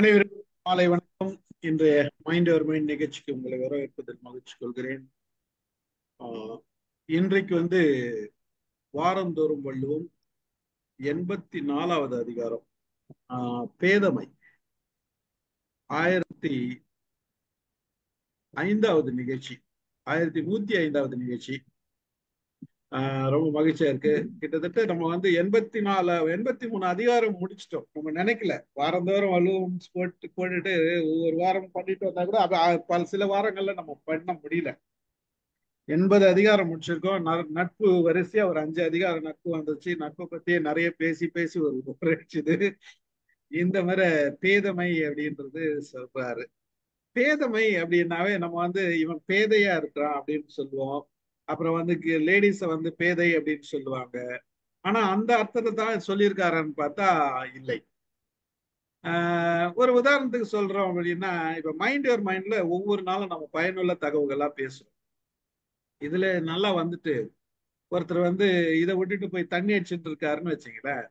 அனைவருக்கும் மாலை வணக்கம். இன்றைய மைண்ட் யுவர் மைண்ட் நிகழ்ச்சிக்கு உங்களை வரவேற்பதில் மகிழ்ச்சி கொள்கிறேன். இன்றைக்கு வாரந்தோறும் வள்ளுவம் 84வது அதிகாரம், பேதமை 1005வது நிகழ்ச்சி, 1105வது நிகழ்ச்சி. ரொம்ப மகிழ்ச்சியா இருக்கு. கிட்டத்தட்ட நம்ம 83 அதிகாரம் முடிச்சிட்டோம். நம்ம நினைக்கல வாரந்தோறும் வள்ளுவம் போட்டுட்டு ஒவ்வொரு வாரம் பண்ணிட்டு வந்தா கூட பல சில வாரங்கள்ல நம்ம பண்ண முடியல. 80 அதிகாரம் முடிச்சிருக்கோம். நட்பு வரிசையா ஒரு 5 அதிகாரம் நட்பு வந்துச்சு. நட்பை பத்தியே நிறைய பேசி பேசி ஒரு உரைச்சுது. இந்த மாதிரி பேதமை அப்படின்றது சொல்றாரு. பேதமை அப்படின்னாவே நம்ம இவன் பேதையா இருக்கிறான் அப்படின்னு சொல்லுவோம். அப்புறம் லேடிஸ பேதை அப்படின்னு சொல்லுவாங்க. ஆனா அந்த அர்த்தத்தை தான் சொல்லியிருக்காரான்னு பார்த்தா இல்லை. ஒரு உதாரணத்துக்கு சொல்றோம் அப்படின்னா, இப்ப மைண்ட் யுவர் மைண்ட்ல ஒவ்வொரு நாளும் நம்ம பயனுள்ள தகவல்களா பேசுறோம். இதுல நல்லா ஒருத்தர் இதை விட்டுட்டு போய் தண்ணி அடிச்சுட்டு இருக்காருன்னு வச்சுங்களேன்,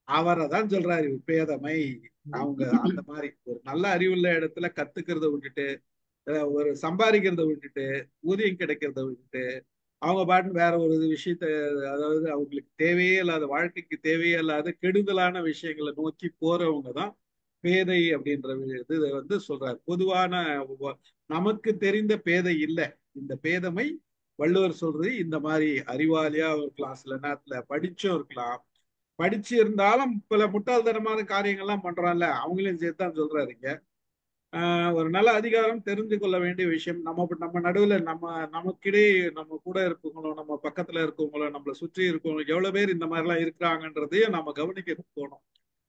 அவரை தான் சொல்றாரு பேதமை. அவங்க அந்த மாதிரி ஒரு நல்ல அறிவுள்ள இடத்துல கத்துக்கிறத விட்டுட்டு, ஒரு சம்பாதிக்கிறத விட்டுட்டு, ஊதியம் கிடைக்கிறத விட்டுட்டு, அவங்க பாட்டு வேற ஒரு விஷயத்த, அதாவது அவங்களுக்கு தேவையே இல்லாத, வாழ்க்கைக்கு தேவையே இல்லாத கெடுதலான விஷயங்களை நோக்கி போறவங்க தான் பேதை அப்படின்ற இது சொல்றாரு. பொதுவான நமக்கு தெரிந்த பேதை இல்லை. இந்த பேதமை வள்ளுவர் சொல்றது இந்த மாதிரி அறிவாளியா இருக்கலாம், சில நேரத்துல படிச்சும் இருக்கலாம். படிச்சு இருந்தாலும் பல முட்டாள்தனமான காரியங்கள்லாம் பண்றான்ல, அவங்களையும் சேர்த்தான் சொல்றாருங்க. ஒரு நல்ல அதிகாரம் தெரிந்து கொள்ள வேண்டிய விஷயம். நம்ம நடுவில் நமக்கிடையே நம்ம கூட இருக்கவங்களோ, நம்ம பக்கத்துல இருக்கவங்களோ, நம்மளை சுற்றி இருக்கவங்க எவ்வளவு பேர் இந்த மாதிரி எல்லாம் இருக்கிறாங்கன்றதையும் நம்ம கவனிக்க போனோம்.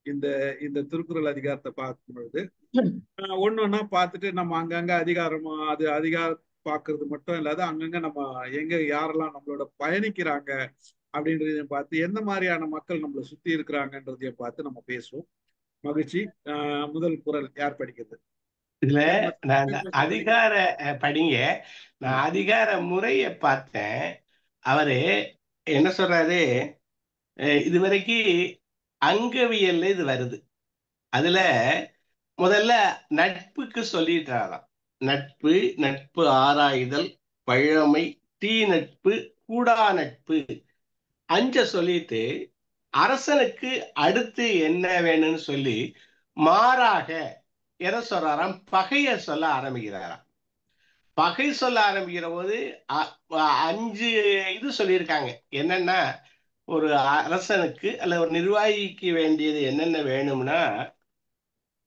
இந்த இந்த திருக்குறள் அதிகாரத்தை பார்க்கும் பொழுது ஒன்னொன்னா பார்த்துட்டு நம்ம அங்கங்க அதிகாரம் பார்க்கறது மட்டும் இல்லாத அங்கங்க நம்ம எங்க யாரெல்லாம் நம்மளோட பயணிக்கிறாங்க அப்படின்றதையும் பார்த்து எந்த மாதிரியான மக்கள் நம்மளை சுத்தி இருக்கிறாங்கன்றதையும் பார்த்து நம்ம பேசுவோம். மகிழ்ச்சி. முதல் குறள் யார் படிக்கிறது? இதுல நான் அதிகார படிங்க. நான் அதிகார முறையை பார்த்தேன். அவரு என்ன சொல்றாரு, இதுவரைக்கும் அங்கவியல்ல இது வருது. அதுல முதல்ல நட்புக்கு சொல்லிட்டாராம். நட்பு, நட்பு ஆராய்தல், பழமை, தீ நட்பு, கூடா நட்பு 5 சொல்லிட்டு அரசனுக்கு அடுத்து என்ன வேணும்னு சொல்லி மாறாக எதை சொல்றாராம், பகைய சொல்ல ஆரம்பிக்கிறாராம். பகை சொல்ல ஆரம்பிக்கிற போது 5 இது சொல்லியிருக்காங்க. என்னன்னா, ஒரு அரசனுக்கு அல்ல ஒரு நிர்வாகிக்கு வேண்டியது என்னென்ன வேணும்னா,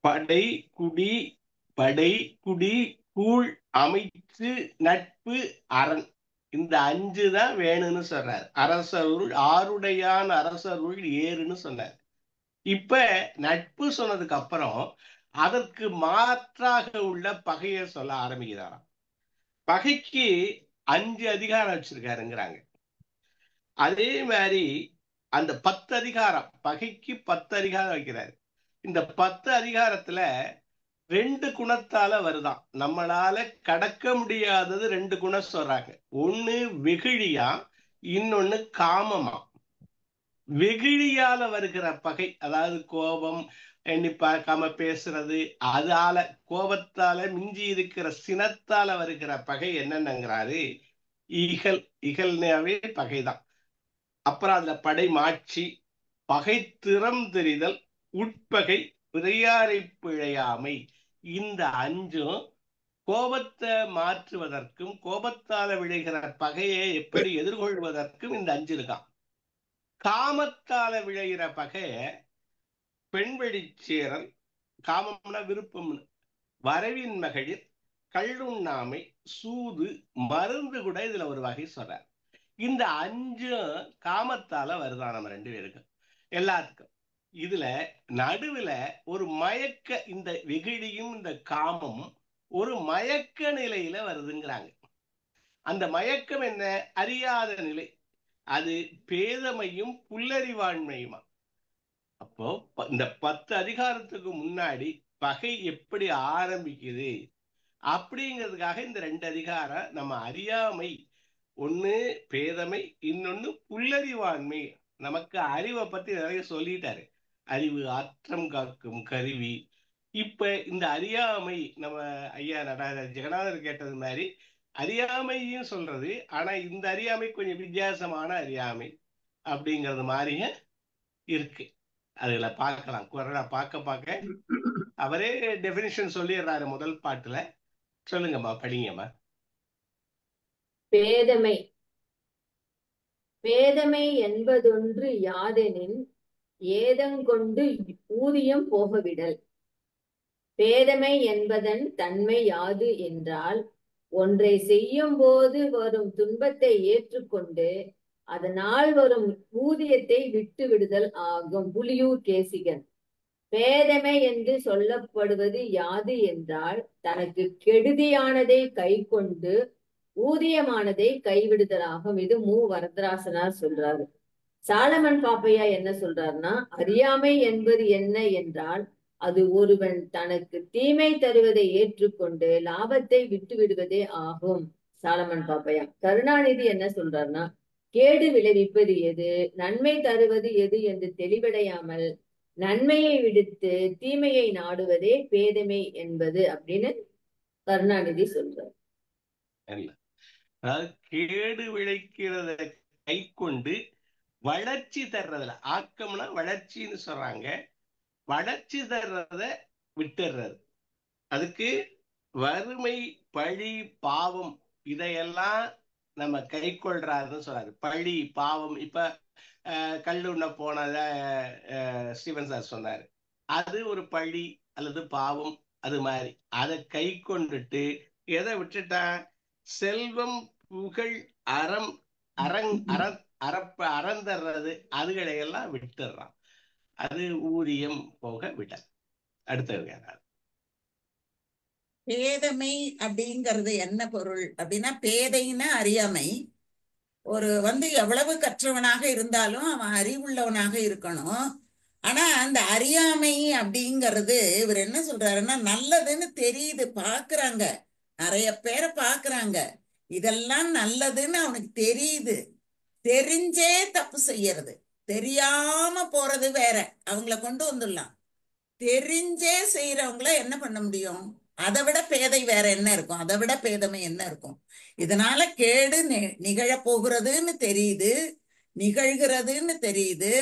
படை குடி, படை குடி, கூழ், அமைச்சு, நட்பு, அரண். இந்த 5 தான் வேணும்னு சொல்றாரு. அரசருள் ஆருடையான் அரசருள் ஏறுன்னு சொன்னார். இப்ப நட்பு சொன்னதுக்கு அப்புறம் அதற்கு மாற்றாக உள்ள பகையை சொல்ல ஆரம்பிக்கிறாராம். பகைக்கு 5 அதிகாரம் வச்சிருக்காருங்கிறாங்க. அதே மாதிரி அந்த 10 அதிகாரம், பகைக்கு 10 அதிகாரம் வைக்கிறாரு. இந்த 10 அதிகாரத்துல 2 குணத்தால வருதான். நம்மளால கடக்க முடியாதது 2 குணம் சொல்றாங்க. ஒண்ணு வெகுழியா, இன்னொன்னு காமமா. வெகுழியால வருகிற பகை, அதாவது கோபம், எண்ணி பார்க்காம பேசுறது, அதால கோபத்தால மிஞ்சி இருக்கிற சினத்தால வருகிற பகை என்னன்னுங்கிறாரு. இகழ்னாவே பகைதான். அப்புறம் அதுல படை மாட்சி, பகை திறம் தெரிதல், உட்பகை, பிறையாரை பிழையாமை. இந்த 5ம் கோபத்தை மாற்றுவதற்கும் கோபத்தால விளைகிற பகையை எப்படி எதிர்கொள்வதற்கும் இந்த 5 இருக்கான். காமத்தால விளைகிற பகைய பெண்வெளி சேரல், காமம்னா விருப்பம்னு, வரவின் மகளிர், கள்ளுண்ணாமை, சூது, மருந்து கூட இதுல ஒரு வகை சொல்றார். இந்த 5ம் காமத்தால வருதான் நம்ம 2 பேருக்கும், எல்லாத்துக்கும். இதுல நடுவுல ஒரு மயக்க, இந்த வெகுளியும் இந்த காமமும் ஒரு மயக்க நிலையில வருதுங்கிறாங்க. அந்த மயக்கம் என்ன? அறியாத நிலை. அது பேதமையும் புல்லறிவாண்மையுமா. அப்போ இந்த 10 அதிகாரத்துக்கு முன்னாடி பகை எப்படி ஆரம்பிக்குது அப்படிங்கிறதுக்காக இந்த 2 அதிகாரம் நம்ம அறியாமை, ஒண்ணு பேதமை, இன்னொன்னு புல்லறிவாண்மை. நமக்கு அறிவை பத்தி நிறைய சொல்லிட்டாரு. அறிவு ஆற்றம் காக்கும் கருவி, இப்ப இந்த அறியாமை நம்ம ஐயா ஜெகநாதர் கேட்டது மாதிரி அறியாமையும் சொல்றது. ஆனா இந்த அறியாமை கொஞ்சம் வித்தியாசமான அறியாமை அப்படிங்கிறது மாதிரியே இருக்கு. அதுல பார்க்கலாம். குரலை பார்க்க பார்க்க அவரே டெபினிஷன் சொல்லிடுறாரு முதல் பாட்டுல. சொல்லுங்கம்மா, படிங்கம்மா. பேதமை. பேதமை என்பதொன்று யாதெனின் ஏதங்கொண்டு ஊதியம் போகவிடல். பேதமை என்பதன் தன்மை யாது என்றால், ஒன்றை செய்யும் போது வரும் துன்பத்தை ஏற்றுக்கொண்டு அதனால் வரும் ஊதியத்தை விட்டு விடுதல் ஆகும். புலியூர் கேசிகன். பேதமை என்று சொல்லப்படுவது யாது என்றால், தனக்கு கெடுதியானதை கை கொண்டு ஊதியமானதை கைவிடுதலாகும். இது மு வரதராசனார் சொல்றாரு. சாலமன் பாப்பையா என்ன சொல்றாருன்னா, அறியாமை என்பது என்ன என்றால், அது ஒருவன் தனக்கு தீமை தருவதை ஏற்றுக்கொண்டு லாபத்தை விட்டு விடுவதே ஆகும். சாலமன் பாப்பையா. கருணாநிதி என்ன சொல்றாருன்னா, கேடு விளைவிப்பது எது, நன்மை தருவது எது என்று தெளிவடையாமல் நன்மையை விடுத்து தீமையை நாடுவதே பேதமை என்பது அப்படின்னு கருணாநிதி சொல்றார். அதாவது கேடு விளைக்கிறத கை கொண்டு வளர்ச்சி தர்றதுல, ஆக்கம்னா வளர்ச்சின்னு சொல்றாங்க, வளர்ச்சி தர்றத விட்டுறது. அதுக்கு வறுமை, பழி, பாவம் இதையெல்லாம் நம்ம கை கொள்றாருன்னு சொல்றாரு. பழி, பாவம். இப்ப கல்லுண்ண போனத ஸ்டீவன் சார் சொன்னாரு. அது ஒரு பழி அல்லது பாவம். அது மாதிரி அதை கை கொண்டுட்டு எதை விட்டுட்டா, செல்வம், புகழ், அறம், அறந்தர்றது அதுகளை எல்லாம் விட்டுறான். அது ஊதியம் போக விட. அடுத்தது பேதமை அப்படிங்கிறது என்ன பொருள் அப்படின்னா, பேதைன்னா அறியாமை. ஒரு எவ்வளவு கற்றவனாக இருந்தாலும் அவன் அறிவுள்ளவனாக இருக்கணும். ஆனா அந்த அறியாமை அப்படிங்கிறது இவர் என்ன சொல்றாருன்னா, நல்லதுன்னு தெரியுது, பாக்குறாங்க, நிறைய பேரை பாக்குறாங்க, இதெல்லாம் நல்லதுன்னு அவனுக்கு தெரியுது, தெரிஞ்சே தப்பு செய்யறது. தெரியாம போறது வேற, அவங்கள கொண்டு வந்துடலாம். தெரிஞ்சே செய்யறவங்கள என்ன பண்ண முடியும்? அதை விட பேதை வேற என்ன இருக்கும்? அதை விட பேதமை என்ன இருக்கும்? இதனால கேடு நிகழ போகிறதுன்னு தெரியுது, நிகழ்கிறதுன்னு தெரியுது,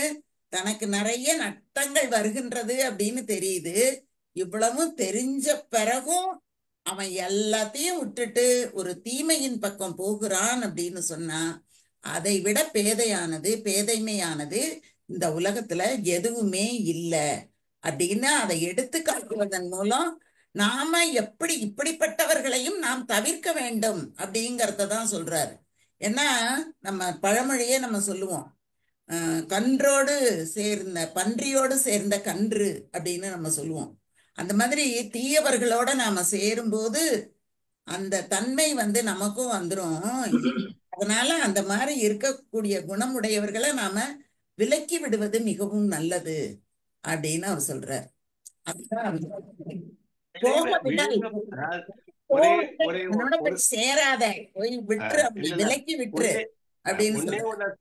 தனக்கு நிறைய நட்டங்கள் வருகின்றது அப்படின்னு தெரியுது. இவ்வளவும் தெரிஞ்ச பிறகும் அவன் எல்லாத்தையும் விட்டுட்டு ஒரு தீமையின் பக்கம் போகிறான் அப்படின்னு சொன்னா, அதை விட பேதைமையானது இந்த உலகத்துல எதுவுமே இல்லை அப்படின்னு அதை எடுத்து காட்டுவதன் மூலம் நாம இப்படிப்பட்டவர்களையும் நாம் தவிர்க்க வேண்டும் அப்படிங்கறதான் சொல்றாரு. ஏன்னா நம்ம பழமொழியே நம்ம சொல்லுவோம், பன்றியோடு சேர்ந்த கன்று அப்படின்னு நம்ம சொல்லுவோம். அந்த மாதிரி தீயவர்களோட நாம சேரும்போது அந்த தன்மை நமக்கும் வந்துரும். அதனால அந்த மாதிரி இருக்கக்கூடிய குணமுடையவர்களை நாம விலக்கி விடுவது மிகவும் நல்லது அப்படின்னு அவர் சொல்றார். சேராத, போய் விட்டுரு, அப்படி விலக்கி விட்டுரு அப்படின்னு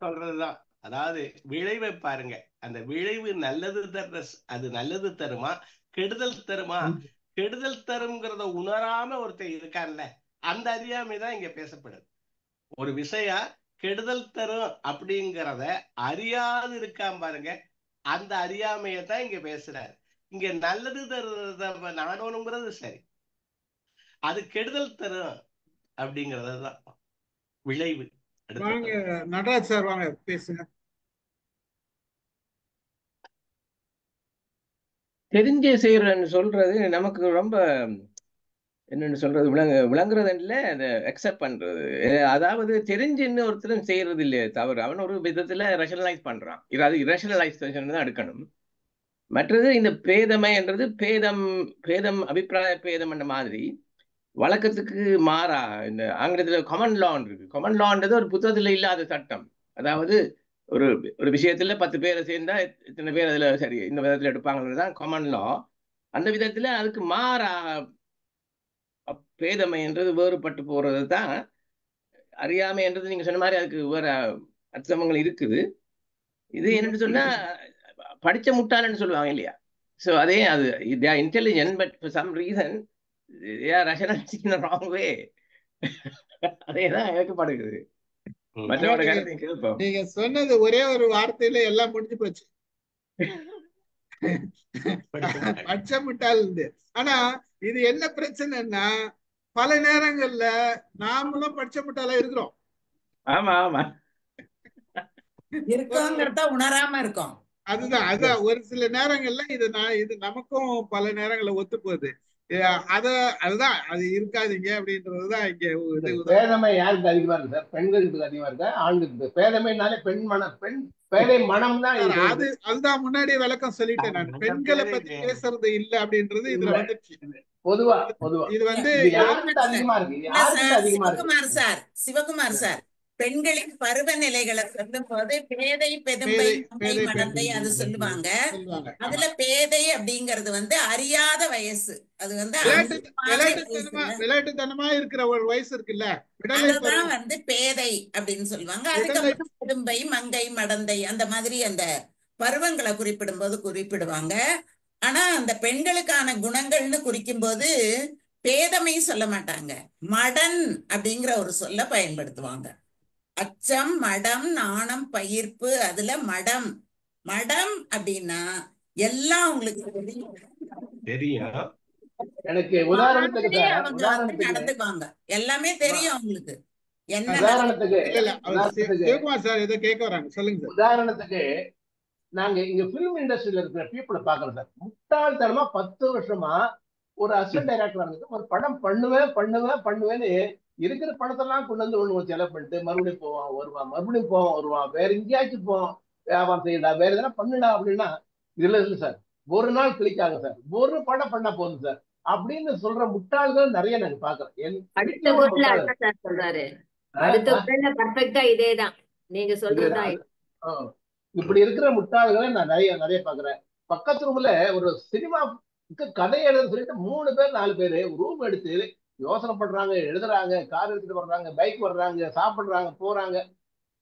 சொல்றதுதான். அதாவது விளைவை பாருங்க, அந்த விளைவு நல்லது அது நல்லது தருமா கெடுதல் தருமா? கெடுதல் தருங்கிறத உணராம ஒருத்தர் இருக்கான்ல, அந்த அறியாமைதான் இங்க பேசப்படுது. ஒரு விஷயம் கெடுதல் தரும் அப்படிங்கிறத அறியாது இருக்காம பாருங்க, அந்த அறியாமையத்தான் இங்க பேசுறாரு. இங்க நல்லது தருறத நாடணுங்கிறது சரி, அது கெடுதல் தரும் அப்படிங்கறதுதான் விளைவு. வாங்க நடராஜ் சார், வாங்க பேசுங்க. தெரிஞ்சே செய்யறன்னு சொல்றது நமக்கு ரொம்ப என்னன்னு சொல்றது, விளங்குறது இல்லை, அதை அக்செப்ட் பண்றது. அதாவது தெரிஞ்சு இன்னொருத்தரும் செய்யறது இல்லையே தவறு, அவன் ஒரு விதத்துல ரேஷனலைஸ் பண்றான். அது இரேஷனலைசேஷன் தான் எடுக்கணும். மற்றது இந்த பேதமை என்றது பேதம் அபிப்பிராய பேதம் என்ற மாதிரி வழக்கத்துக்கு மாறா இந்த ஆங்கிலத்துல காமன் லான் இருக்கு. காமன் லான்றது ஒரு புத்தகத்துல இல்லாத சட்டம். அதாவது ஒரு விஷயத்துல 10 பேரை சேர்ந்தா இத்தனை பேர் அதுல சரி இந்த விதத்துல எடுப்பாங்கன்றதுதான் காமன் லா. அந்த விதத்துல அதுக்கு மாறா பேதமை என்றது வேறுபட்டு போறது தான் அறியாமை என்றது. நீங்க சொன்ன மாதிரி அதுக்கு வேற அர்த்தங்கள் இருக்குது. இது என்னன்னு சொன்னா, படிச்ச முட்டாளன்னு சொல்லுவாங்க இல்லையா, ஸோ அதே அது they are intelligent but for some reason they are rationalizing in the wrong way. அதேதான் இழக்கப்படுகிறது. மற்றவரோட அதாவது கருத்தை கேட்போம். நீங்க சொன்னது ஒரே ஒரு வார்த்தையில எல்லாம் முடிஞ்சு போச்சு. பச்சைமிட்டால் இருந்து. ஆனா இது என்ன பிரச்சனைன்னா பல நேரங்கள்ல நாமளும் பச்சைமிட்டாலா இருக்கிறோம். ஆமா ஆமா இருக்கோங்கிறத உணராம இருக்கோம். அதுதான் ஒரு சில நேரங்கள்ல இது நமக்கும் பல நேரங்கள்ல ஒத்து போகுது. அதுதான் அது இருக்காதீங்க அப்படின்றதுதான் இங்க இது. பேதமை யாருக்கு அதிகமா இருக்கு சார்? பெண்களுக்கு அதிகமா இருக்கா ஆண்களுக்கு? பேதமைனாலே பெண் பேதை மனம் தான். அதுதான் முன்னாடி விளக்கம் சொல்லிட்டேன் நான். பெண்களை பத்தி பேசுறது இல்ல அப்படின்றது இதுல வந்துச்சு. பொதுவா இது வந்து யாருக்கு அதிகமா இருக்கு? யாருக்கு அதிகமா இருக்கு? சிவகுமார் சார் பெண்களின் பருவநிலைகளை சொல்லும் போது பேதை பெதும்பை மடந்தை அது சொல்லுவாங்க. அதுல பேதை அப்படிங்கறது வந்து அறியாத வயசு. அது வந்து விளையாட்டுத்தனமா இருக்கிற ஒரு வயசு இருக்குல்ல, அதுதான் வந்து பேதை அப்படின்னு சொல்லுவாங்க. அதுக்கப்புறம் பெதும்பை மங்கை மடந்தை அந்த மாதிரி அந்த பருவங்களை குறிப்பிடும் போது குறிப்பிடுவாங்க. ஆனா அந்த பெண்களுக்கான குணங்கள்னு குறிக்கும் போது பேதமை சொல்ல மாட்டாங்க, மடன் அப்படிங்கிற ஒரு சொல்ல பயன்படுத்துவாங்க. அச்சம், மடம், நாணம், பயிர்ப்பு. அதுல மடம் அப்படின்னா எல்லாம் உங்களுக்கு தெரியும். எனக்கு உதாரணத்துக்கு நடந்துக்குவாங்க, எல்லாமே தெரியும் அவங்களுக்கு. என்ன உதாரணத்துக்கு நாங்க இங்க பிலிம் இண்டஸ்ட்ரியில இருக்கிற பீப்புளை பாக்குறோம் சார். முட்டாள்தனமா 10 வருஷமா ஒரு அசிஸ்டன்ட் டைரக்டர் வந்துட்டு ஒரு படம் பண்ணுவேன்னு இருக்கிற படத்தெல்லாம் கொண்டு வந்து ஒண்ணு செலவு பண்ணிட்டு மறுபடியும் வருவான், வேற எங்கேயாச்சும் போவோம், வியாபாரம் செய்யடா, வேற எதனா பண்ணுடா அப்படின்னா இதுல இல்ல சார். ஒரு நாள் கிளிக் ஆகும் சார், ஒரு படம் பண்ணா போதும் சார் அப்படின்னு சொல்ற முட்டாள்கள் நிறைய நாங்க பாக்குறோம். இப்படி இருக்கிற முட்டாள்களை நான் நிறைய பாக்குறேன். பக்கத்து ரூம்ல ஒரு சினிமா கதை எழுத சொல்லிட்டு 3 பேர் 4 பேரு ரூம் எடுத்து யோசனை பண்றாங்க, எழுதுறாங்க, கார் எடுத்துட்டு வர்றாங்க, பைக் வர்றாங்க, சாப்பிடுறாங்க, போறாங்க.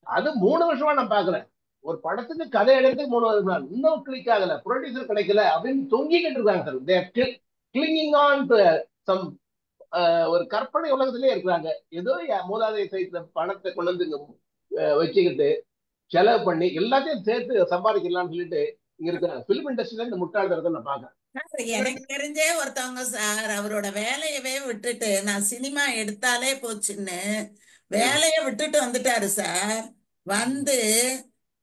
அது 3 வருஷமா நான் பாக்குறேன். ஒரு படத்துக்கு கதை எழுதுறதுக்கு 3 வருஷம் இன்னும் கிளிக் ஆகல, ப்ரொடியூசர் கிடைக்கல அப்படின்னு தொங்கிக்கிட்டு இருக்காங்க sir. There clinging on to some ஒரு கற்பனை உலகத்திலே இருக்கிறாங்க. ஏதோ மூதாதைய சைட்ல பணத்தை கொண்டு வந்து வச்சுக்கிட்டு செலவு பண்ணி எல்லாத்தையும் சேர்த்து சம்பாதிக்கலாம்னு சொல்லிட்டு இங்க இருக்கிற பிலிம் இண்டஸ்ட்ரியில இந்த முட்டாள்தரத்தை நான் பாக்குறேன். எனக்கு தெரிஞ்சே ஒருத்தவங்க சார் அவரோட வேலையவே விட்டுட்டு நான் சினிமா எடுத்தாலே போச்சுன்னு வேலையை விட்டுட்டு வந்துட்டாரு சார். வந்து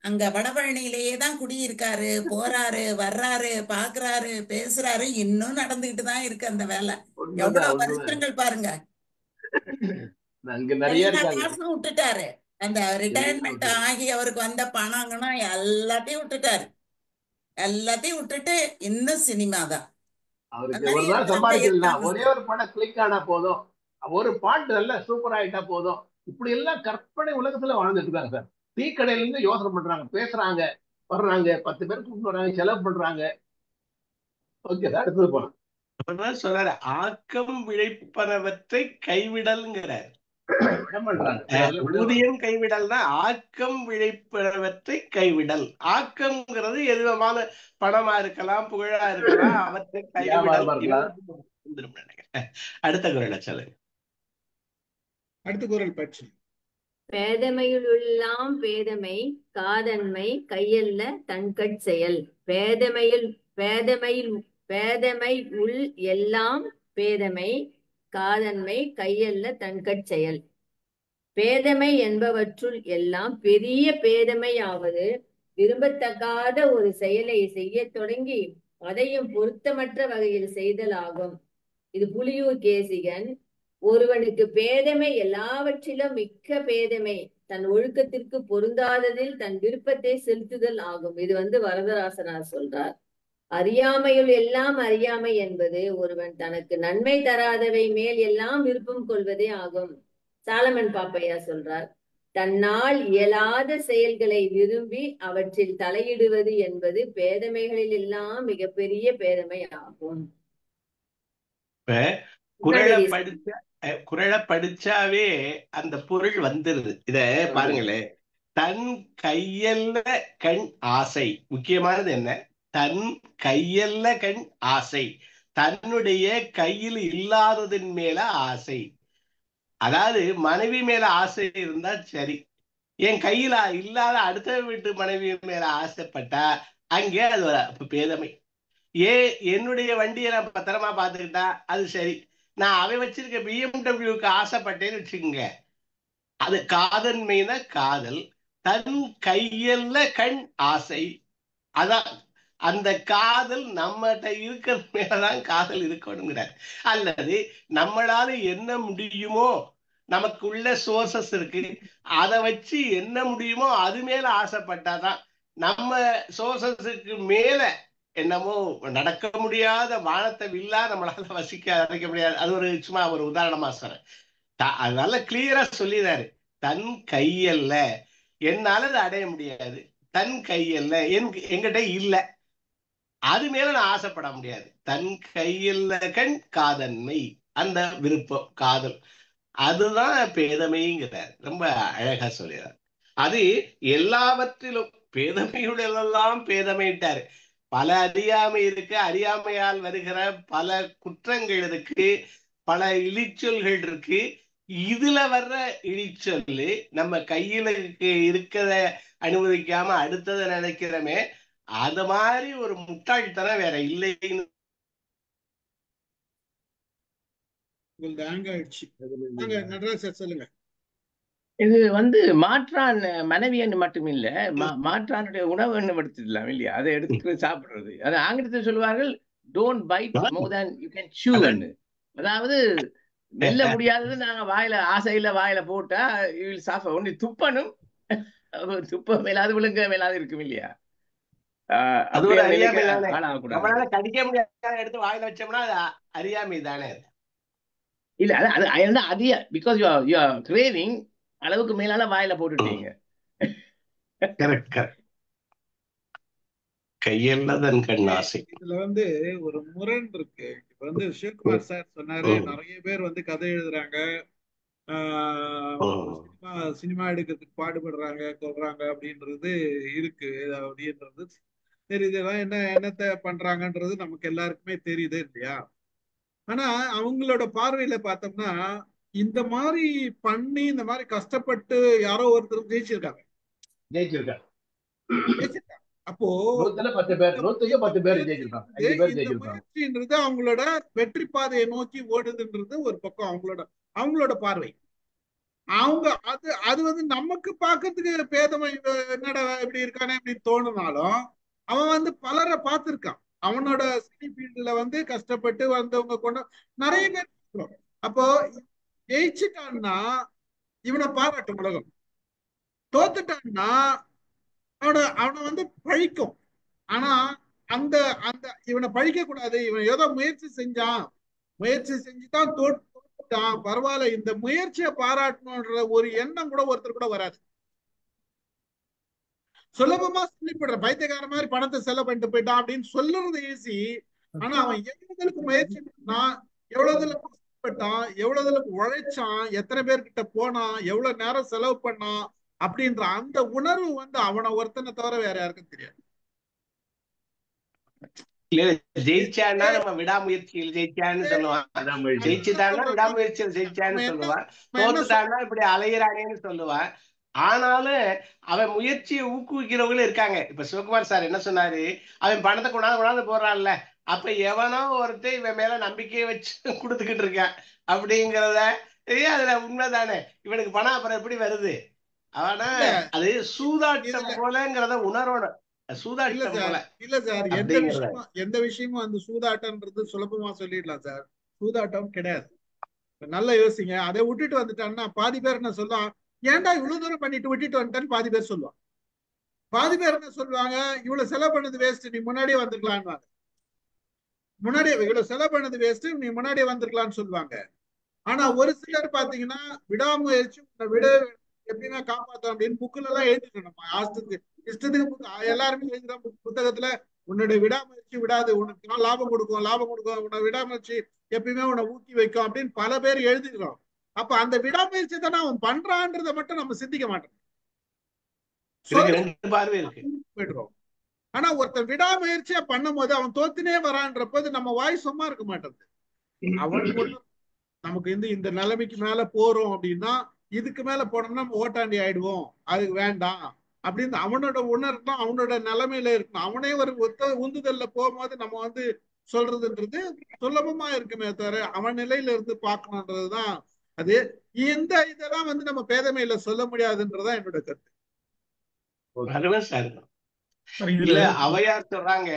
அங்க வடபழனியிலேயே தான் குடியிருக்காரு, போறாரு, வர்றாரு, பாக்குறாரு, பேசுறாரு. இன்னும் நடந்துகிட்டு தான் இருக்கு அந்த வேலை. எவ்வளவு வருஷங்கள் பாருங்க. காசும் விட்டுட்டாரு. அந்த ரிட்டையர்மெண்ட் ஆகி அவருக்கு வந்த பணங்கன்னா எல்லாத்தையும் விட்டுட்டு இன்னும் சினிமா தான். அவருக்கு ஒரு நாள் சம்பாதிக்கலாம், ஒரே ஒரு படம் கிளிக் ஆனா போதும், ஒரு பாட்டு நல்ல சூப்பர் ஆயிட்டா போதும். இப்படி எல்லாம் கற்பனை உலகத்துல வாழ்ந்துட்டு இருக்காங்க சார். டீ கடையில இருந்து யோசனை பண்றாங்க, பேசுறாங்க, வர்றாங்க, 10 பேருக்கு கூப்பிட்டு வர்றாங்க, செலவு பண்றாங்க. ஓகே சார், அடுத்தது போலாம். சொல்றாரு ஆக்கம் விளைப்பனவற்றை கைவிடல்ங்கிறார். ஊதியம் கைவிடல்னா ஆக்கம் விளைப்பனவற்றை கைவிடல். ஆக்கம்ங்கிறது எதுவான பணமா இருக்கலாம், புகழா இருக்கலாம், அவற்றை கைவிடல். அடுத்த குரல் சொல்லுங்க. அடுத்த குரல் பற்றி பேதமையில் உள்ளாம் பேதமை காதன்மை கையல்ல தன்கட் செயல். பேதமை உள் எல்லாம் பேதமை காதன்மை கையல்ல தன்கட் செயல். பேதமை என்பவற்றுள் எல்லாம் பெரிய பேதமையாவது விரும்பத்தகாத ஒரு செயலை செய்ய தொடங்கி அதையும் பொருத்தமற்ற வகையில் செய்தல் ஆகும். இது புலியூர் கேசிகன். ஒருவனுக்கு பேதமை எல்லாவற்றிலும் மிக்க பேதமை தன் ஒழுக்கத்திற்கு பொருந்தாததில் தன் விருப்பத்தை செலுத்துதல் ஆகும். இது வரதராசனார் சொல்றார். அறியாமையுள் எல்லாம் அறியாமை என்பது ஒருவன் தனக்கு நன்மை தராதவை மேல் எல்லாம் விருப்பம் கொள்வதே ஆகும். சாலமன் பாப்பையா சொல்றார், தன்னால் இயலாத செயல்களை விரும்பி அவற்றில் தலையிடுவது என்பது பேதமைகளில் எல்லாம் மிகப்பெரிய பேதமை ஆகும். குறளை படிச்சாவே அந்த பொருள் வந்துருது. இத பாருங்களேன், தன் கையல்ல கண் ஆசை. முக்கியமானது என்ன? தன் கையல்ல கண் ஆசை, தன்னுடைய கையில் இல்லாததின் மேல ஆசை. அதாவது மனைவி மேல ஆசை இருந்தா சரி, என் கையில இல்லாத அடுத்த வீட்டு மனைவி மேல ஆசைப்பட்டா அங்கே அது ஒரு பேதமை. என்னுடைய வண்டியை நான் பத்திரமா பாத்துக்கிட்டா அது சரி. நான் அவன் வச்சிருக்க பிஎம்டபிள்யூக்கு ஆசைப்பட்டேன்னு வச்சுக்கோங்க, அது காதன்மைனா காதல். தன் கையல்ல கண் ஆசை, அதான் அந்த காதல் நம்மகிட்ட இருக்கிறது மேலதான் காதல் இருக்கணுங்கிறார். அல்லது நம்மளால என்ன முடியுமோ, நமக்குள்ள சோர்சஸ் இருக்கு, அதை வச்சு என்ன முடியுமோ அது மேல ஆசைப்பட்டாதான். நம்ம சோர்சஸுக்கு மேல என்னமோ நடக்க முடியாத வானத்தை வில்லா நம்மளால அடைக்க முடியாது. அது ஒரு சும்மா ஒரு உதாரணமா சொல்றேன். அதனால கிளியரா சொல்லிடுறாரு, தன் கையல்ல, என்னால அதை அடைய முடியாது, தன் கையல்ல, என்கிட்ட இல்ல, அது மேல நான் ஆசைப்பட முடியாது. தன் கையில் கண் காதன்மை, அந்த விருப்பம் காதல், அதுதான் பேதமைங்கிறார். ரொம்ப அழகா சொல்லிடுறார். அது எல்லாவற்றிலும் பேதமையுடெல்லாம் பேதமைட்டாரு. பல அறியாமை இருக்கு, அறியாமையால் வருகிற பல குற்றங்கள் இருக்கு, பல இழிச்சொல்கள் இருக்கு. இதுல வர்ற இழிச்சொல்லு நம்ம கையில இருக்கிறத அனுமதிக்காம அடுத்ததை நினைக்கிறோமே, அது மாதிரி ஒரு முட்டாள்தனம் வேற இல்லைன்னு. நடராஜர் சொல்லுங்க. இது மாற்றான் மனைவியன்னு மட்டும் இல்ல, மாற்றானுடைய உணவு எடுத்துக்கலாம் இல்லையா, அதை எடுத்து சாப்பிடுறது. அது ஆங்கிலத்தில் சொல்லுவார்கள் don't bite more than you can சூ. அதாவது மெல்ல முடியாதது நாங்க வாயில ஆசையில வாயில போட்டா யூ வில் சஃபர். ஒன்லி துப்பனும், துப்ப மேலாது விழுங்க மேலாது இருக்கும் இல்லையா. அது ஒரு அறியாமை தானே, நம்மளால கடிக்க முடியாத எடுத்து வாயில வச்சோம்னா அது அறியாமை தானே. இல்ல அது அதிக, பிகாஸ் யூ ஆர் கிரேவிங், அளவுக்கு மேலால வாயில போட்டுட்டீங்க. கையெல்லாம் கண் ஆசை. இதுல ஒரு முரண் இருக்கு. இப்ப சிவகுமார் சார் சொன்னாரு, நிறைய பேர் கதை எழுதுறாங்க, சினிமா எடுக்கிறதுக்கு பாடுபடுறாங்க, சொல்றாங்க அப்படின்றது இருக்கு அப்படின்றது தெரியுது. என்னத்தை பண்றாங்கன்றது நமக்கு எல்லாருக்குமே தெரியுது இல்லையா. ஆனா அவங்களோட பார்வையில பார்த்தோம்னா இந்த மாதிரி பண்ணி இந்த மாதிரி கஷ்டப்பட்டு யாரோ ஒருத்தர் ஜெயிச்சிருக்காங்க. அப்போ 10 பேர் முயற்சின்றது அவங்களோட வெற்றி பாதையை நோக்கி ஓடுதுன்றது ஒரு பக்கம் அவங்களோட பார்வை. அவங்க அது நமக்கு பார்க்கறதுக்கு பேதமை, என்னடா இப்படி இருக்கானே அப்படின்னு தோணுனாலும் அவன் பலரை பார்த்திருக்கான். அவனோட சினி ஃபீல்டுல கஷ்டப்பட்டு வந்தவங்க கொண்டு நிறைய பேர். அப்போ ஜெயிச்சுட்டான்னா இவனை பாராட்டும் உலகம், தோத்துட்டான்னா அவனை பழிக்கும். ஆனா அந்த அந்த இவனை பழிக்க கூடாது, இவன் ஏதோ முயற்சி செஞ்சுதான் தோற்றுட்டான், பரவாயில்ல, இந்த முயற்சியை பாராட்டணும்ன்ற ஒரு எண்ணம் கூட ஒருத்தர் கூட வராது. சுலபமா சொல்லிப்படுற பைத்தியக்கார மாதிரி பணத்தை செலவு பண்ணிட்டு போயிட்டான் அப்படின்னு சொல்லுறது ஈஸி. ஆனா அவன் எவ்வளவுக்கு முயற்சி பண்ணான், எவ்வளவுல கஷ்டப்பட்டான், எவ்வளவுல உழைச்சான், எத்தனை பேர்கிட்ட போனான், எவ்வளவு நேரம் செலவு பண்ணான் அப்படின்ற அந்த உணர்வு அவனை ஒருத்தனை தவிர வேற யாருக்கும் தெரியாது. ஜெயிச்சான்னா நம்ம விடாமுயற்சியில் ஜெயிச்சான்னு சொல்லுவான், ஜெயிச்சுட்டான்னா விடாமுயற்சியில் ஜெயிச்சான்னு சொல்லுவான், தோத்துட்டான்னா இப்படி அலையிறானேன்னு சொல்லுவான். ஆனாலும் அவன் முயற்சியை ஊக்குவிக்கிறவங்களும் இருக்காங்க. இப்ப சிவகுமார் சார் என்ன சொன்னாரு, அவன் பணத்தை கொண்டாந்து போடுறான்ல, அப்ப எவனோ ஒருத்தர் இவன் மேல நம்பிக்கையை வச்சு கொடுத்துக்கிட்டு இருக்கான் அப்படிங்கிறத அதுல உண்மைதானே. இவனுக்கு பணம் அப்புறம் எப்படி வருது, அவனா அது சூதாட்டம் போலங்கிறத உணரணும். சூதாட்டம் போல இல்ல சார், எந்த விஷயமும் அந்த சூதாட்டம்ன்றது சுலபமா சொல்லிடலாம் சார். சூதாட்டம் கிடையாது. நல்லா யோசிங்க. அதை விட்டுட்டு வந்துட்டான்னா பாதி பேர் என்ன சொல்லுவான், ஏன்டா இவ்வளவு தூரம் பண்ணிட்டு விட்டுட்டு வந்துட்டான்னு பாதி பேர் சொல்லுவான். பாதி பேர் என்ன சொல்லுவாங்க, இவ்வளவு செலவு பண்ணது வேஸ்ட், நீ முன்னாடியே வந்திருக்கலான்னு. முன்னாடியே இவ்வளவு செலவு பண்ணது வேஸ்ட், நீ முன்னாடியே வந்திருக்கலாம்னு சொல்லுவாங்க. ஆனா ஒரு சிலர் பாத்தீங்கன்னா விடாமுயற்சி விட எப்படின்னா காப்பாத்தோம் அப்படின்னு புக்குல எல்லாம் எழுதிட்டு நம்ம இஷ்டத்துக்கு எல்லாருமே எழுதுற புத்தகத்துல உன்னுடைய விடாமுயற்சி விடாது, உனக்கு லாபம் கொடுக்கும், உன்னை விடாமுயற்சி எப்பயுமே உன்னை ஊக்கி வைக்கும் அப்படின்னு பல பேர் எழுதிக்கிறோம். அப்ப அந்த விடாமுயற்சி தானே அவன் பண்றான்றத மட்டும் நம்ம சிந்திக்க மாட்டோம், போயிடுறோம். ஆனா ஒருத்தன் விடாமுயற்சியா பண்ணும் போது அவன் தோத்துனே வரான்ற போது நம்ம வாய் சும்மா இருக்க மாட்டேங்குது. அவன் ஒண்ணு நமக்கு இந்த நிலைமைக்கு மேல போறோம் அப்படின்னா இதுக்கு மேல போனோம்னா நம்ம ஓட்டாண்டி ஆயிடுவோம், அது வேண்டாம் அப்படின்னு அவனோட உணர்வும் அவனோட நிலைமையில இருக்கணும். அவனே ஒரு உந்துதல்ல போகும்போது நம்ம சொல்றதுன்றது சுலபமா இருக்குமே தவிர அவன் நிலையில இருந்து பார்க்கணுன்றதுதான் அது. இதெல்லாம் நம்ம பேதமையில சொல்ல முடியாதுன்றதுதான் என்னோட கருத்து. இல்ல அவையார் சொல்றாங்க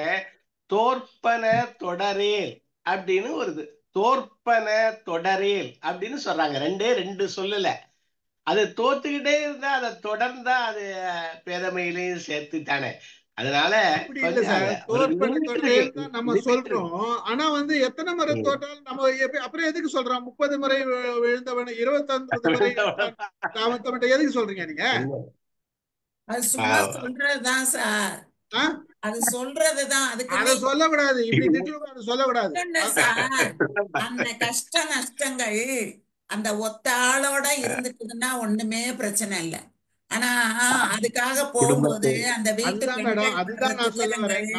தோற்பன தொடரேல் அப்படின்னு வருது. தோற்பன தொடரேல் அப்படின்னு சொல்றாங்க. ரெண்டு சொல்லல. அது தோத்துக்கிட்டே இருந்தா அதை தொடர்ந்தா அது பேதமையிலையும் சேர்த்து தானே. அதனால அப்படி இல்ல சார், தோற்பன தொடரேல் தான் நம்ம சொல்றோம். ஆனா எத்தனை முறை தோற்றாலும் நம்ம அப்புறம் எதுக்கு சொல்றோம் 30 முறை விழுந்தவன 29 முறை அவன் எதுக்கு சொல்றீங்க நீங்க? அது சும்மா சொல்றதுதான் சார், அது சொல்றதுதான். அதை சொல்லக்கூடாது, இப்படி திட்டுவாங்க, அதை சொல்லக்கூடாது சார். அந்த கஷ்ட நஷ்டங்கள் அந்த ஒத்த ஆளோட இருந்துட்டுதுன்னா ஒண்ணுமே பிரச்சனை இல்லை. ஆனா அதுக்காக போகும்போது அந்த வீட்டு மேடம், அதுதான் நான் சொல்ல வரேன்.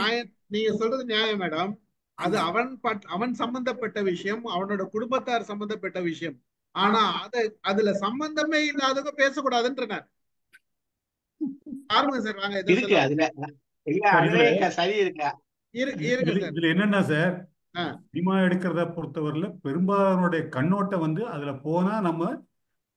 நீங்க சொல்றது நியாயம் மேடம். அது அவன் சம்பந்தப்பட்ட விஷயம், அவனோட குடும்பத்தார் சம்பந்தப்பட்ட விஷயம். ஆனா அதுல சம்பந்தமே இல்லாதவங்க பேசக்கூடாதுன்ற நான் சார் வாங்க இதுல என்னன்னா சார், சினிமா எடுக்கிறத பொறுத்தவரையில பெரும்பாலானுடைய கண்ணோட்டம் அதுல போனா நம்ம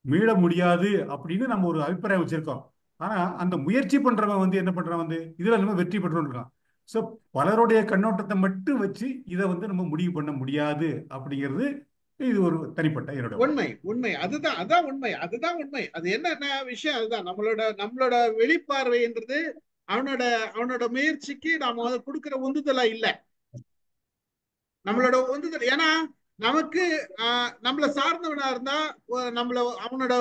மீள முடியாது அப்படின்னு நம்ம ஒரு அபிப்பிராயம் வச்சிருக்கோம். ஆனா அந்த முயற்சி பண்றவன் என்ன பண்றான் இதுல நம்ம வெற்றி பெற்றோம் இருக்கான். ஸோ பலருடைய கண்ணோட்டத்தை மட்டும் வச்சு இதை நம்ம முடிவு பண்ண முடியாது அப்படிங்கிறது இது ஒரு தனிப்பட்ட என்னோட உண்மை. அதான் உண்மை. அது என்ன விஷயம், அதுதான் நம்மளோட வெளிப்பார்வைன்றது அவனோட முயற்சிக்கு நாம கொடுக்கிற உந்துதலா இல்ல, நம்மளோட உந்துதல். ஏன்னா நமக்கு நம்மள சார்ந்தவனா இருந்தா அவனோட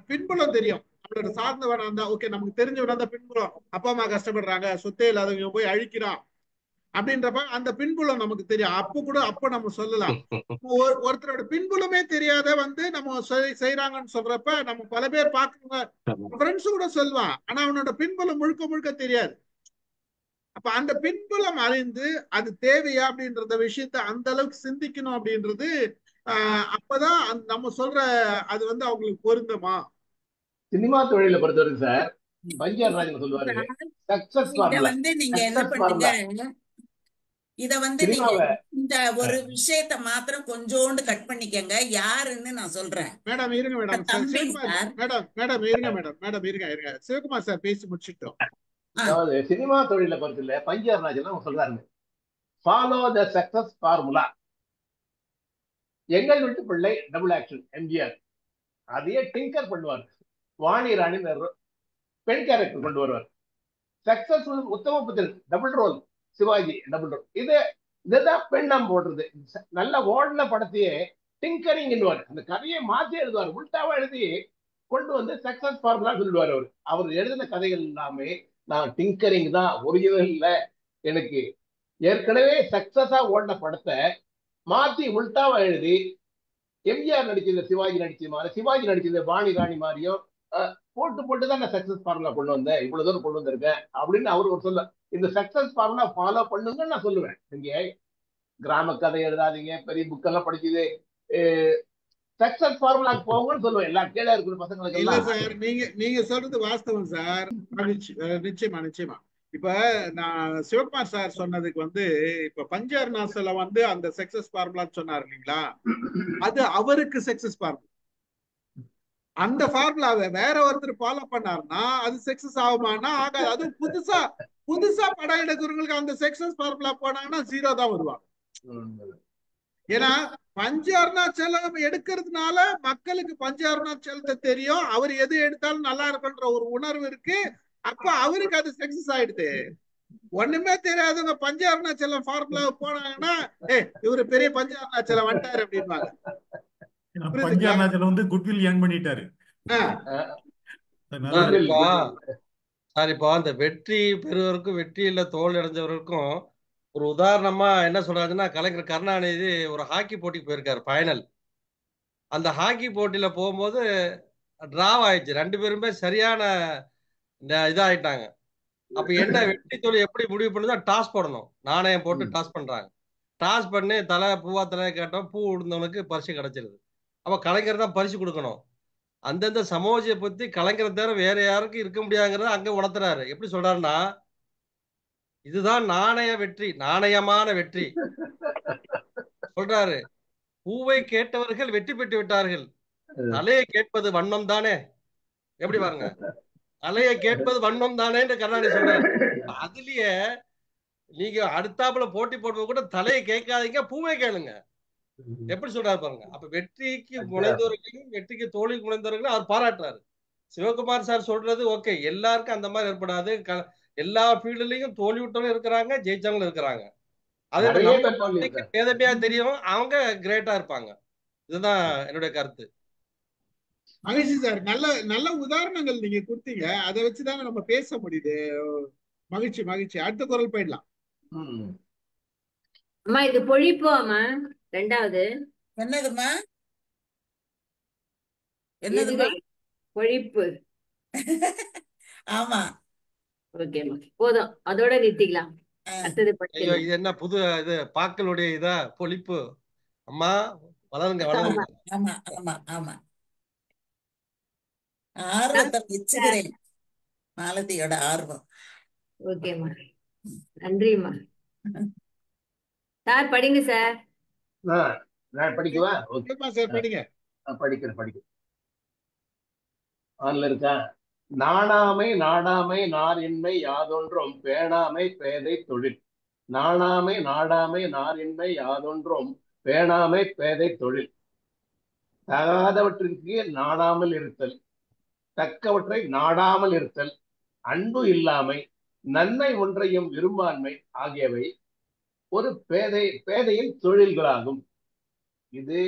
பின்புலம் தெரியும். நம்மளோட சார்ந்தவனா இருந்தா ஓகே, நமக்கு தெரிஞ்சவனா இருந்தா பின்புலம், அப்பா அம்மா கஷ்டப்படுறாங்க, சொத்தே இல்லாதவங்க போய் அழிக்கிறான் அப்படின்றப்ப அந்த பின்புலம் நமக்கு தெரியும். அப்ப நம்ம சொல்லலாம். ஒருத்தரோட பின்புலமே தெரியாத நம்ம செய்யறாங்கன்னு சொல்றப்ப நம்ம பல பேர் பாக்குறவங்க ஃப்ரெண்ட்ஸ் கூட சொல்லுவான், ஆனா அவனோட பின்புலம் முழுக்க தெரியாது. அப்ப அந்த பின்புலம் அறிந்து அது தேவையா அப்படின்றத விஷயத்த அந்த அளவுக்கு சிந்திக்கணும் அப்படின்றது அப்பதான் நம்ம சொல்ற அது அவங்களுக்கு பொருந்தமா. சினிமா தொழிலை பொறுத்தவரை சார் பஞ்சார் ராஜன் சொல்லுவாரு, சக்சஸ் ஃபார்முலா. நீங்க என்ன பண்ணுங்க, இத நீங்க இந்த ஒரு விஷயத்தை மாத்திரம் கொஞ்சோண்டு கட் பண்ணிக்கங்க, யாருன்னு நான் சொல்றேன். மேடம் இருங்க மேடம், சிவகுமார் சார் பேசி முடிச்சிட்டோம். அதாவது சினிமா தொழிலை பொறுத்தல பஞ்சார் ராஜன் சொல்றாருங்க, ஃபாலோ த சக்சஸ் ஃபார்முலா. எங்கள் வீட்டு பிள்ளை டபுள் ஆக்ஷன் எம்ஜிஆர் அதையே டிங்கர் பண்ணுவார். வாணி ராணி பெண் கேரக்டர் கொண்டு வருவார். Successful Uttama Puthiran double role, Sivaji double role. இதுதான் பெண்ணம் போடுறது. நல்ல ஓடின படத்தையே டிங்கரிங் என்னவார், அந்த கதையை மாற்றி எழுதுவார், உள்டாவா எழுதி கொண்டு சக்சஸ் ஃபார்முலா சொல்லுவார். அவர் எழுதின கதைகள் எல்லாமே நான் டிங்கரிங் தான், ஒரிஜினல் இல்ல. எனக்கு ஏற்கனவே சக்சஸா ஓடின படத்தை மாத்தி உள்டாவா எழுதி எம்ஜிஆர் நடிச்சது சிவாஜி நடிச்சது மாதிரி, சிவாஜி நடிச்சது வாணி ராணி மாதிரியும் போட்டுதான் நான் சக்சஸ் ஃபார்முலா கொண்டு வந்தேன், இவ்வளவு தூரம் கொண்டு வந்திருக்கேன் அப்படின்னு அவரு ஒரு சொல்ல. இந்த சக்சஸ் ஃபார்முலா ஃபாலோ பண்ணுங்கன்னு நான் சொல்லுவேன். நீங்க கிராம கதை எழுதாதீங்க, பெரிய புக்கெல்லாம் படிக்குது, சக்சஸ் ஃபார்முலாக்கு போங்கன்னு சொல்லுவேன் எல்லா கீழே இருக்கிற பசங்களுக்கு. இல்ல சார், நீங்க சொல்றது வாஸ்தவம் சார், நிச்சயமா. இப்ப நான் சிவகுமார் சார் சொன்னதுக்கு இப்ப பஞ்சார் நாசல அந்த சக்சஸ் ஃபார்முலா சொன்னார் இல்லைங்களா, அது அவருக்கு சக்சஸ் ஃபார்முலா. அந்த ஃபார்முலாவை வேற ஒருத்தர் ஃபாலோ பண்ணாருன்னா அது சக்சஸ் ஆகுமானா ஆகாது. அது புதுசா படம் எடுக்கிறவங்களுக்கு அந்த சக்சஸ் ஃபார்முலா போனாங்கன்னா 0 தான் வருவாங்க. ஏன்னா பஞ்சாருணாச்சலம் எடுக்கிறதுனால மக்களுக்கு பஞ்சாருணாச்சலத்தை தெரியும், அவர் எது எடுத்தாலும் நல்லா இருக்குன்ற ஒரு உணர்வு இருக்கு. அப்ப அவருக்கு அது சக்சஸ் ஆயிடுது. ஒண்ணுமே தெரியாதவங்க பஞ்சாருணாச்சலம் ஃபார்முலா போனாங்கன்னா இவரு பெரிய பஞ்சாருணாச்சலம் வந்துட்டாரு அப்படின்வாங்க. பஞ்சாருணாச்சலம் குட்வில் ஏர்ன் பண்ணிட்டாரு. இப்போ அந்த வெற்றி பெறுவதற்கும் வெற்றியில தோல்வி அடைஞ்சவர்களுக்கும் ஒரு உதாரணமா என்ன சொல்றாருன்னா, கலைஞர் கருணாநிதி ஒரு ஹாக்கி போட்டிக்கு போயிருக்காரு ஃபைனல். அந்த ஹாக்கி போட்டியில போகும்போது டிராவ் ஆயிடுச்சு, 2 பேருமே சரியான இதாயிட்டாங்க. அப்ப என்ன வெற்றி தோல்வி எப்படி முடிவு பண்ணுதோ டாஸ் போடணும். நாணயம் போட்டு டாஸ் பண்றாங்க. டாஸ் பண்ணி பூவா தலையை கேட்டோம், பூ விழுந்தவனுக்கு பரிசு கிடைச்சிருது. அப்ப கலைஞர் தான் பரிசு கொடுக்கணும். அந்தந்த சமூகத்தை பத்தி கலைஞரை தவிர வேற யாருக்கும் இருக்க முடியாதுங்கிறத அங்க உணர்த்துறாரு. எப்படி சொல்றாருன்னா, இதுதான் நாணய வெற்றி, நாணயமான வெற்றி சொல்றாரு. பூவை கேட்டவர்கள் வெற்றி பெற்று விட்டார்கள், தலையை கேட்பது வண்ணம் தானே. எப்படி பாருங்க, தலையை கேட்பது வண்ணம் தானேன்னு கருணாநிதி சொல்றாரு. அதுலயே நீங்க அடுத்தாப்புல போட்டி போடுறது கூட தலையை கேட்காதீங்க, பூவை கேளுங்க. எப்படி சொல்றாரு பாருங்க. அப்ப வெற்றிக்கு முனைந்தவர்களையும் வெற்றிக்கு தோல்விக்கு முனைந்தவர்களையும் அவர் பாராட்டுறாரு. சிவகுமார் சார் சொல்றது ஓகே, எல்லாருக்கும் அந்த மாதிரி ஏற்படாது. எல்லா ஃபீல்டுலயும் தோல்வி விட்டவங்க இருக்கிறாங்க, ஜெயிச்சவங்களும் இருக்கிறாங்க. அதே பேதமையா தெரியும், அவங்க கிரேட்டா இருப்பாங்க. இதுதான் என்னுடைய கருத்து. மகிழ்ச்சி சார், நல்ல நல்ல உதாரணங்கள் நீங்க கொடுத்தீங்க. அதை வச்சுதாங்க நம்ம பேச முடியுது. மகிழ்ச்சி மகிழ்ச்சி. அடுத்த குரல் போயிடலாம். அம்மா இது பொழிப்போம்மா. ரெண்டாவது என்னதுமா? என்னதுமா? பொழிப்பு. ஆமா, ஓகேம்மா, போதும், அதோட நிறுத்திக்கலாம். அடுத்தது ஐயோ, இது என்ன புது இது பாக்களுடைய இதா பொழிப்பு? அம்மா வளருங்க வளருங்க. ஆமா ஆமா ஆமா, ஆர்வத்தை வச்சுக்கிறேன், மாலதியோட ஆர்வம். ஓகேம்மா, நன்றிம்மா. சார் படிங்க சார். நான் படிக்கவா? சார் படிங்க. படிக்கிறேன். ஆன்ல இருக்கா? நாணாமை நாடாமை நாரின்மை யாதொன்றும் பேணாமை பேதை தொழில். நாணாமை நாடாமை நாரின்மை யாதொன்றும் பேணாமை பேதை தொழில். தகாதவற்றிற்கு நாடாமல் இருத்தல், தக்கவற்றை நாடாமல் இருத்தல், அன்பு இல்லாமை, நன்மை ஒன்றையும் விரும்பாண்மை ஆகியவை ஒரு பேதையின் தொழில்களாகும். இது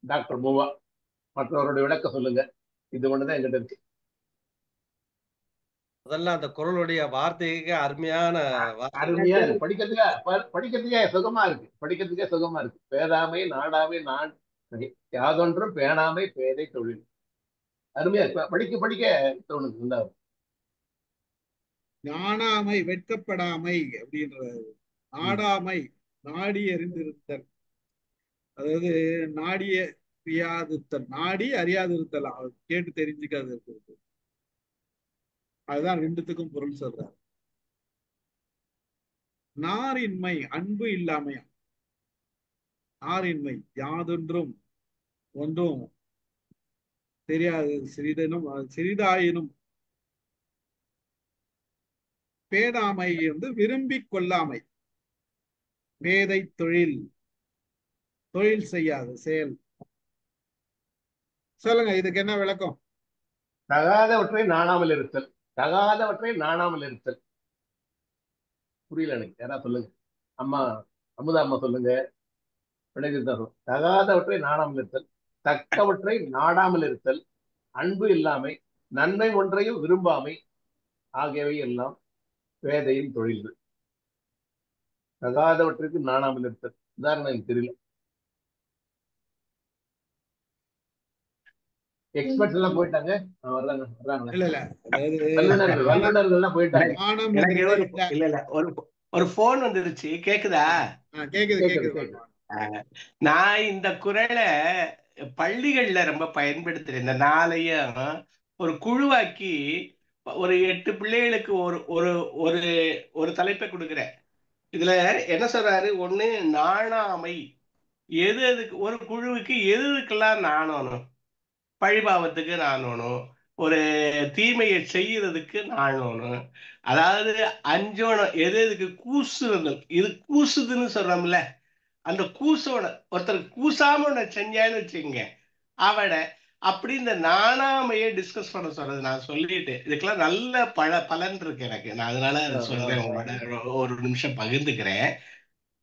டாக்டர் மூவா. மற்றவருடைய விளக்க சொல்லுங்க. இது ஒண்ணுதான் எங்கிட்ட இருக்கு. அதெல்லாம் அந்த குரலுடைய வார்த்தைக்கு அருமையான இருக்கு. படிக்கிறதுக்கே சுகமா இருக்கு. பேதாமை நாடாமை நான் யாதொன்றும் பேணாமை பேதை தொழில். அருமையா இருக்கு. படிக்க தோணுது. நாணாமை வெட்கப்படாமை அப்படின்றது. நாடாமை நாடி அறிந்திருத்தல், அதாவது நாடிய அறியாதிருத்தல், நாடி அறியாதிருத்தல், கேட்டு தெரிஞ்சுக்காது இருக்கிறது. அதுதான் ரெண்டுத்துக்கும் பொருள் சொல்றாரு. நாரின்மை அன்பு இல்லாமையா. நாரின்மை யாதொன்றும் ஒன்றும் தெரியாது, சிறிதாயினும். பேடாமை விரும்பிக் கொள்ளாமை. பேதை தொழில், தொழில் செய்யாது செயல். சொல்லுங்க, இதுக்கு என்ன விளக்கம்? தகாதவற்றை நாணாமல் இருத்தல். புரியல எனக்கு. யாரா சொல்லுங்க. அமுதா அம்மா சொல்லுங்க. தகாதவற்றை நாணாமல் இருத்தல், தக்கவற்றை நாடாமல் இருத்தல், அன்பு இல்லாமை, நன்மை ஒன்றையும் விரும்பாமை ஆகியவை எல்லாம் பேதையின் தொழில்கள். தகாதவற்றுக்கு நாணாமல் இருத்தல் உதாரணம் எனக்கு தெரியல. எக்ஸ்பர்ட்ஸ் எல்லாம் போயிட்டாங்க. வல்லுநர்கள் போயிட்டாங்க. ஒரு போன் வந்துருச்சு. கேக்குதா? கேக்குது. நான் இந்த குரலை பள்ளிகள்ல ரொம்ப பயன்படுத்துறேன். இந்த நாளையும் ஒரு குழுவாக்கி ஒரு 8 பிள்ளைகளுக்கு ஒரு தலைப்பை கொடுக்குறேன். இதுல என்ன சொல்றாரு? ஒண்ணு, நாணாமை. எதுக்கு ஒரு குழுவுக்கு எதுக்கெல்லாம் நாணணும்? பழிபாவத்துக்கு நாணணும், ஒரு தீமையை செய்யறதுக்கு நாணணும், அதாவது அஞ்சோணம். எதுக்கு கூசுதல். இது கூசுதுன்னு சொல்றோம்ல, அந்த கூசோட ஒருத்தருக்கு கூசாம ஒண்ணு செஞ்சான்னு வச்சுங்க அவட அப்படி. இந்த நாணாமையை டிஸ்கஸ் பண்ண சொல்றது நான் சொல்லிட்டு, இதுக்கெல்லாம் நல்ல பலன் இருக்கு எனக்கு. நான் அதனால அதை சொல்றேன், உங்களோட ஒரு நிமிஷம் பகிர்ந்துக்கிறேன்.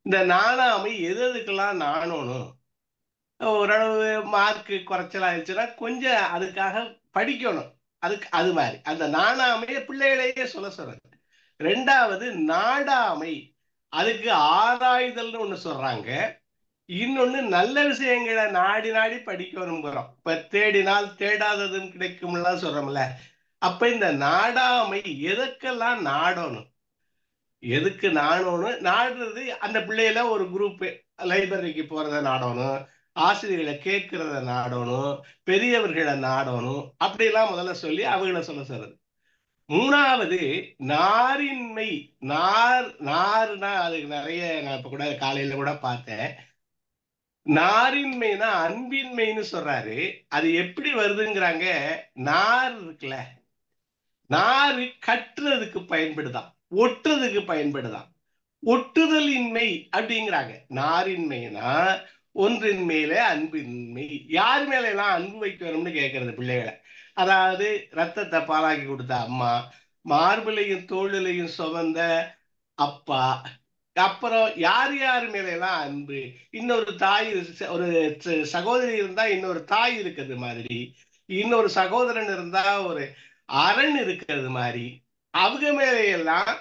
இந்த நாணாமை எதுக்கெல்லாம் நாணணும்? ஓரளவு மார்க்கு குறைச்சல் ஆயிடுச்சுன்னா கொஞ்சம் அதுக்காக படிக்கணும். அது மாதிரி அந்த நாணாமையை பிள்ளைகளையே சொல்றது. ரெண்டாவது, நாடாமை. அதுக்கு ஆராய்தல்னு ஒண்ணு சொல்றாங்க. இன்னொன்னு, நல்ல விஷயங்களை நாடி நாடி படிக்கணுங்கிறோம். இப்ப தேடினால் தேடாததுன்னு கிடைக்கும்லாம் சொல்றோம்ல. அப்ப இந்த நாடாமை எதுக்கெல்லாம் நாடணும், எதுக்கு நாடுறது அந்த பிள்ளையில ஒரு குரூப் லைப்ரரிக்கு போறத நாடணும், ஆசிரியர்களை கேட்கறத நாடணும், பெரியவர்களை நாடணும், அப்படிலாம் முதல்ல சொல்லி அவங்கள சொல்றது. மூணாவது நாரின்மை. நார்னா அதுக்கு நிறைய, நான் இப்ப கூட காலையில கூட பார்த்தேன், நாரின்மைனா அன்பின்மைன்னு சொல்றாரு. அது எப்படி வருதுங்கிறாங்க. நார் இருக்குல்ல, நாறு கட்டுறதுக்கு பயன்படுதான், ஒட்டுறதுக்கு பயன்படுதான். ஒட்டுதல் இன்மை அப்படிங்கிறாங்க. நாரின்மைனா ஒன்றின் மேல அன்பின்மை. யார் மேல எல்லாம் அன்பு வைக்கணும்னு கேட்கறது பிள்ளைகளை. அதாவது ரத்தத்தை பாலாக்கி கொடுத்த அம்மா, மார்பிலையும் தோளிலையும் சுமந்த அப்பா, அப்புறம் யார் யார் மேல எல்லாம் அன்பு, இன்னொரு தாய், ஒரு சகோதரி இருந்தா இன்னொரு தாய் இருக்கிறது மாதிரி, இன்னொரு சகோதரன் இருந்தா ஒரு அரண் இருக்கிறது மாதிரி, அவங்க மேல எல்லாம்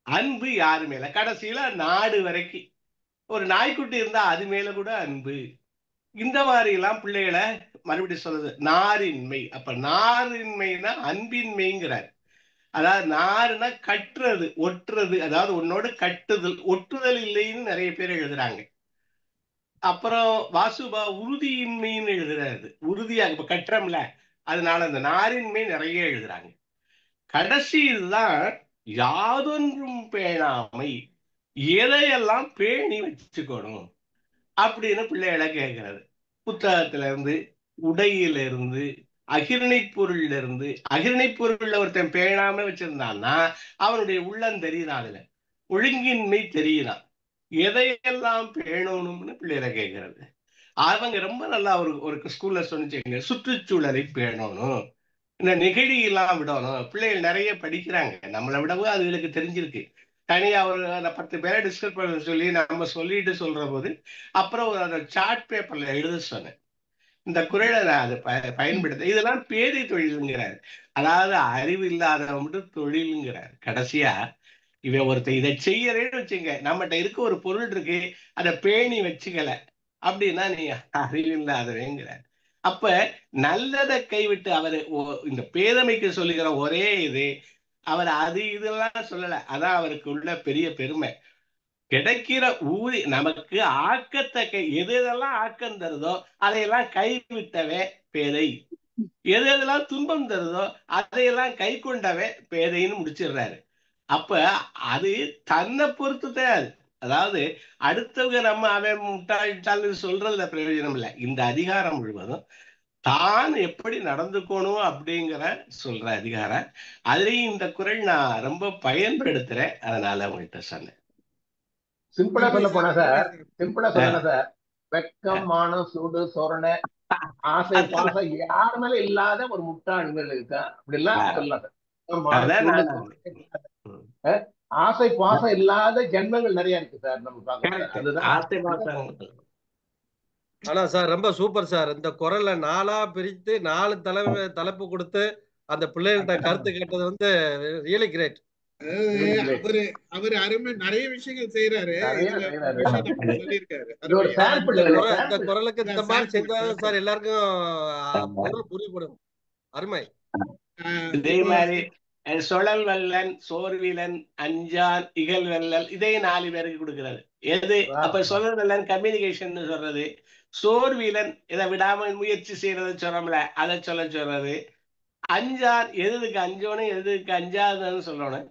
அன்பு யாரு மேல, கடைசியில நாடு வரைக்கும் ஒரு நாய்க்குட்டி இருந்தா அது மேல கூட அன்பு. இந்த மாதிரி எல்லாம் பிள்ளைகளை மறுபடியும் சொல்றது நாரின்மை. அப்ப நாரின்மைனா அன்பின்மைங்கிறார். அதாவது நாருன்னா கட்டுறது, ஒட்டுறது, அதாவது உன்னோடு கட்டுதல், ஒட்டுதல் இல்லைன்னு நிறைய பேர் எழுதுறாங்க. அப்புறம் வாசுபா உறுதியின்மைன்னு எழுதுறாரு. உறுதியாக இப்ப கட்டுறோம்ல, அதனால அந்த நாரின்மை நிறைய எழுதுறாங்க. கடைசி இதுதான் யாதொன்றும் பேணாமை, எதையெல்லாம் பேணி வச்சுக்கணும் அப்படின்னு பிள்ளைகளை கேட்கிறது. புத்தகத்துல இருந்து, உடையில இருந்து, அகிர்ணை பொருள்ல இருந்து. அகிர்ணை பொருள்ல ஒருத்தன் பேணாம வச்சிருந்தான்னா அவனுடைய உள்ளம் தெரியுதான், அதுல ஒழுங்கின்மை தெரியுதான். எதையெல்லாம் பேணணும்னு பிள்ளைகளை கேட்கிறது. அவங்க ரொம்ப நல்லா ஒரு ஸ்கூல்ல சொன்னிச்சுங்க, சுற்றுச்சூழலை பேணணும், இந்த நெகிழி எல்லாம் விடணும். பிள்ளைகள் நிறைய படிக்கிறாங்க, நம்மளை விடவும் அதுகளுக்கு தெரிஞ்சிருக்கு. தனியா ஒரு 10 பேரை டிஸ்கஸ் பண்ண சொல்லி நம்ம சொல்லிட்டு சொல்ற போது அப்புறம் அந்த சார்ட் பேப்பர்ல எழுத சொன்னேன். இந்த குறளை நான் அதை பயன்படுத்த. இதெல்லாம் பேதை தொழிலுங்கிறார். அதாவது அறிவு இல்லாதவன் மட்டும் தொழிலுங்கிறார். கடைசியா இவன் ஒருத்தர் இதை செய்யறேன்னு வச்சுங்க, நம்மகிட்ட இருக்க ஒரு பொருள் இருக்கு, அதை பேணி வச்சுக்கல அப்படின்னா நீ அறிவு இல்லாதவங்கிறார். அப்ப நல்லதை கைவிட்டு அவரு இந்த பேதமைக்கு சொல்லுகிற ஒரே இது, அவர் அது இதெல்லாம் சொல்லல. அதான் அவருக்கு உள்ள பெரிய பெருமை. கிடைக்கிற நமக்கு ஆக்கத்தை எது எதெல்லாம் ஆக்கம் தருதோ அதையெல்லாம் கைவிட்டவே பேதை, எது எதெல்லாம் துன்பம் தருதோ அதையெல்லாம் கை கொண்டவே பேதைன்னு முடிச்சிடுறாரு. அப்ப அது தன்னை பொறுத்துதான் அது. அதாவது அடுத்தவங்க நம்ம அவன் முட்டாள்னு சொல்றதுல பிரயோஜனம் இல்லை. இந்த அதிகாரம் முழுவதும் தான் எப்படி நடந்துக்கணும் அப்படிங்கிற சொல்ற அதிகாரம். அதுலயும் இந்த குறள் நான் ரொம்ப பயன்படுத்துறேன், அதனால உங்கள்கிட்ட சொன்னேன். சிம்பிளா சொல்ல போனா சார், வெக்கம், மானம், சூடு, சோரணை, ஆசை, பாசம் யார் மேல இல்லாத ஒரு முட்டாள் மேல இருக்கா, அப்படி எல்லாம் சொல்லலாம் சார். ஆசை பாசம் இல்லாத ஜென்மங்கள் நிறைய இருக்கு சார் நம்ம பார்க்கலாம். ஆனா சார் ரொம்ப சூப்பர் சார். இந்த குரல்ல 4ஆ பிரித்து 4 தலைப்பு கொடுத்து அந்த பிள்ளைகள்கிட்ட கருத்து கேட்டது வந்து ரியலி கிரேட். அவரு அருமை, நிறைய விஷயங்கள் செய்யறாரு. இந்த குரலுக்கு இந்த மாதிரி செஞ்சாதான் சார் எல்லாருக்கும் புரியப்படும். அருமை. இதே மாதிரி சுழல் வல்லன், சோர்விலன், அஞ்சான், இகல் வெல்லல், இதே 4 பேருக்கு கொடுக்கிறது. எது அப்ப சுழல் வல்லன் கம்யூனிகேஷன் சொல்றது, சோர்விலன் இதை விடாம முயற்சி செய்யறத சொல்றோம்ல அதை சொல்றது, அஞ்சான் எதுக்கு அஞ்சோனும் எதுக்கு அஞ்சாதுன்னு சொல்லணும்,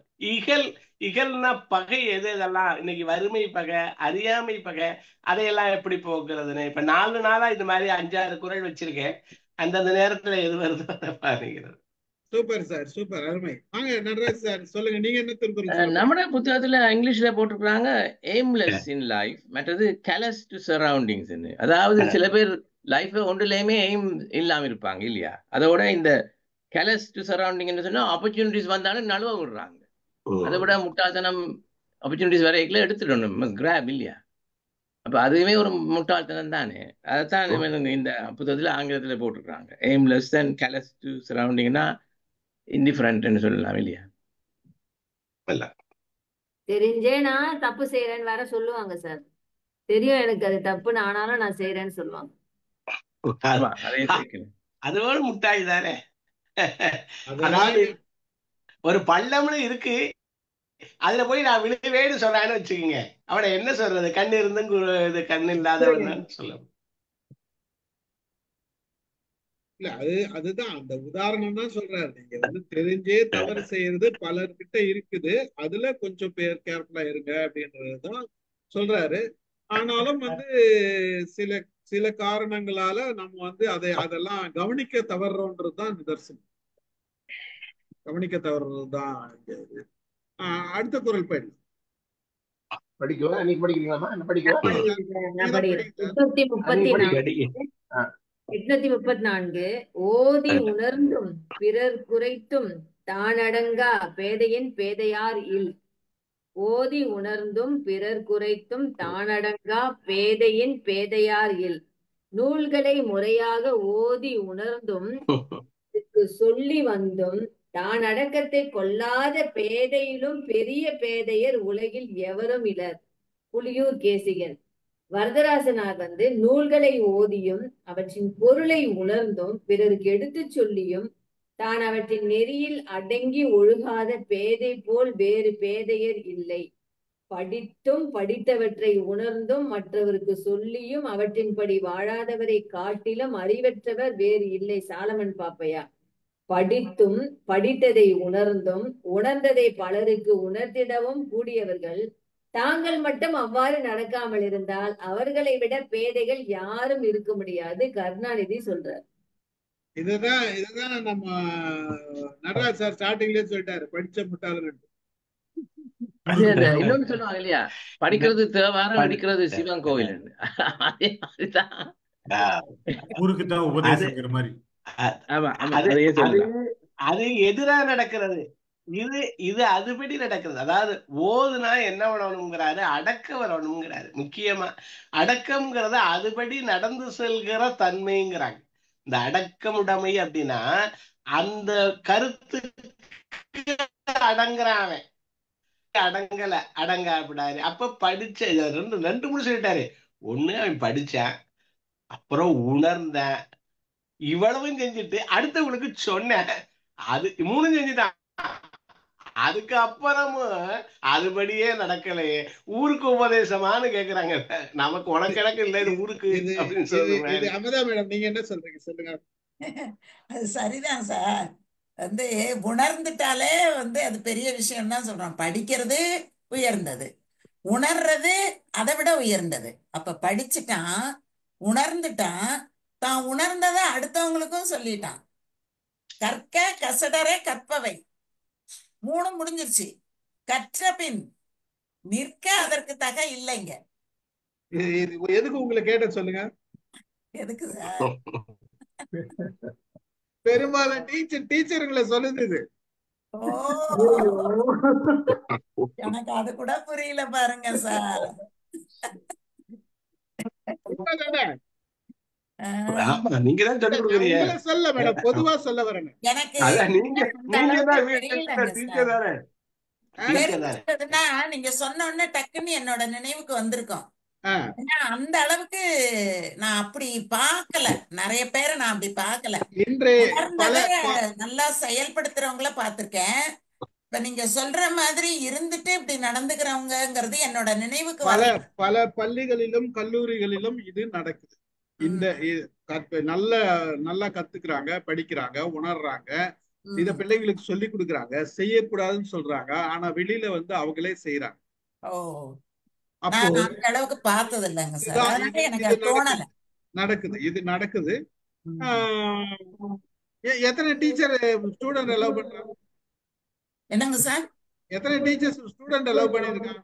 இகல்னா பகை, எது இதெல்லாம் இன்னைக்கு வறுமை பகை, அறியாமை பகை, அதையெல்லாம் எப்படி போக்குறதுன்னு. இப்ப 4 நாளா இது மாதிரி 5-6 குறள் வச்சிருக்கேன். அந்தந்த நேரத்துல எது வருதோ அதை பாருங்கிறது. சூப்பர் சார், சூப்பர், அருமை. வாங்க நடராஜ் சார், சொல்லுங்க, நீங்க என்ன திருக்குறள்? நம்ம புத்தகத்துல இங்கிலீஷ்ல போட்டிருக்காங்க எய்ம்லெஸ் இன் லைஃப், மற்றது கேலஸ் டு சரௌண்டிங்ஸ். அதாவது சில பேர் லைஃப் ஒன்றுலயுமே எய்ம் இல்லாம இருப்பாங்க இல்லையா. அதோட இந்த கேலஸ் டு சரௌண்டிங் சொன்னா ஆப்பர்ச்சுனிட்டிஸ் வந்தாலும் நழுவ விடுறாங்க. அதை விட முட்டாள்தனம், ஆப்பர்ச்சுனிட்டிஸ் வரைக்கும் எடுத்துடணும், கிராப் இல்லையா. அப்ப அதுவுமே ஒரு முட்டாள்தனம் தானே. அதைத்தான் இந்த புத்தகத்துல ஆங்கிலத்துல போட்டிருக்காங்க. எய்ம்லெஸ் அண்ட் கேலஸ் டு சரௌண்டிங்னா இன்டிஃபரண்ட்னு சொல்லலாம் இல்லையா. தெரிஞ்சே நான் தப்பு செய்யறேன்னு வேற சொல்லுவாங்க சார். தெரியும் எனக்கு அது தப்புன்னு, ஆனாலும் நான் செய்யறேன்னு சொல்லுவாங்க. அதோட முட்டாள் தானே. அதெல்லாம் அதாவது ஒரு பள்ளம்னு இருக்கு, அதுல போய் நான் விழுவேன்னு சொல்றான்னு வச்சுக்கோங்க, அவனை என்ன சொல்றது? கண்ணு இருந்தும் இது கண்ணு இல்லாதவன் சொல்ல. இல்ல அதுதான் அந்த உதாரணம் தான் சொல்றாரு. நீங்க வந்து தெரிஞ்சே தவறு செய்யறது பலர்கிட்ட இருக்குது, அதுல கொஞ்சம் பேர் கேர்ஃபுல்லா இருங்க அப்படின்றதுதான் சொல்றாரு. ஆனாலும் வந்து சில சில காரணங்களால நம்ம வந்து அதெல்லாம் கவனிக்க தவறுறோன்றதுதான் நிதர்சனம். கவனிக்க தவறுறதுதான் இங்க இது. அடுத்த குறள் போயிடலாம். படிக்குவா? நீங்க படிக்கிறீங்களாமா? என்ன படிக்குவா? நான் படிக்கிறேன். 834. ஓதி உணர்ந்தும் பிறர் குறைத்தும் தானடங்கா பேதையின் பேதையார் இல். ஓதி உணர்ந்தும் பிறர் குறைத்தும் தானடங்கா பேதையின் பேதையார் இல். நூல்களை முறையாக ஓதி உணர்ந்தும் சொல்லி வந்தும் தான் அடக்கத்தை கொள்ளாத பேதையிலும் பெரிய பேதையர் உலகில் எவரும் இலர். புலியூர் கேசிகன். வரதராசனார் வந்து நூல்களை ஓதியும் அவற்றின் பொருளை உணர்ந்தும் பிறருக்கு எடுத்து சொல்லியும் தான் அவற்றின் நெறியில் அடங்கி ஒழுகாத பேதை போல் வேறு பேதையர் இல்லை. படித்தும் படித்தவற்றை உணர்ந்தும் மற்றவருக்கு சொல்லியும் அவற்றின்படி வாழாதவரை காட்டிலும் அறிவற்றவர் வேறு இல்லை. சாலமன் பாப்பையா. படித்தும் படித்ததை உணர்ந்தும் உணர்ந்ததை பலருக்கு உணர்த்திடவும் கூடியவர்கள் தாங்கள் மட்டும் அவ்வாறு நடக்காமல் இருந்தால் அவர்களை விட பேதைகள் யாரும் இருக்க முடியாது. கருணாநிதி சொல்றார். இதுதான் நம்ம நடராஜ் சார் ஸ்டார்டிங்லயே சொல்லிட்டாரு, படிச்ச முட்டாளன். இன்னொன்னு சொல்லுவாங்க இல்லையா, படிக்கிறது தேவாரம், அடிக்கிறது சிவன் கோவில். அதே மாதிரிதான் ஊருக்கு தான் உபதேசங்கிற மாதிரி. அது எதிரா நடக்கிறது, இது இது அதுபடி நடக்கிறது. அதாவது ஓதுனா என்ன வரணுங்கிறாரு, அடக்க வரணுங்கிறாரு. முக்கியமா அடக்கம்ங்கிறத அதுபடி நடந்து செல்கிற தன்மைங்கிறாங்க. இந்த அடக்கமுடைமை அப்படின்னா அந்த கருத்து அடங்குறான், அடங்கல அடங்காப்பிடாரு. அப்ப படிச்ச ரெண்டு மூணு சொல்லிட்டாரு. ஒண்ணு அவன் படிச்சான், அப்புறம் உணர்ந்தேன், இவ்வளவும் செஞ்சுட்டு அடுத்தவங்களுக்கு சொன்னேன், அது மூணு செஞ்சுட்டான். அதுக்கு அப்புறமும் அதுபடியே நடக்கலையே, ஊருக்கு உபதேசமானு கேக்குறாங்க. நமக்கு உனக்கு இல்லை, இது ஊருக்கு அப்படின்னு சொல்லுங்க. அமுதா மேடம், நீங்க என்ன சொல்றீங்க சொல்லுங்க. அது சரிதான் சார். வந்து உணர்ந்துட்டாலே வந்து அது பெரிய விஷயம் தான் சொல்றோம். படிக்கிறது உயர்ந்தது, உணர்றது அதை விட உயர்ந்தது. அப்ப படிச்சுட்டான், உணர்ந்துட்டான், தான் உணர்ந்ததை அடுத்தவங்களுக்கும் சொல்லிட்டான். கற்க கசடரே கற்பவை மூணும் முடிஞ்சிருச்சு. கற்ற பின் நிற்க அதற்கு தக இல்லைங்க. எதுக்கு உங்களை கேட்ட சொல்லுங்க. எதுக்கு சார்? பெரும்பாலும் டீச்சருங்களை சொல்லுது இது. எனக்கு அது கூட புரியல பாருங்க சார். நீங்கதான் சொல்லி கொடுக்குறீங்க. சொல்ல மேடம், பொதுவா சொல்ல வரேன். எனக்கு நீங்க சொன்ன உடனே டக்குன்னு என்னோட நினைவுக்கு வந்திருக்கோம். அந்த அளவுக்கு நான் அப்படி பார்க்கல, நிறைய பேரை நான் அப்படி பார்க்கல. நல்லா செயல்படுத்துறவங்கள பார்த்திருக்கேன். இப்ப நீங்க சொல்ற மாதிரி இருந்துட்டு இப்படி நடந்துக்கிறவங்கிறது என்னோட நினைவுக்கு பல பள்ளிகளிலும் கல்லூரிகளிலும் இது நடக்குது. இந்த நல்லா கத்துக்கிறாங்க, படிக்கிறாங்க, உணர்றாங்க, இத பிள்ளைங்களுக்கு சொல்லி கொடுக்குறாங்க, செய்யக்கூடாதுன்னு சொல்றாங்க, ஆனா வெளியில வந்து அவங்களே செய்யறாங்க. அளவுக்கு பார்த்தது இல்லைங்க சார், எனக்கு தோணல. நடக்குது, இது நடக்குது. எத்தனை டீச்சர் ஸ்டூடெண்ட் அலோவ் பண்றாங்க? என்னங்க சார்? எத்தனை டீச்சர்ஸ் ஸ்டூடெண்ட் அலோவ் பண்ணிருக்காங்க,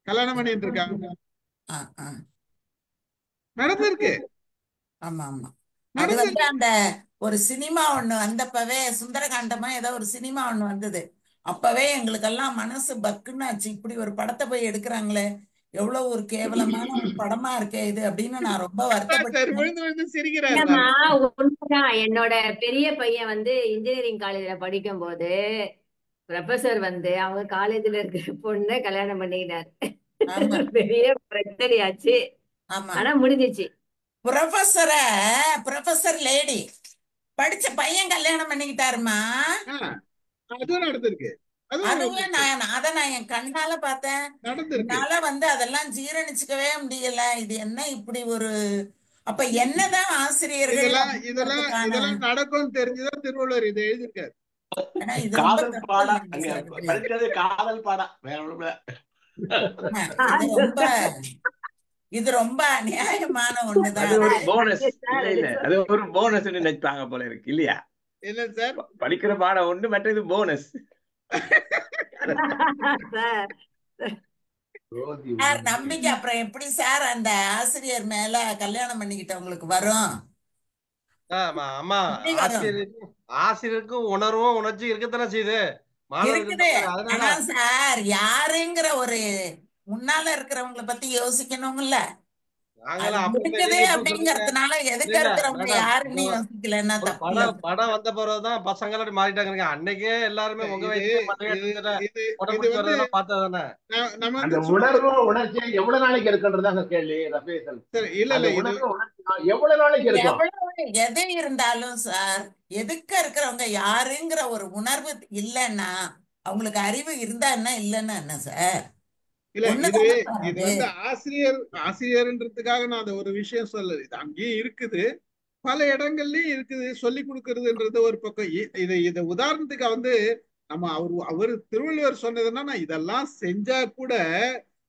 கல்யாணம் பண்ணிட்டு இருக்காங்க? நடந்திருக்கு. ஆமா ஆமா. அது வந்து அந்த ஒரு சினிமா ஒண்ணு வந்தப்பவே, சுந்தரகாண்டமா ஏதோ ஒரு சினிமா ஒண்ணு வந்தது, அப்பவே எங்களுக்கெல்லாம் மனசு பக்குன்னு ஆச்சு. இப்படி ஒரு படத்தை போய் எடுக்கிறாங்களே, எவ்வளவு ஒரு கேவலமான ஒரு படமா இருக்கே இது அப்படின்னு நான் ரொம்ப வருத்தப்பட்டேன். என்னோட பெரிய பையன் வந்து இன்ஜினியரிங் காலேஜ்ல படிக்கும் போது ப்ரொஃபசர் வந்து அவங்க காலேஜ்ல இருக்கிற பொண்ணை கல்யாணம் பண்ணிக்கிட்டாரு. பெரிய பிரச்சனையாச்சு, ஆனா முடிஞ்சிச்சு. ப்ரொஃபசர் லேடி படிச்ச பையன் கல்யாணம் பண்ணிக்கிட்டாருமா. அதுவும் நடந்திருக்கு. அதுவே நான் என் கண்ணால பார்த்தேன். நடந்திருக்கு. என்னால அதெல்லாம் ஜீரணிச்சுக்கவே முடியல. இது என்ன இப்படி ஒரு, அப்ப என்னதான் ஆசிரியர்கள் இதெல்லாம் நடக்கும் தெரிஞ்சுதான் திருவள்ளுவர் இதை எழுதியிருக்காரு. இது ரொம்ப காதல் பாடா படிச்சது காதல் பாடா வேற ஒண்ணு. இது ரொம்ப அநியாயமான ஒண்ணுதான். அது ஒரு போனஸ் இல்ல, அது ஒரு போனஸ் நினைப்பாங்க போல இருக்கு இல்லையா? இல்ல சார், படிக்கிற பாடம் ஒண்ணு, மற்றது போனஸ். நம்பிக்கை அப்புறம் எப்படி சார் அந்த ஆசிரியர் மேல கல்யாணம் பண்ணிக்கிட்டவங்களுக்கு வரும்? அம்மா, ஆசிரியருக்கும் உணர்வும் உணர்ச்சி இருக்கத்தானே செய்யுது. இருக்குது. ஆனா சார், யாருங்கிற ஒரு முன்னால இருக்கிறவங்களை பத்தி யோசிக்கணும்ல. இருக்குது அப்படிங்கறதுனால எதுக்கு இருக்கிறவங்க யாருன்னு யோசிக்கலன்னா தப்பு. படம் வந்த பிறகுதான் பசங்க எல்லாம் மாறிட்டாங்க. அன்னைக்கே எல்லாருமே உங்க வயசு பார்த்ததானே. அந்த உணர்வு உணர்ச்சி எவ்வளவு நாளைக்கு இருக்குன்றதாங்க கேள்வி ரபீசன். எவ்வளவு நாளைக்கு இருக்கும்? எது இருந்தாலும் சார், எதுக்க இருக்கிறவங்க யாருங்கிற ஒரு உணர்வு இல்லைன்னா அவங்களுக்கு அறிவு இருந்தா என்ன, இல்லைன்னா என்ன சார்? இல்ல, இது வந்து ஆசிரியர்ன்றதுக்காக நான் அந்த ஒரு விஷயம் சொல்லல. இது அங்கேயும் இருக்குது, பல இடங்கள்லயும் இருக்குது. சொல்லி கொடுக்கறதுன்றது ஒரு பக்கம். இதை உதாரணத்துக்கு வந்து நம்ம அவர் திருவள்ளுவர் சொன்னதுன்னா, நான் இதெல்லாம் செஞ்சா கூட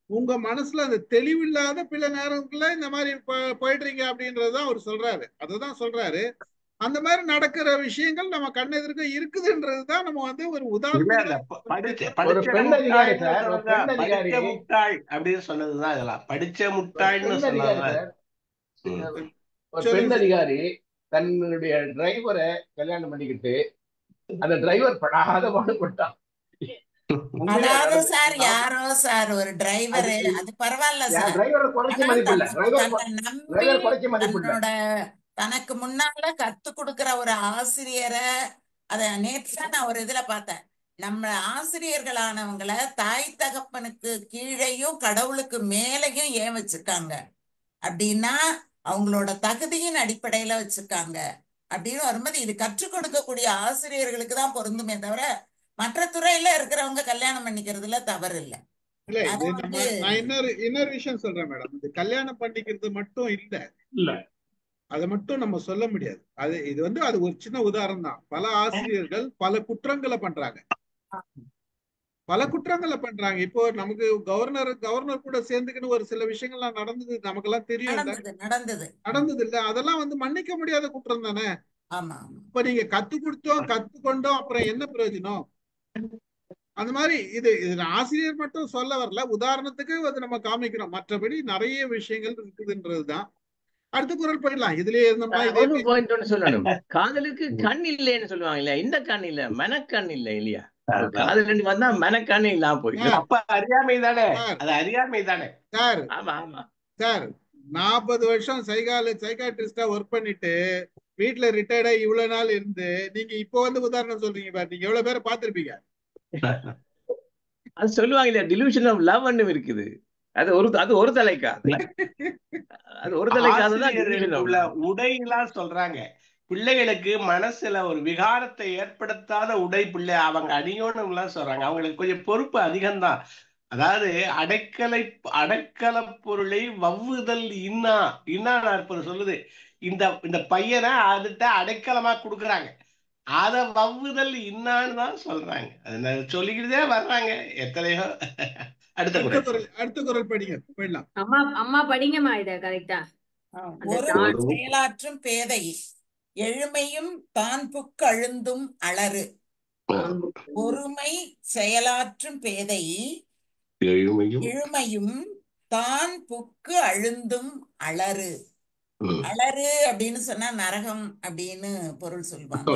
உங்க மனசுல அந்த தெளிவில்லாத பிற நேரங்கள்ல இந்த மாதிரி போயிடுறீங்க அப்படின்றதுதான் அவர் சொல்றாரு. அதுதான் சொல்றாரு. அந்த மாதிரி நடக்கிற விஷயங்கள் நம்ம கண்ணெதிர்க்க இருக்குதுன்றதுதான் நம்ம வந்து ஒரு உதாரணம். முட்டாள் அப்படின்னு சொன்னதுதான் இதெல்லாம். படிச்ச முட்டாள்னு சொன்னாங்க. ஒரு பெண் அதிகாரி தன்னுடைய டிரைவரை கல்யாணம் பண்ணிக்கிட்டு அந்த டிரைவர் படாத பாடுபட்டான். அதாவது சார், யாரோ சார் ஒரு டிரைவர், அது பரவாயில்ல சார், தன்னோட தனக்கு முன்னால கத்து கொடுக்கிற ஒரு ஆசிரியரை, அத நேற்று நான் ஒரு இதுல பார்த்தேன். நம்ம ஆசிரியர்களானவங்களை தாய் தகப்பனுக்கு கீழேயும் கடவுளுக்கு மேலையும் ஏன் வச்சிருக்காங்க அப்படின்னா, அவங்களோட தகுதியின் அடிப்படையில வச்சிருக்காங்க அப்படின்னு வரும்போது, இது கற்றுக் கொடுக்கக்கூடிய ஆசிரியர்களுக்கு தான் பொருந்துமே தவிர மற்ற துறையில இருக்கிறவங்க கல்யாணம் பண்ணிக்கிறதுல தவறு இல்லை. நான் இன்னொரு விஷயம் சொல்றேன் மேடம். இது கல்யாணம் பண்ணிக்கிறது மட்டும் இல்ல, அதை மட்டும் நம்ம சொல்ல முடியாது. இது வந்து அது ஒரு சின்ன உதாரணம் தான். பல ஆசிரியர்கள் பல குற்றங்களை பண்றாங்க. இப்போ நமக்கு கவர்னர் கூட சேர்ந்துக்கின்னு ஒரு சில விஷயங்கள்லாம் நடந்தது, நமக்கெல்லாம் தெரியும். நடந்தது இல்ல, அதெல்லாம் வந்து மன்னிக்க முடியாத குற்றம் தானே. இப்ப நீங்க கத்துக்கொண்டோம் அப்புறம் என்ன பிரயோஜனம்? அந்த மாதிரி இது ஆசிரியர் மட்டும் சொல்ல வரல, உதாரணத்துக்கு வந்து நம்ம காமிக்கிறோம். மற்றபடி நிறைய விஷயங்கள் இருக்குதுன்றதுதான். அடுத்த குரல் போயிடலாம். இதுலயே சொல்லணும். காதலுக்கு கண் இல்லைன்னு சொல்லுவாங்க இல்லையா? இந்த கண் இல்ல, மனக்கண் இல்ல இல்லையா? காதல் வந்தா மனக்கண் இல்லாம போயிடும். அப்ப அறியாமை தானே, அது அறியாமை தானே சார். ஆமா ஆமா சார், 40 வருஷம் சைக்காட்ரிஸ்டா ஒர்க் பண்ணிட்டு வீட்டுல ரிட்டையர்டா இவ்வளவு நாள் இருந்து நீங்க இப்ப வந்து உதாரணம் சொல்றீங்க பாரு. நீங்க எவ்வளவு பேரை பார்த்திருப்பீங்க. அது சொல்லுவாங்க இல்லையா, டிலூஷன் ஆஃப் லவ் இருக்குது. அது ஒரு தலைக்காது, அது ஒரு தலைக்காதுதான். உடையெல்லாம் சொல்றாங்க. பிள்ளைகளுக்கு மனசுல ஒரு விகாரத்தை ஏற்படுத்தாத உடை பிள்ளை அவங்க அணியோன்னு சொல்றாங்க. அவங்களுக்கு கொஞ்சம் பொறுப்பு அதிகம்தான். அதாவது அடைக்கல பொருளை வவ்வுதல் இன்னா சொல்லுது. இந்த பையனை அதுட்ட அடைக்கலமா கொடுக்குறாங்க. அத வவ்வுதல் இன்னான்னு தான் சொல்றாங்க. அது சொல்லிக்கிட்டே வர்றாங்க எத்தனையோ. அடுத்த குரல் படிங்க, போயிடலாம். அம்மா படிங்கம்மா இத கரெக்டா. செயலாற்றும் பேதை எழுமையும் தான் புக்கு அழுந்தும் அளறு. பொறுமை செயலாற்றும் பேதை எழுமையும் தான் புக்கு அழுந்தும் அளறு. அளறு அப்படின்னு சொன்னா நரகம் அப்படின்னு பொருள் சொல்லுவாங்க.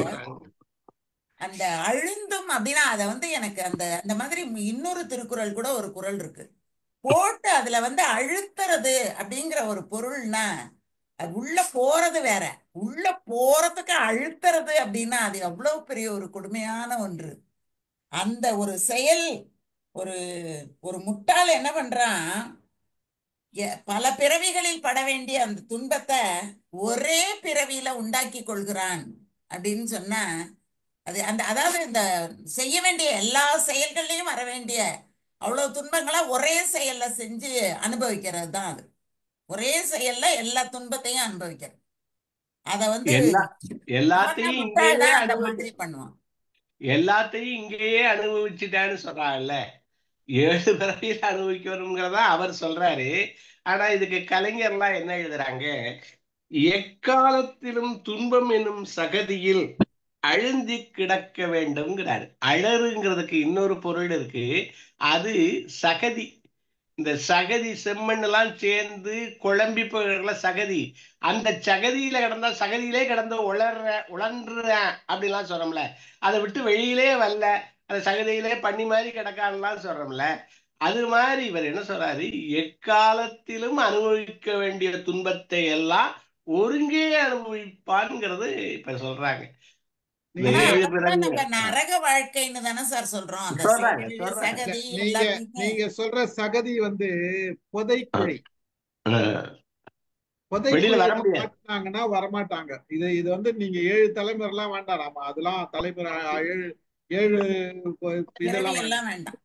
அந்த அழுந்தும் அப்படின்னா அத வந்து எனக்கு அந்த மாதிரி இன்னொரு திருக்குறள் கூட ஒரு குறள் இருக்கு, போட்டு அதுல வந்து அழுத்துறது அப்படிங்கிற ஒரு பொருள்னா, அது உள்ள போறது வேற, உள்ள போறதுக்கு அழுத்துறது அப்படின்னா அது எவ்வளவு பெரிய ஒரு கொடுமையான ஒன்று. அந்த ஒரு செயல், ஒரு முட்டாள் என்ன பண்றான், பல பிறவிகளில் பட வேண்டிய அந்த துன்பத்தை ஒரே பிறவியில உண்டாக்கி கொள்கிறான் அப்படின்னு சொன்னா அது அதாவது இந்த செய்ய வேண்டிய எல்லா செயல்கள்லையும் வர வேண்டிய அவ்வளவு துன்பங்களை ஒரே செயல்ல செஞ்சு அனுபவிக்கிறது தான் அது. ஒரே செயல்ல எல்லா துன்பத்தையும் அனுபவிக்கிறது. அத வந்து எல்லாத்தையும் முட்டாள் இங்கேயே தான் அந்த மாதிரி பண்ணுவான். எல்லாத்தையும் இங்கேயே அனுபவிச்சுட்டான்னு சொல்றாங்கல்ல, 7 பிறவியில் அனுபவிக்கணுங்கிறதா அவர் சொல்றாரு. ஆனா இதுக்கு கலைஞர்லாம் என்ன எழுதுறாங்க, எக்காலத்திலும் துன்பம் என்னும் சகதியில் அழுந்தி கிடக்க வேண்டும்ங்கிறாரு. அழறுங்கிறதுக்கு இன்னொரு பொருள் இருக்கு, அது சகதி. இந்த சகதி செம்மண் எல்லாம் சேர்ந்து குழம்பி போகிற சகதி, அந்த சகதியில கிடந்தா சகதியிலே கிடந்து உழன்றேன் அப்படின்லாம் சொல்றோம்ல, அதை விட்டு வெளியிலே வரல, அந்த சகதியிலே பண்ணி மாதிரி கிடக்கான்லாம் சொல்றோம்ல. அது மாதிரி இவர் என்ன சொல்றாரு, எக்காலத்திலும் அனுபவிக்க வேண்டிய துன்பத்தை எல்லாம் ஒருங்கே அனுபவிப்பான்ங்கிறது இப்ப சொல்றாங்க. நம்ம நரக வாழ்க்கைன்னு தானே சார் சொல்றோம். அந்த சகதி நீங்க சொல்ற சகதி வந்து புதைக்குழி. மாட்டினாங்கன்னா வரமாட்டாங்க. இது வந்து நீங்க 7 தலைமுறை எல்லாம் வேண்டாம். நாம அதெல்லாம் தலைமுறை 7 இதெல்லாம் வேண்டாம்.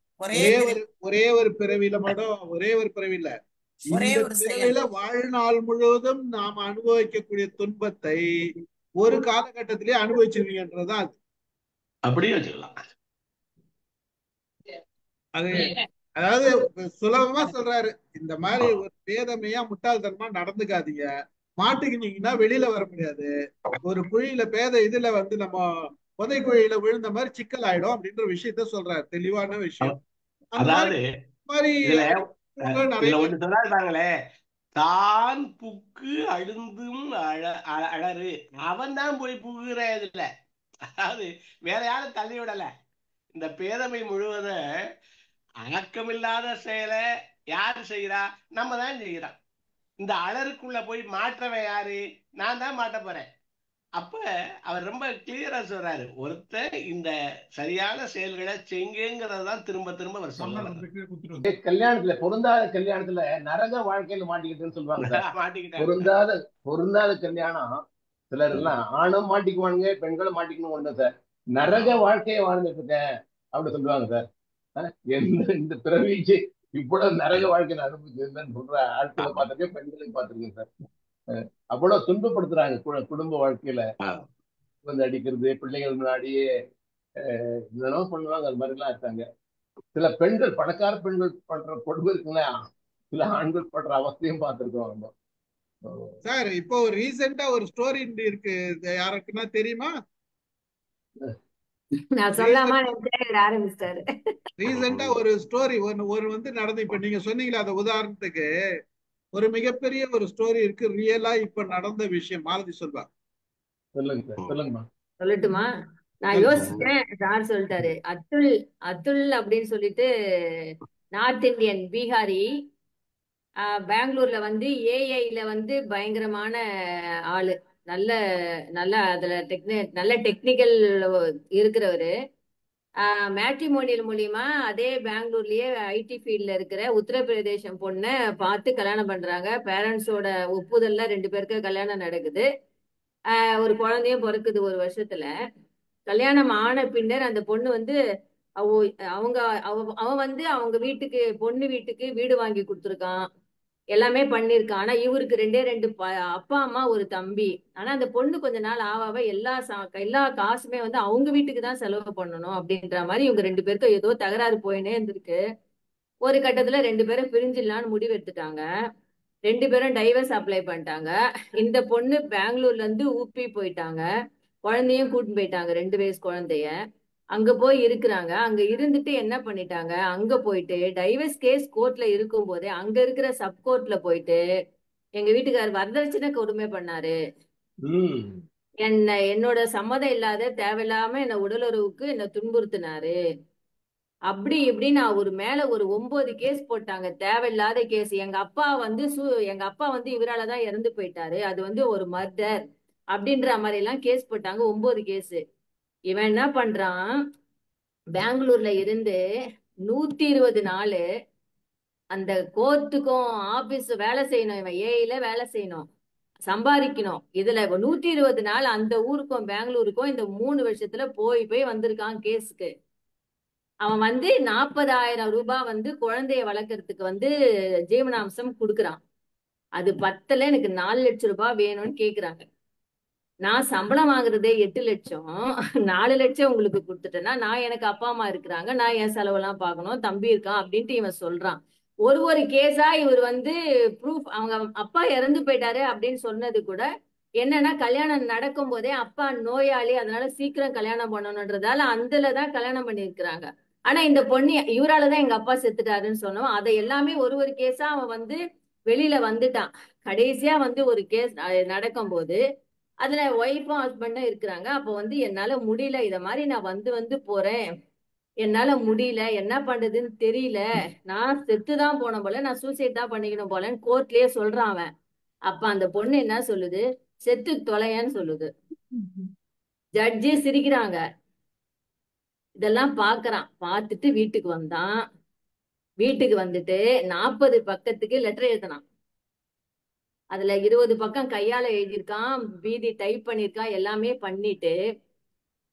ஒரே ஒரு பிறவியில மட்டும், ஒரே ஒரு பிறவியில இந்த பிறவியில வாழ்நாள் முழுவதும் நாம அனுபவிக்கக்கூடிய துன்பத்தை ஒரு காலகட்டத்திலேயே அனுபவிச்சிருவீங்கன்றதுதான் அது. அப்படியே வச்சுக்கலாம். அது அதாவது சுலபமா சொல்றாரு, இந்த மாதிரி ஒரு பேதமையா முட்டாள்தனமா நடந்துக்காதீங்க, மாட்டிக்கினீங்கன்னா வெளியில வர முடியாது. ஒரு குழியில இதுல வந்து நம்ம புதை குழியில விழுந்த மாதிரி சிக்கல் ஆயிடும் அப்படின்ற விஷயத்த சொல்றாரு. தெளிவான விஷயம். அதாவது சொல்றாங்களே, தான் புக்கு அழுந்தும் அழறு, அவன் தான் போய் புகுற இதுல, அதாவது வேற யாரும் தள்ளி விடல. இந்த பேதமை முழுவத அடக்கமில்லாத செயலை யாரு செய்யறா, நம்ம தான் செய்யறான். இந்த அலருக்குள்ள போய் மாற்றவன் யாரு, நான் தான் மாட்ட போறேன். அப்ப அவர் ரொம்ப கிளியரா சொல்றாரு, ஒருத்தர் இந்த சரியான செயல்களை செய்யுங்கிறதான் திரும்ப திரும்ப அவர் சொல்றாரு. கல்யாணத்துல பொருந்தாத கல்யாணத்துல நரக வாழ்க்கையில மாட்டிக்கிட்டுன்னு சொல்லுவாங்க. பொருந்தாத கல்யாணம் சிலர் எல்லாம் ஆணும் மாட்டிக்குவானுங்க, பெண்களும் மாட்டிக்கணும் ஒண்ணு சார். நரக வாழ்க்கையை வாழ்ந்துட்டு இருக்கேன் அப்படி சொல்லுவாங்க சார். இந்த பிறவிக்கு இவ்வளவு நரக வாழ்க்கை அனுபவிச்சிருந்தேன்னு சொல்ற ஆட்களை பார்த்திருக்கேன், பெண்களையும் பார்த்திருக்கேன் சார். அவ்வளவு துன்பப்படுத்துறாங்க குடும்ப வாழ்க்கையில. வந்து அடிக்கிறது, பிள்ளைகள் முன்னாடியே இதெல்லாம் பண்ணுவாங்க. அது மாதிரி எல்லாம் இருக்காங்க. சில பெண்கள், பணக்கார பெண்கள் பண்ற கொடுமை இருக்குங்களா, சில ஆண்கள் பண்ற அவஸ்தையும் பார்த்திருக்கோம். சார் இப்போ ரீசெண்டா ஒரு ஸ்டோரி இருக்கு, யாருக்குன்னா தெரியுமா? நான் சொல்லாம ஆரம்பிச்சிட்டாரு. ரீசெண்டா ஒரு ஸ்டோரி ஒரு வந்து நடந்து, இப்ப நீங்க சொன்னீங்களா அந்த உதாரணத்துக்கு, ஒரு மிகப்பெரிய ஒரு ஸ்டோரி இருக்கு, ரியலா இப்ப நடந்த விஷயம். மாலதி சொல்வா. சொல்லுங்க. சொல்லட்டுமா? நான் யோசிச்சேன், சார் சொல்லிட்டாரு. அத்துல் அப்படின்னு சொல்லிட்டு நார்த் இந்தியன் பீகாரி, பெங்களூர்ல வந்து ஏஐல வந்து பயங்கரமான ஆளு, நல்ல நல்ல அதுல நல்ல டெக்னிக்கல் இருக்கிறவரு. மேட்ரிமோனியல் மூலியமா அதே பெங்களூர்லயே ஐடி ஃபீல்ட்ல இருக்கிற உத்தரப்பிரதேசம் பொண்ணை பார்த்து கல்யாணம் பண்றாங்க. பேரண்ட்ஸோட ஒப்புதல்ல 2 பேருக்கு கல்யாணம் நடக்குது. ஒரு குழந்தையும் பிறக்குது 1 வருஷத்துல. கல்யாணம் ஆன பின்னர் அந்த பொண்ணு வந்து அவன் வந்து அவங்க வீட்டுக்கு, பொண்ணு வீட்டுக்கு வீடு வாங்கி கொடுத்துருக்கான், எல்லாமே பண்ணிருக்கான். ஆனா இவருக்கு 2 அப்பா அம்மா ஒரு தம்பி. ஆனா அந்த பொண்ணு கொஞ்ச நாள் ஆவாவ எல்லா காசுமே வந்து அவங்க வீட்டுக்கு தான் செலவு பண்ணணும் அப்படின்ற மாதிரி இவங்க 2 பேருக்கும் ஏதோ தகராறு போயினே இருந்திருக்கு. ஒரு கட்டத்துல 2 பேரும் பிரிஞ்சிடலான்னு முடிவு எடுத்துட்டாங்க. 2 பேரும் டைவர்ஸ் அப்ளை பண்ணிட்டாங்க. இந்த பொண்ணு பெங்களூர்ல இருந்து ஊப்பி போயிட்டாங்க. குழந்தையும் கூட்டிட்டு போயிட்டாங்க, 2 வயசு குழந்தைய. அங்க போய் இருக்கிறாங்க. அங்க இருந்துட்டு என்ன பண்ணிட்டாங்க, அங்க போயிட்டு டைவர்ஸ் கேஸ் கோர்ட்ல இருக்கும் போதே அங்க இருக்கிற சப்கோர்ட்ல போயிட்டு எங்க வீட்டுக்காரர் வரதட்சணை கொடுமை பண்ணாரு, என்னோட சம்மதம் இல்லாத தேவையில்லாம என்ன உடலுறவுக்கு என்ன துன்புறுத்தினாரு, அப்படி இப்படின்னு அவர் மேல ஒரு 9 கேஸ் போட்டாங்க, தேவையில்லாத கேஸ். எங்க அப்பா வந்து இவராலதான் இறந்து போயிட்டாரு, அது வந்து ஒரு மர்டர் அப்படின்ற மாதிரி எல்லாம் கேஸ் போட்டாங்க, 9 கேஸ். இவன் என்ன பண்றான், பெங்களூர்ல இருந்து 120 நாள் அந்த கோர்ட்டுக்கும் ஆபீஸ் வேலை செய்யணும், இவன் ஏஐல வேலை செய்யணும், சம்பாதிக்கணும். இதுல 120 நாள் அந்த ஊருக்கும் பெங்களூருக்கும் இந்த 3 வருஷத்துல போய் போய் வந்திருக்கான் கேஸுக்கு. அவன் வந்து 40,000 ரூபாய் வந்து குழந்தைய வளர்க்கறதுக்கு வந்து ஜீவனாம்சம் கொடுக்குறான். அது பத்தல, எனக்கு 4 லட்சம் ரூபாய் வேணும்னு கேக்குறாங்க. நான் சம்பளம் வாங்குறதே 8 லட்சம், 4 லட்சம் உங்களுக்கு கொடுத்துட்டேன்னா நான் எனக்கு அப்பா அம்மா இருக்கிறாங்க, நான் என் செலவெல்லாம் பார்க்கணும், தம்பி இருக்கான் அப்படின்ட்டு இவன் சொல்றான். ஒரு கேஸா இவர் வந்து ப்ரூஃப், அவங்க அப்பா இறந்து போயிட்டாரு அப்படின்னு சொன்னது கூட என்னன்னா கல்யாணம் நடக்கும் போதே அப்பா நோயாளி, அதனால சீக்கிரம் கல்யாணம் பண்ணணுன்றதால அந்தலதான் கல்யாணம் பண்ணிருக்கிறாங்க. ஆனா இந்த பொண்ணு இவராலதான் எங்க அப்பா செத்துட்டாருன்னு சொன்னோம். அதை எல்லாமே ஒரு கேஸா அவன் வந்து வெளியில வந்துட்டான். கடைசியா வந்து ஒரு கேஸ் நடக்கும் போது அதுல ஒய்ஃபும் ஹஸ்பண்டும் இருக்கிறாங்க. அப்ப வந்து என்னால முடியல, இத மாதிரி நான் வந்து வந்து போறேன், என்னால முடியல, என்ன பண்றதுன்னு தெரியல, நான் செத்துதான் போன போல, நான் சூசைட் தான் பண்ணிக்கணும் போலன்னு கோர்ட்லயே சொல்றான் அவன். அப்ப அந்த பொண்ணு என்ன சொல்லுது, செத்து தொலையன்னு சொல்லுது. ஜட்ஜி சிரிக்கிறாங்க. இதெல்லாம் பாக்குறான். பார்த்துட்டு வீட்டுக்கு வந்தான். வீட்டுக்கு வந்துட்டு 40 பக்கத்துக்கு லெட்டர் எழுதினான். அதுல 20 பக்கம் கையால எழுதியிருக்கான், மீதி டைப் பண்ணிருக்கான், எல்லாமே பண்ணிட்டு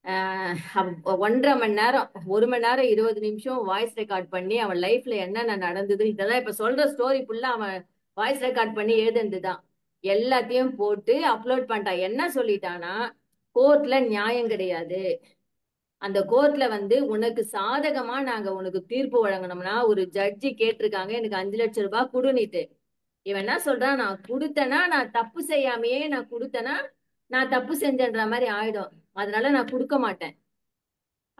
1.5 மணி நேரம் 1 மணி நேரம் 20 நிமிஷம் வாய்ஸ் ரெக்கார்ட் பண்ணி அவன் லைஃப்ல என்னென்ன நடந்தது, இதெல்லாம் இப்ப சொல்ற ஸ்டோரி ஃபுல்லா அவன் வாய்ஸ் ரெக்கார்ட் பண்ணி எழுதுனதுதான். எல்லாத்தையும் போட்டு அப்லோட் பண்ணிட்டான். என்ன சொல்லிட்டானா, கோர்ட்ல நியாயம் கிடையாது, அந்த கோர்ட்ல வந்து உனக்கு சாதகமா நாங்க உனக்கு தீர்ப்பு வழங்கணும்னா ஒரு ஜட்ஜி கேட்டிருக்காங்க எனக்கு 5 லட்சம் ரூபாய் குடுனிட்டு. இவன் என்ன சொல்றான், நான் கொடுத்தேன்னா நான் தப்பு செய்யாமையே நான் கொடுத்தேன்னா நான் தப்பு செஞ்சன்ற மாதிரி ஆயிடும், அதனால நான் கொடுக்க மாட்டேன்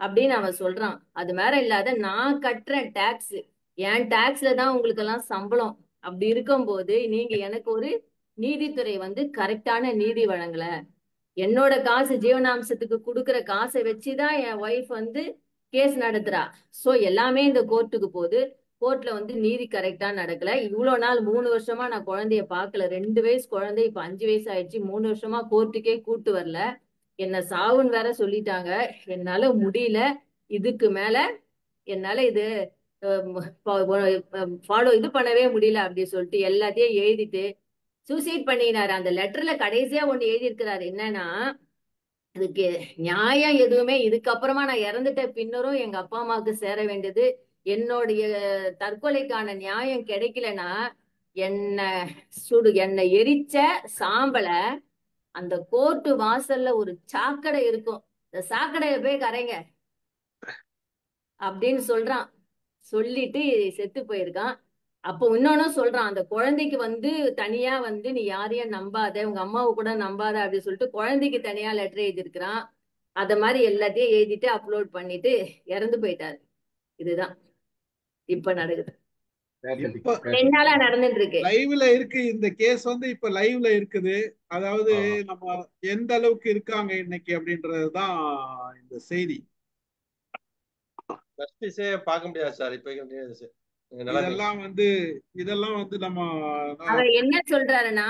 அப்படின்னு அவன் சொல்றான். அது மேல இல்லாத நான் கட்டுறேன் டாக்ஸ், என் டாக்ஸ்ல தான் உங்களுக்கு எல்லாம் சம்பளம். அப்படி இருக்கும்போது நீங்க எனக்கு ஒரு நீதித்துறை வந்து கரெக்டான நீதி வழங்கல, என்னோட காசு ஜீவனாம்சத்துக்கு கொடுக்குற காசை வச்சுதான் என் ஒய்ஃப் வந்து கேஸ் நடத்துறா. சோ எல்லாமே இந்த கோர்ட்டுக்கு போகுது. கோர்ட்ல வந்து நீதி கரெக்டா நடக்கல. இவ்வளவு நாள் 3 வருஷமா நான் குழந்தைய பார்க்கல, 2 வயசு குழந்தை இப்ப 5 வயசு ஆயிடுச்சு, 3 வருஷமா கோர்ட்டுக்கே கூட்டு வரல, என்ன சாவுன்னு வேற சொல்லிட்டாங்க, என்னால முடியல, இதுக்கு மேல என்னால இது ஃபாலோ இது பண்ணவே முடியல அப்படி சொல்லிட்டு எல்லாத்தையும் எழுதிட்டு சூசைட் பண்ணினாரு. அந்த லெட்டர்ல கடைசியா ஒண்ணு எழுதி இருக்கிறாரு, என்னன்னா இதுக்கு நியாயம் எதுவுமே இதுக்கப்புறமா நான் இறந்துட்ட பின்னரும் எங்க அப்பா அம்மாவுக்கு சேர வேண்டியது, என்னுடைய தற்கொலைக்கான நியாயம் கிடைக்கலன்னா என்னை எரிச்ச சாம்பல அந்த கோர்ட்டு வாசல்ல ஒரு சாக்கடை இருக்கும், இந்த சாக்கடையில போய் கரைங்க அப்படின்னு சொல்றான். சொல்லிட்டு செத்து போயிருக்கான். அப்போ இன்னொன்னு சொல்றான், அந்த குழந்தைக்கு வந்து தனியா வந்து நீ யாரையும் நம்பாத, உங்க அம்மாவை கூட நம்பாத அப்படின்னு சொல்லிட்டு குழந்தைக்கு தனியா லெட்டர் எழுதியிருக்கிறான். அத மாதிரி எல்லாத்தையும் எழுதிட்டு அப்லோட் பண்ணிட்டு இறந்து போயிட்டாரு. இதுதான் இப்ப நடக்குது, இப்ப 2 நாளா நடந்துட்டு இருக்கு. லைவ்ல இருக்கு இந்த கேஸ் வந்து, இப்ப லைவ்ல இருக்குது. அதாவது நம்ம எந்த அளவுக்கு இருக்காங்க இன்னைக்கு அப்படின்றதுதான் இந்த செய்தி. ஜஸ்டிஸே பார்க்க முடியாது சார் இப்ப இதெல்லாம் வந்து நம்ம அவர் என்ன சொல்றாருன்னா,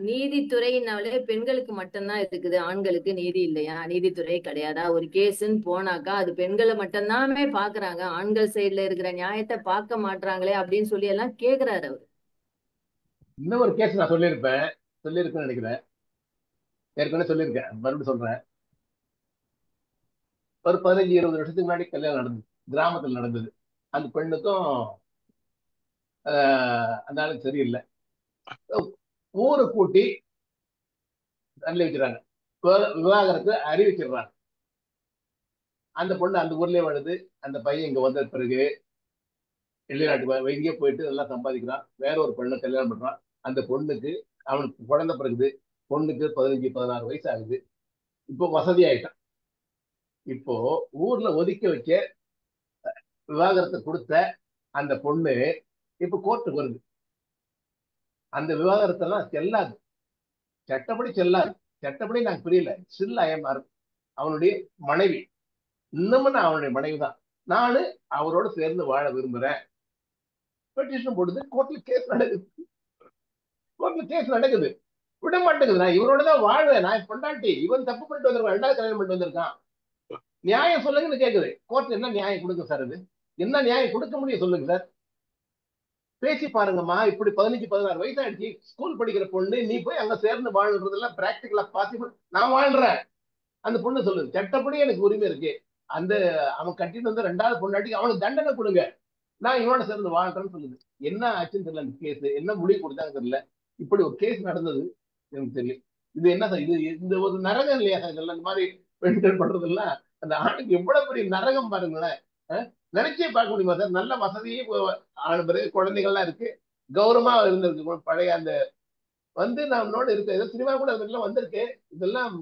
நீதித்துறையினாலே பெண்களுக்கு மட்டும்தான் இருக்குது, ஆண்களுக்கு நீதி இல்லையா, நீதித்துறை கிடையாதா, ஒரு கேஸ்ன்னு போனாக்கா அது பெண்களை மட்டும்தானே பாக்குறாங்க, ஆண்கள் சைடுல இருக்கிற நியாயத்தை பார்க்க மாட்டாங்களே அப்படின்னு சொல்லி எல்லாம் கேக்குறாரு அவர். இன்னும் ஒரு கேஸ் நான் சொல்லியிருக்கேன்னு நினைக்கிறேன், ஏற்கனவே சொல்லியிருக்கேன், மறுபடியும் சொல்றேன். ஒரு 15-20 வருஷத்துக்கு முன்னாடி கல்யாணம் நடந்தது, கிராமத்தில் நடந்தது. அந்த பெண்ணுக்கும் அந்த ஆளுக்கு சரியில்லை, ஊரை கூட்டி தள்ளி வச்சுறாங்க, விவாகரத்தை அறிவிச்சிடுறாங்க. அந்த பொண்ணு அந்த ஊர்லயே வாழுது. அந்த பையன் இங்க வந்த பிறகு வெளிநாட்டு வைத்தியே போயிட்டு நல்லா சம்பாதிக்கிறான், வேற ஒரு பெண்ணை கல்யாணம் பண்றான். அந்த பொண்ணுக்கு அவனுக்கு குழந்தை பிறகுது, பொண்ணுக்கு 15-16 வயசு ஆகுது. இப்போ வசதி ஆயிட்டான். இப்போ ஊர்ல ஒதுக்கி வைக்க விவாகரத்தை கொடுத்த அந்த பொண்ணு இப்ப கோர்ட்டுக்கு வருது. அந்த விவாகரத்தெல்லாம் செல்லாது, சட்டப்படி செல்லாது. சட்டப்படி நாங்க புரியல, சில் ஐஎம்ஆர் அவனுடைய மனைவி, இன்னமும் நான் அவனுடைய மனைவி தான், நானு அவரோட சேர்ந்து வாழ விரும்புறேன். பெட்டிஷன் போடுது, கோர்ட்ல கேஸ் நடக்குது. விட மாட்டேங்குது. நான் இவரோட தான் வாழ்வேன், நான் பொண்டாட்டி, இவன் தப்பு பண்ணிட்டு வந்திருக்கான், 2வது கல்யாணம் பண்ணிட்டு வந்திருக்கான், நியாயம் சொல்லுங்கன்னு கேக்குது. கோர்ட் என்ன நியாயம் கொடுங்க சார்? அது என்ன நியாயம் கொடுக்க முடியும் சொல்லுங்க சார்? பேசி பாருங்கம்மா, இப்படி 15-16 வயசு ஆயிடுச்சு, ஸ்கூல் படிக்கிற பொண்ணு, நீ போய் அங்க சேர்ந்து வாழ்றதெல்லாம் பிராக்டிகலா பாசிபிள்? நான் வாழ்றேன். அந்த பொண்ணு சொல்லுது, சட்டப்படி எனக்கு உரிமை இருக்கு. அந்த அவன் கட்டிட்டு வந்து 2வது பொண்டாட்டிக்கு அவனுக்கு தண்டனை கொடுங்க, நான் இவனோட சேர்ந்து வாழ்றேன்னு சொல்லுது. என்ன ஆச்சுன்னு தெரியல, அந்த கேஸ் என்ன முடிவு கொடுத்தாங்க தெரியல. இப்படி ஒரு கேஸ் நடந்தது எனக்கு தெரியும். இது என்ன சார், இது இந்த ஒரு நரகம் இல்லையா சார்? இதெல்லாம் இந்த மாதிரி பெண்கள் பண்றதெல்லாம் அந்த ஆணுக்கு எவ்வளவு பெரிய நரகம் பாருங்களேன். நினைச்சே பார்க்க முடியுமா சார்? நல்ல வசதியே ஆன பிறகு குழந்தைகள்லாம் இருக்கு, கௌரவமா இருந்திருக்கு. பழைய அந்த வந்து நம்மளோட இருக்க ஏதோ சினிமா கூட அதெல்லாம் வந்திருக்கு. இதெல்லாம்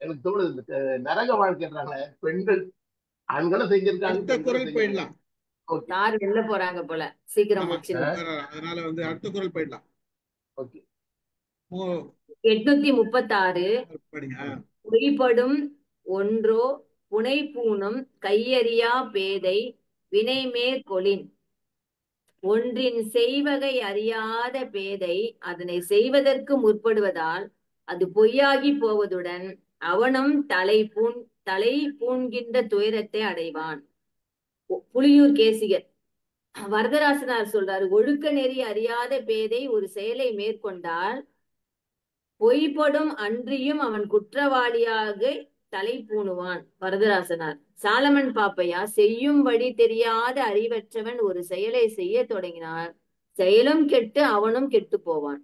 எனக்கு தோணுது, நரக வாழ்க்கைன்றாங்க பெண்கள். ஆண்களும் செஞ்சிருக்காங்க, அடுத்த பெண்களும் குரல் செஞ்சிருக்காங்க. போயிடலாம். ஓகே, சார் வெளில போறாங்க போல, சீக்கிரம் ஆமா முடிச்சிருங்க. அதனால வந்து அடுத்த குரல் போயிடலாம். ஓகே. 836. படிங்க. பொய்படும் ஒன்றோ புனைபூணும் கையறியா பேதை வினைமேற்கொளின், ஒன்றின் செய்வகை அறியாத பேதை அதனை செய்வதற்கு முற்படுவதால் அது பொய்யாகி போவதுடன் அவனும் தலை பூண்கின்ற துயரத்தை அடைவான். புலியூர் கேசிகர் வரதராசனார் சொல்றாரு, ஒழுக்க நெறி அறியாத பேதை ஒரு செயலை மேற்கொண்டால் பொய்படும் அன்றியும் அவன் குற்றவாளியாக தலை பூணுவான். வரதராசனார். சாலமன் பாப்பையா, செய்யும்படி தெரியாத அறிவற்றவன் ஒரு செயலை செய்ய தொடங்கினார், செயலும் கெட்டு அவனும் கெட்டு போவான்.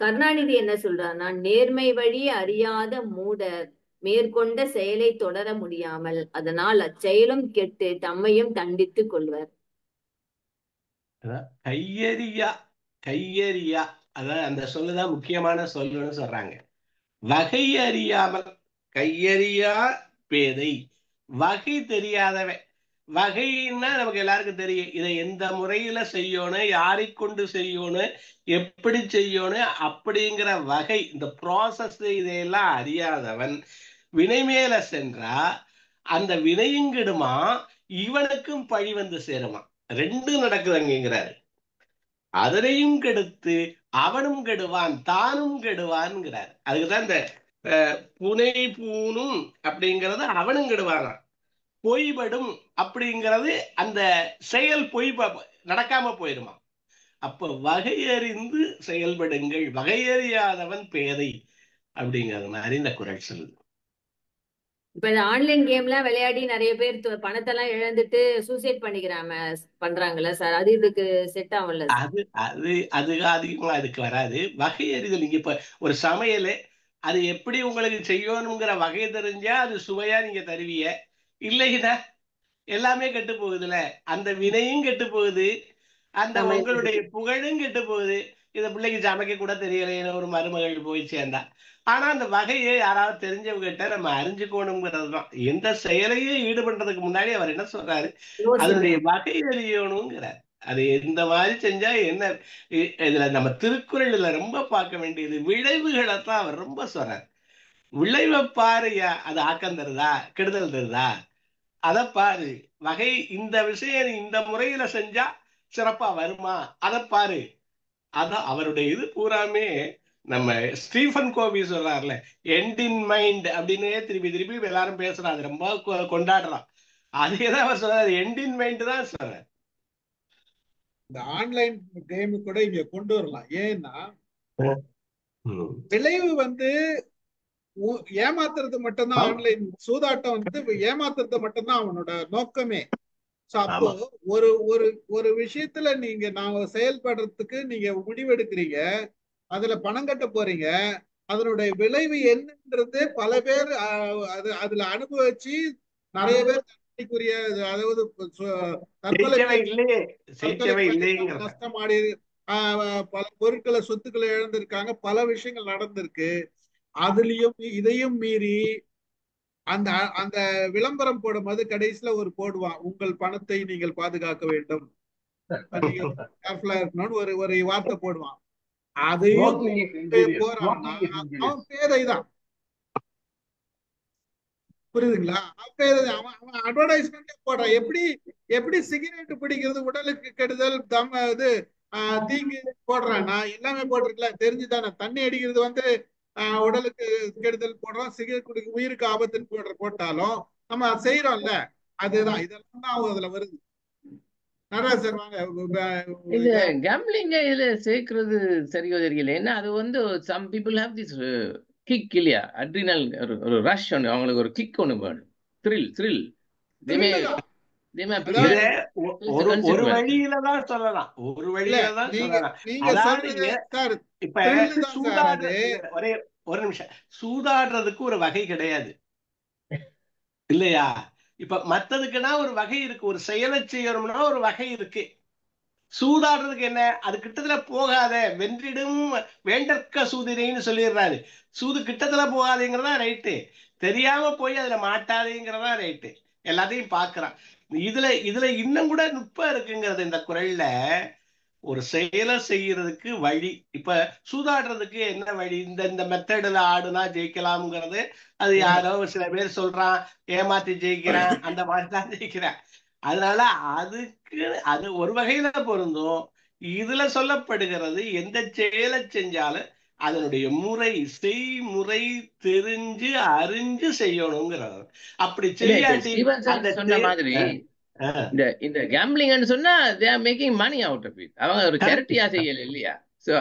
கருணாநிதி என்ன சொல்றான்னா, நேர்மை வழி அறியாத மூடர் மேற்கொண்ட செயலை தொடர முடியாமல் அதனால் அச்செயலும் கெட்டு தம்மையும் தண்டித்துக் கொள்வர். கையறியா கையறியா, அதான் அந்த சொல்லுதான் முக்கியமான சொல்லுன்னு சொல்றாங்க. வகை அறியாமல், கையறியா பேதை, வகை தெரியாதவன். வகைன்னா நமக்கு எல்லாருக்கும் தெரியும், இதை எந்த முறையில செய்யணும், யாரை கொண்டு செய்யணும், எப்படி செய்யணும் அப்படிங்கிற வகை, இந்த ப்ராசஸ் இதையெல்லாம் அறியாதவன் வினை மேல சென்றா அந்த வினையுங்கிடுமா, இவனுக்கும் பழி வந்து சேருமா. ரெண்டும் நடக்குதுங்கிறாரு. அதனையும் கெடுத்து அவனும் கெடுவான், தானும் கெடுவான்ங்கிறார். அதுக்குதான் இந்த புனை பூணும் அப்படிங்கிறது அவனும் கெடுவானா, பொய்படும் அப்படிங்கிறது அந்த செயல் பொய் நடக்காம போயிருமா. அப்ப வகையறிந்து செயல்படுங்கள், வகையறியாதவன் பேதை அப்படிங்கிறது மாதிரி இந்த குறள் சொல்லுது. இப்ப இந்த ஆன்லைன் கேம் எல்லாம் விளையாடி நிறைய பேர் பணத்தை எல்லாம் இழந்துட்டு சூசைட் பண்றாங்கல்ல சார், அது இதுக்கு செட் ஆகும்ல? அது அது அது அதிகமா அதுக்கு வராது. வகையறிதல், நீங்க இப்ப ஒரு சமையல், அது எப்படி உங்களுக்கு செய்யணுங்கிற வகை தெரிஞ்சா அது சுவையா நீங்க தருவீங்க. இல்லைன்னா எல்லாமே கெட்டு போகுதுல, அந்த வினையும் கெட்டு போகுது, அந்த உங்களுடைய புகழும் கெட்டு போகுது. இத பிள்ளைக்கு சமைக்க கூட தெரியலைன்னு ஒரு மருமகள் போய் சேர்ந்தா. ஆனா அந்த வகையை யாராவது தெரிஞ்சவங்கிட்ட நம்ம அறிஞ்சுக்கணுங்கிறது தான். எந்த செயலையும் ஈடுபடுறதுக்கு முன்னாடி அவர் என்ன சொல்றாரு, அதனுடைய வகை அறியணுங்கிறார். அது எந்த மாதிரி செஞ்சா என்ன. இதுல நம்ம திருக்குறள்ல ரொம்ப பார்க்க வேண்டியது விளைவுகளைத்தான் அவர் ரொம்ப சொல்றார். விளைவை பாருயா, அது ஆக்கம் தருதா கெடுதல் தருதா, அதை பாரு. வகை, இந்த விஷயம் இந்த முறையில செஞ்சா சிறப்பா வருமா, அதை பாரு. அதான் அவருடைய இது பூராமே. நம்ம ஸ்டீஃபன் கோவி சொல்றாருல, எண்ட் இன் மைண்ட் அப்படின்னு திருப்பி திருப்பி எல்லாரும் பேசுறாங்க, ரொம்ப கொண்டாடுறான். அதேதான் அவர் சொல்றாரு, எண்ட் இன் மைண்ட் தான் சொல்றாரு. இந்த ஆன்லைன் கேம் கூட இங்க கொண்டு வரலாம். ஏன்னா விளைவு வந்து ஏமாத்துறது மட்டும்தான். ஆன்லைன் சூதாட்டம் வந்து ஏமாத்துறது மட்டும்தான் அவனோட நோக்கமே. அப்போ ஒரு ஒரு ஒரு விஷயத்துல நாங்க செயல்படுறதுக்கு நீங்க முடிவெடுக்கிறீங்க, அதுல பணம் கட்ட போறீங்க, அதனுடைய விளைவு என்னன்றது பல பேர் அதுல அனுபவிச்சு நிறைய பேர் தண்டனைக்குரிய, அதாவது நஷ்டமாடி பல பொருட்களை சொத்துக்களை இழந்திருக்காங்க, பல விஷயங்கள் நடந்திருக்கு. அதுலயும் இதையும் மீறி அந்த அந்த விளம்பரம் போடும்போது கடைசியில ஒரு போடுவான், உங்கள் பணத்தை நீங்கள் பாதுகாக்க வேண்டும், இருக்கணும்னு ஒரு வார்த்தை போடுவான். அதையும் போறான்னா அவன் பேதைதான். புரியுதுங்களா? அவன் அட்வர்டைஸ்மெண்ட் போடுறான். எப்படி சிகரெட் பிடிக்கிறது உடலுக்கு கெடுதல், இது தீங்கு போடுறான்னா எல்லாமே போட்டிருக்கல, தெரிஞ்சுதானே. தண்ணி அடிக்கிறது வந்து உடலுக்கு கெடுதல் போடுறோம், சிகரெட் குடிக்க உயிருக்கு ஆபத்துன்னு போட்டாலும் நம்ம செய்யறோம்ல, அதுதான். இதெல்லாம் தான் அதுல வருது. நடராஜ் சார் வாங்க. இந்த கேம்பிளிங்க இதுல சேர்க்கிறது சரியோ தெரியல. ஏன்னா அது வந்து some people have this kick இல்லையா, அட்ரினல் ஒரு ரஷ் ஒன்று, அவங்களுக்கு ஒரு கிக் ஒன்று வேணும், த்ரில். தேமே தேமே ஒரு வழியில தான் சொல்லலாம், ஒரு வழியில தான் சொல்லலாம். அதாவது இப்ப ஒரே ஒரு நிமிஷம், சூதாடுறதுக்கு ஒரு வகை கிடையாது இல்லையா? இப்ப மத்ததுக்குன்னா ஒரு வகை இருக்கு, ஒரு செயலை செய்யணும்னா ஒரு வகை இருக்கு. சூதாடுறதுக்கு என்ன, அது கிட்டத்துல போகாத, வென்றிடும் வேண்டற்க சூதினைன்னு சொல்லிடுறாரு. சூது கிட்டத்துல போகாதேங்கிறதா ரைட்டு, தெரியாம போய் அதுல மாட்டாதேங்கிறதா ரைட்டு. எல்லாத்தையும் பாக்குறான். இதுல இன்னும் கூட நுட்பம் இருக்குங்கிறது இந்த குறள்ல. ஒரு செயலை செய்யறதுக்கு வழி, இப்ப சூதாடுறதுக்கு என்ன வழி, இந்த மெத்தடுல ஆடுனா ஜெயிக்கலாம்ங்கிறது அது யாரோ சில பேர் சொல்றான், ஏமாத்தி ஜெயிக்கிறான், அந்த மாதிரிதான் ஜெயிக்கிறான். அதனால அதுக்கு அது ஒரு வகையில பொருந்தும். இதுல சொல்லப்படுகிறது எந்த செயலை செஞ்சாலும் அதனுடைய செய்முறை தெரிஞ்சு அறிஞ்சு செய்யணுங்கிறது. அப்படி செய்யாட்டி சொன்ன மாதிரி இந்த கேம்பிளிங்னு சொன்னா they are making money out of it. அவங்க ஒரு சேரிட்டியா செய்யல இல்லையா? சோ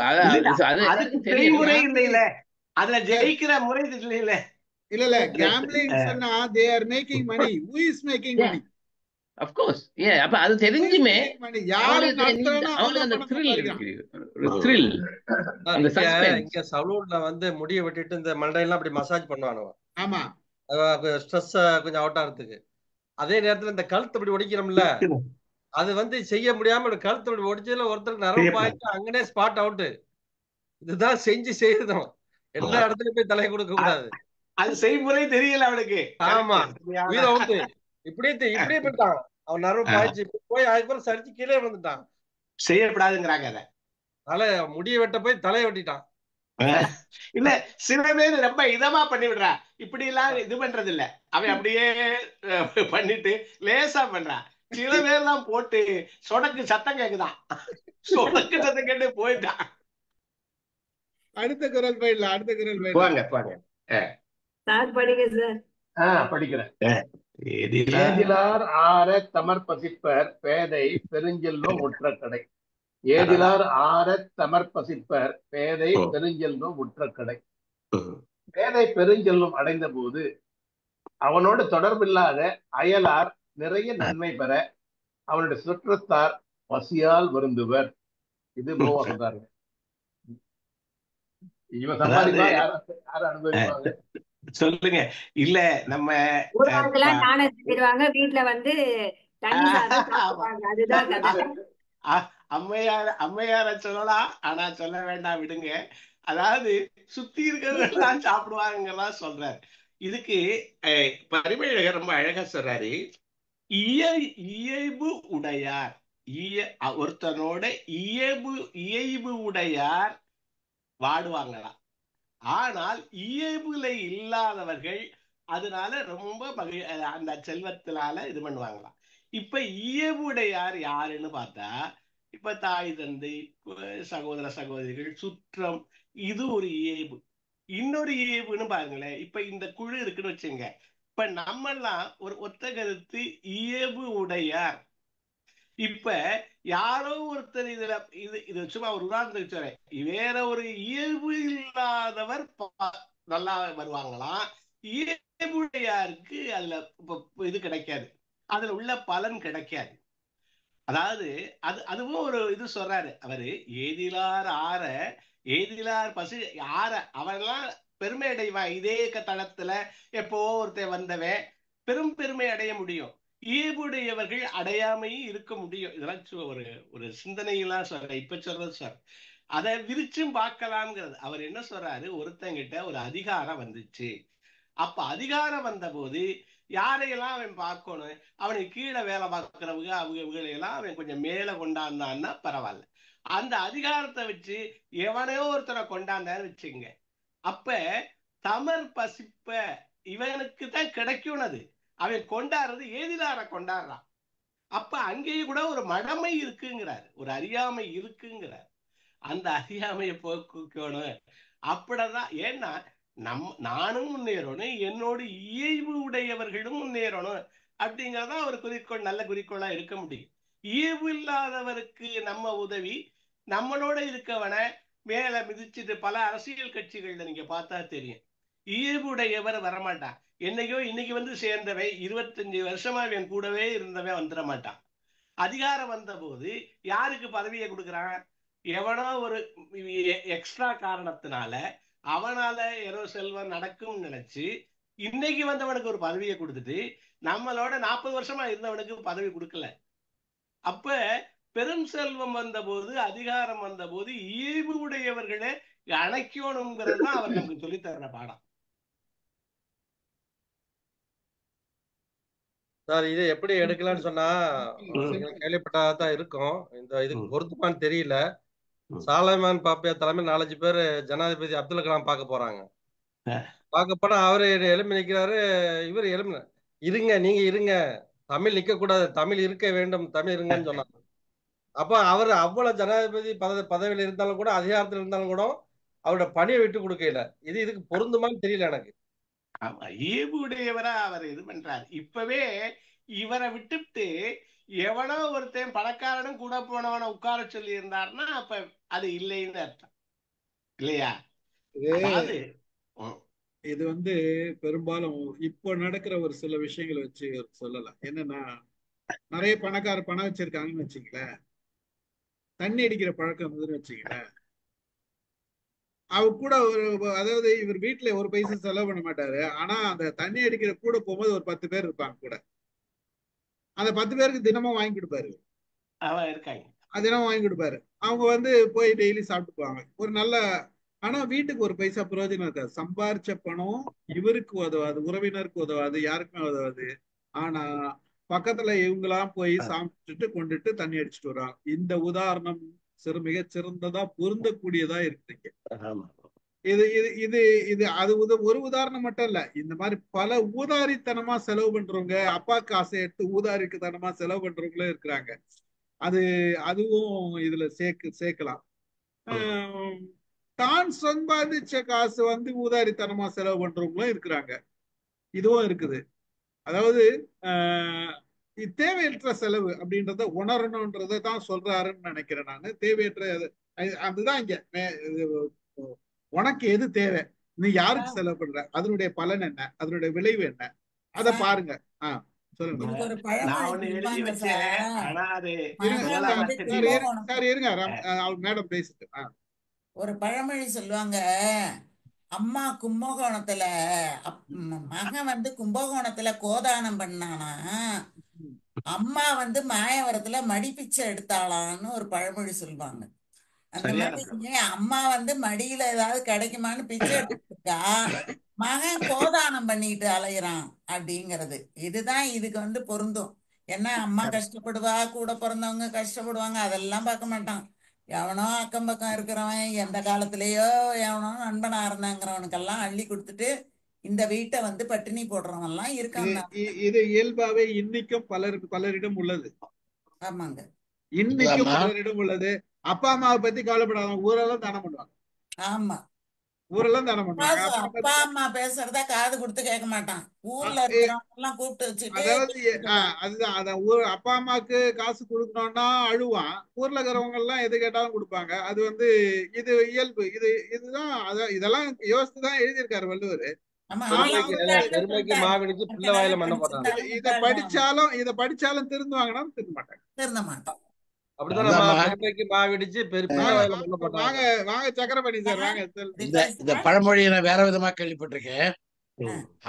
அதுக்கு செய்முறை இல்ல, அதுல ஜெயிக்கிற முறை இல்ல. இல்ல கேம்பிளிங் சொன்னா they are making money. Who is making money? Of course. Yeah, அப்ப அது தெரிஞ்சுமே அவங்களுக்கு அந்த thrill இருக்கு, ஒரு thrill, அந்த suspense. இங்க சலூன்ல வந்து முடிய வெட்டிட்டு இந்த மண்டையெல்லாம் அப்படி மசாஜ் பண்ணுவானுவ. ஆமா, ஸ்ட்ரெஸ் கொஞ்சம் அவுட் ஆகிறதுக்கு. அதே நேரத்துல இந்த கழுத்து இப்படி ஒடிக்கிறோம்ல, அது வந்து செய்ய முடியாம கழுத்து இப்படி ஒடிச்சதுல ஒருத்தருக்கு நரம்பு பாய்ச்சி அங்கனே ஸ்பாட் அவுட். இதுதான் செஞ்சு செய்யணும், எல்லா இடத்துலயும் போய் தலை கொடுக்க கூடாது. அது செய்முறை தெரியல அவனுக்கு. ஆமா, உயிரை அவுட்டு இப்படியே போயிட்டான், அவன் நரம்பு பாய்ச்சி போய் அதுக்கப்புறம் சரிச்சு கீழே வந்துட்டான். செய்யப்படாதுங்கிறாங்க. அதை தலை முடிய வெட்ட போய் தலையை வெட்டிட்டான். இல்ல சில பேர் ரொம்ப இதமா பண்ணி விடுறா, இப்படி எல்லாம் இது பண்றது இல்ல, அவன் அப்படியே பண்ணிட்டு லேசா பண்றான். சில பேர் எல்லாம் போட்டு சொடக்கு சத்தம் கேக்குதான், சொடக்கு சத்தம் கேட்டு போயிட்டான். அடுத்த குரல் போயிடலாம், அடுத்த குரல் போங்க. படிக்கிறேன். ஏதிலார் ஆர தமர்பசிப்பர் பேதை பெருஞ்செல்வம் உற்ற கடை. ஏதிலார் ஆர தமர்பசிப்பர் பேதை பெருஞ்செல்வம் உற்ற கடை. பேதை பெருஞ்செல்வம் அடைந்த போது அவனோடு தொடர்பில்லாத அயலார் நிறைய நன்மை பெற அவனுடைய சுற்றத்தார் பசியால் வருந்துவர். இது மூவா சொல்றாரு. இவன் சம்பாதிப்பா யாரும் அனுபவிப்பாங்க சொல்லுங்க. இல்ல நம்ம வீட்டுல வந்து அதுதான் அம்மையார சொல்லலாம், ஆனா சொல்ல வேண்டாம், விடுங்க. அதாவது சுத்தி இருக்கிறதெல்லாம் சாப்பிடுவாங்கறதா சொல்றாரு. இதுக்கு பரிமேழகர் ரொம்ப அழகா சொல்றாரு. இயைபு உடையார், ஒருத்தனோட இயைபு உடையார் வாடுவாங்களாம். ஆனால் இயல்புல இல்லாதவர்கள் அதனால ரொம்ப அந்த செல்வத்தினால இது பண்ணுவாங்களாம். இப்ப இயல்புடையார் யாருன்னு பார்த்தா, இப்ப தாய் தந்தை, சகோதர சகோதரிகள், சுற்றம், இது ஒரு இயல்பு. இன்னொரு இயல்புன்னு பாருங்களேன், இப்ப இந்த குழு இருக்குன்னு வச்சுங்க. இப்ப நம்மெல்லாம் ஒரு ஒத்த கருத்து இயல்பு உடையார். இப்ப யாரோ ஒருத்தர் இது சும்மா ஒரு உதாரணத்துக்கு சொல்றேன், வேற ஒரு இயல்பு இல்லாதவர் நல்லா வருவாங்களாம். இயல்புடையாருக்கு அதுல இது கிடைக்காது, அதுல உள்ள பலன் கிடைக்காது. அதாவது அதுவும் ஒரு இது சொல்றாரு அவரு. ஏதிலார் பசு ஆற அவெல்லாம் பெருமை அடைவான். இதே தளத்துல எப்போ ஒருத்தர் வந்தவன் பெருமை அடைய முடியும், இயல்புடையவர்கள் அடையாமையும் இருக்க முடியும். இதெல்லாம் ஒரு சிந்தனையெல்லாம் சொல்ற, இப்ப சொல்றது சார். அதை விரிச்சும் பார்க்கலாம்ங்கிறது. அவர் என்ன சொல்றாரு, ஒருத்தங்கிட்ட ஒரு அதிகாரம் வந்துச்சு. அப்ப அதிகாரம் வந்த போது யாரையெல்லாம் அவன் பார்க்கணும், அவனுக்கு கீழே வேலை பார்க்கிறவங்க அவங்களையெல்லாம் அவன் கொஞ்சம் மேல கொண்டாந்தான்னா பரவாயில்ல. அந்த அதிகாரத்தை வச்சு எவனையோ ஒருத்தரை கொண்டாந்தான்னு வச்சுங்க, அப்ப தமர் பசிப்ப இவனுக்கு தான் கிடைக்கும். அது அவன் கொண்டாடுறது ஏதிலார கொண்டாடுறான். அப்ப அங்கேயே கூட ஒரு மடமை இருக்குங்கிறார், ஒரு அறியாமை இருக்குங்கிறார். அந்த அறியாமையை போக்கணும். அப்படிதான். ஏன்னா நானும் முன்னேறணும், என்னோட இயல்பு உடையவர்களும் முன்னேறணும் அப்படிங்கறதான் ஒரு குறிக்கோள், நல்ல குறிக்கோளா இருக்க முடியும். ஈவு இல்லாதவருக்கு நம்ம உதவி, நம்மளோட இருக்கவனை மேல மிதிச்சுட்டு பல அரசியல் கட்சிகள்ல நீங்க பார்த்தா தெரியும். ஈவுடையவர் வரமாட்டான். என்னைக்கோ இன்னைக்கு வந்து சேர்ந்தவன் 25 வருஷமா என் கூடவே இருந்தவன் வந்துட மாட்டான். அதிகாரம் வந்த போது யாருக்கு பதவியை கொடுக்குறான்? எவனோ ஒரு எக்ஸ்ட்ரா காரணத்தினால அவனால ஏதோ செல்வம் நடக்கும் நினைச்சு இன்னைக்கு வந்தவனுக்கு ஒரு பதவியை கொடுத்துட்டு நம்மளோட 40 வருஷமா இருந்தவனுக்கு பதவி கொடுக்கல. அப்ப பெரும் செல்வம் வந்த போது, அதிகாரம் வந்த போது ஈவு உடையவர்களை அணைக்கணுங்கிறது தான் அவர் நமக்கு சொல்லி தர்ற பாடம். சார் இதை எப்படி எடுக்கலாம்னு சொன்னா கேள்விப்பட்டதான் இருக்கும். இந்த இதுக்கு பொருத்தமானு தெரியல. சாலமான் பாப்பையா தலைமை 4-5 பேர் ஜனாதிபதி அப்துல் கலாம் பார்க்க போறாங்க. பார்க்க போனா அவரு எழுப்பி நிக்கிறாரு. இவர் எழுப்பின இருங்க, நீங்க இருங்க, தமிழ் நிக்க கூடாது, தமிழ் இருக்க வேண்டும், தமிழ் இருங்கன்னு சொன்னாங்க. அப்ப அவர் அவ்வளவு ஜனாதிபதி பதவியில இருந்தாலும் கூட, அதிகாரத்தில் இருந்தாலும் கூட அவரோட பணியை விட்டு கொடுக்கல. இதுக்கு பொருந்துமான்னு தெரியல எனக்கு. ஆமா, ஈவு உடையவரா அவர் இது பண்றாரு. இப்பவே இவரை விட்டுட்டு எவனோ ஒருத்தன் பணக்காரனும் கூட போனவனை உட்கார சொல்லி இருந்தாருன்னா அப்ப அது இல்லைன்னு அர்த்தம் இல்லையா? இது வந்து பெரும்பாலும் இப்போ நடக்கிற ஒரு சில விஷயங்களை வச்சு சொல்லலாம். என்னன்னா, நிறைய பணக்கார பணம் வச்சிருக்காங்கன்னு வச்சுங்களேன், தண்ணி அடிக்கிற பழக்கம் இருந்ததுன்னு வச்சுங்களேன், அவ கூட ஒரு, அதாவது இவர் வீட்டுல ஒரு பைசா செலவு பண்ண மாட்டாரு. ஆனா அந்த தண்ணி அடிக்கிற கூட போகும்போது ஒரு 10 பேர் இருப்பாங்க கூட. அந்த 10 பேருக்கு தினமும் வாங்கி கொடுப்பாரு. தினமும் வாங்கி கொடுப்பாரு. அவங்க வந்து போய் டெய்லி சாப்பிட்டு போவாங்க. ஒரு நல்ல, ஆனா வீட்டுக்கு ஒரு பைசா பிரயோஜனம் இருக்காது. சம்பாரிச்ச பணம் இவருக்கு உதவாது, உறவினருக்கு உதவாது, யாருக்குமே உதவாது. ஆனா பக்கத்துல இவங்கெல்லாம் போய் சாப்பிட்டுட்டு கொண்டுட்டு தண்ணி அடிச்சுட்டு வர்றாங்க. இந்த உதாரணம் மிக சிறந்ததா பொருந்தக்கூடியதா இருக்குங்க. இது இது இது இது அது ஒரு உதாரணம் மட்டும் இல்ல. இந்த மாதிரி பல ஊதாரித்தனமா செலவு பண்றவங்க, அப்பா காசை எடுத்து ஊதாரித்தனமா செலவு பண்றவங்களும் இருக்கிறாங்க. அதுவும் இதுல சேர்க்கலாம். தான் சம்பாதிச்ச காசு வந்து ஊதாரித்தனமா செலவு பண்றவங்களும் இருக்கிறாங்க. இதுவும் இருக்குது. அதாவது தேவையற்ற செலவு அப்படின்றத உணரணும்ன்றதை தான் சொல்றாருன்னு நினைக்கிறேன் நானு. தேவையற்ற அதுதான் இங்க, உனக்கு எது தேவை, நீ யாருக்கு செலவு பண்ற, அதனுடைய பலன் என்ன, அதனுடைய விளைவு என்ன, அதை பாருங்க. சொல்லுங்க. மேடம் பேசிட்டு ஒரு பழமொழி சொல்லுவாங்க, அம்மா கும்பகோணத்துல மகன் வந்து கும்பகோணத்துல கோதானம் பண்ணானா, அம்மா வந்து மாயவரத்துல மடிப்பிச்சை எடுத்தாளான்னு ஒரு பழமொழி சொல்லுவாங்க. அந்த மாதிரி அம்மா வந்து மடியில ஏதாவது கிடைக்குமான்னு பிச்சை எடுத்துருக்கா, மகன் கோதானம் பண்ணிட்டு அலையிறான் அப்படிங்கிறது. இதுதான் இதுக்கு வந்து பொருந்தும். ஏன்னா அம்மா கஷ்டப்படுவா, கூட பிறந்தவங்க கஷ்டப்படுவாங்க, அதெல்லாம் பார்க்க மாட்டான். எவனோ அக்கம் பக்கம் இருக்கிறவன், எந்த காலத்திலயோ எவனோ நண்பனா இருந்தாங்கிறவனுக்கெல்லாம் அள்ளி கொடுத்துட்டு இந்த வீட்டை வந்து பட்டினி போடுறவன் எல்லாம் இருக்காங்க. இது இயல்பாவே இன்னைக்கும் பலரிடம் உள்ளது. ஆமாங்க, இன்னைக்கும் பலரிடம் உள்ளது. அப்பா அம்மாவை பத்தி கவலைப்படாத, ஊரெல்லாம் தானம் பண்ணுவாங்க. ஆமா, ஊரெல்லாம் தானம் பண்ணுவாங்க. அப்பா அம்மா பேசுறத காது கொடுத்து கேட்க மாட்டான். ஊர்ல இருக்கிறவங்க எல்லாம் கூப்பிட்டு வச்சுட்டு, அதுதான் அதான் அப்பா அம்மாவுக்கு காசு கொடுக்கணும்னா அழுவான். ஊர்ல இருக்கிறவங்க எல்லாம் எது கேட்டாலும் கொடுப்பாங்க. அது வந்து இது இயல்பு. இதுதான் இதெல்லாம் யோசித்துதான் எழுதியிருக்காரு வள்ளுவர். இத படிச்சாலும் திருந்துவாங்கன்னா திருந்த மாட்டாங்க. வாங்க சக்கரபாணி சார், வாங்க. இந்த பழமொழியை நான் வேற விதமா கேள்விப்பட்டிருக்கேன்.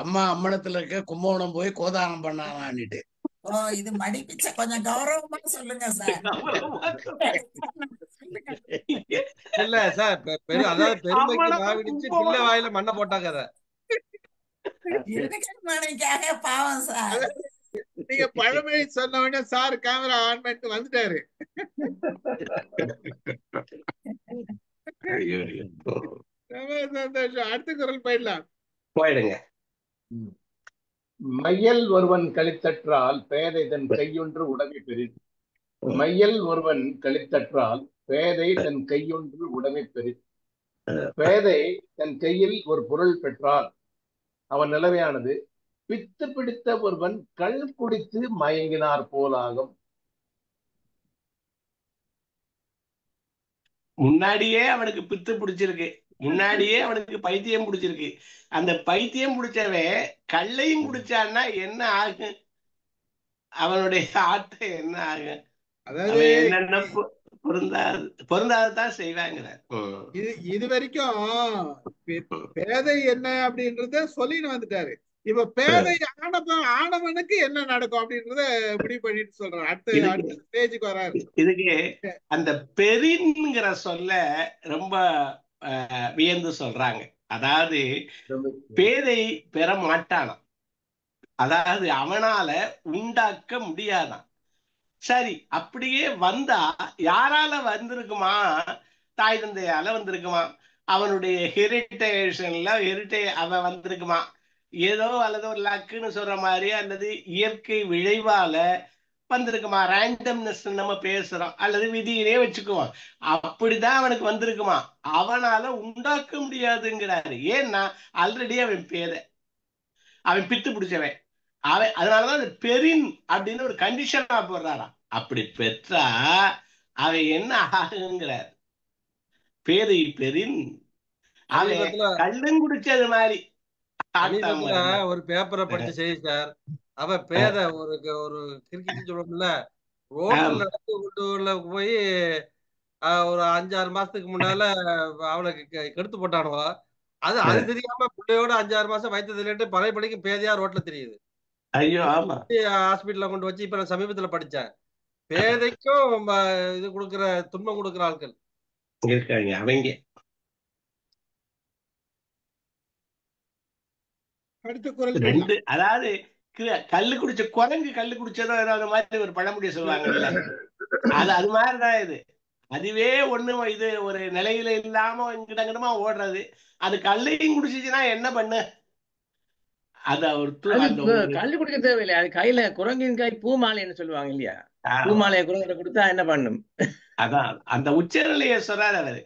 அம்மா அம்மனத்துல இருக்க கும்பகோணம் போய் கோதானம் பண்ணான்னுட்டு. இது மடிப்பிச்ச கொஞ்சம் கௌரவமா சொல்லுங்க சார். இல்ல சார், அதாவது பெருமைக்கு மாவிடிச்சு பிள்ளை வாயில மண்ணை போட்டாங்க. மணிக்காக பாவம் சார். நீங்க பழமொழி சொன்ன உடனே சார் கேமரா ஆன் பண்ணிட்டு வந்துட்டாரு. சந்தோஷம். அடுத்த குரல் போயிடுங்க. மையல் ஒருவன் கழித்தற்றால் பேதை தன் கையொன்று உடைமை பெறின். மையல் ஒருவன் கழித்தற்றால் பேதை தன் கையொன்று உடைமை பெறின். பேதை தன் கையில் ஒரு பொருள் பெற்றால் அவன் நிலைமையானது பித்து பிடித்த ஒருவன் கள் குடித்து மயங்கினார் போலாகும். முன்னாடியே அவனுக்கு பித்து பிடிச்சிருக்கு, முன்னாடியே அவனுக்கு பைத்தியம் பிடிச்சிருக்கு. அந்த பைத்தியம் பிடிச்சவன் கள்ளையும் குடிச்சான்னா என்ன ஆகும்? அவனுடைய ஆட்டம் என்ன ஆகும்? அதாவது அவன் என்னென்ன பொருந்தாதான் செய்வாங்கிறார். இது வரைக்கும் பேதை என்ன அப்படின்றத சொல்லின்னு வந்துட்டாரு. இப்ப பேதை ஆனவனுக்கு என்ன நடக்கும் அப்படின்றத முடிவு பண்ணிட்டு சொல்றாரு. அடுத்த ஸ்டேஜுக்கு வராரு. இதுக்கு அந்த பெரின்ங்கிற சொல்ல ரொம்ப வியந்து சொல்றாங்க. அதாவது பேதை பெற மாட்டானாம், அதாவது அவனால உண்டாக்க முடியாதான். சரி, அப்படியே வந்தா யாரால வந்திருக்குமா? தாய் தந்தையால வந்திருக்குமா? அவனுடைய ஹெரிட்டேஷன்ல அவன் வந்திருக்குமா? ஏதோ அல்லது ஒரு லக்குன்னு சொல்ற மாதிரி அல்லது இயற்கை விளைவால வந்திருக்குமா? ரேண்டம்னஸ் நம்ம பேசுறோம், அல்லது விதியிலே வச்சுக்குவோம். அப்படிதான் அவனுக்கு வந்திருக்குமா? அவனால உண்டாக்க முடியாதுங்கிறாரு. ஏன்னா ஆல்ரெடி அவன் பேதை, அவன் பித்து பிடிச்சவன். அவன் அதனாலதான் அந்த பெரின் அப்படின்னு ஒரு கண்டிஷனா போடுறாராம். அப்படி பெற்றா அவன் என்ன ஆகுங்கிறார். பேதை பெரின் அவன் கள்ளும் குடிச்சது மாதிரி. ஒரு பேப்பரை படிச்சு செய்தி சார், அவ பேத ஒரு கிரிக்கெட் சொல்லுவோம்ல, ரோட்ல நடந்து கொண்டு போய் ஒரு 5-6 மாசத்துக்கு முன்னால அவளுக்கு கெடுத்து போட்டானுவோ. அது தெரியாம பிள்ளையோட 5-6 மாசம் வயிற்று பழைய படிக்கும் பேதையா ரோட்ல தெரியுது. ஐயோ, ஆமா. ஹாஸ்பிட்டல்ல கொண்டு வச்சு இப்ப நான் சமீபத்துல படிச்சேன். பேதைக்கும் இது கொடுக்கிற துன்பம் கொடுக்கிற ஆட்கள் இருக்காங்க அவங்க. ரெண்டு, அதாவது கல்லு குடிச்ச குரங்கு கல்லு குடிச்சதோ ஏதாவது மாதிரி ஒரு பழமொழி சொல்லுவாங்கல்ல, அது மாதிரிதான் இது. அதுவே ஒண்ணு இது ஒரு நிலையில இல்லாம இங்கிட்டமா ஓடுறது. அது கல்லையும் குடிச்சிச்சுன்னா என்ன பண்ணு? கல்லு குடிக்க தேவையில்லை. அது கையில குரங்கின் கை பூமாலைன்னு சொல்லுவாங்க இல்லையா? பூமாலையை குரங்கிட்ட கொடுத்தா என்ன பண்ணும்? அதான் அந்த உச்சநிலைய சொல்றாரு அவரு.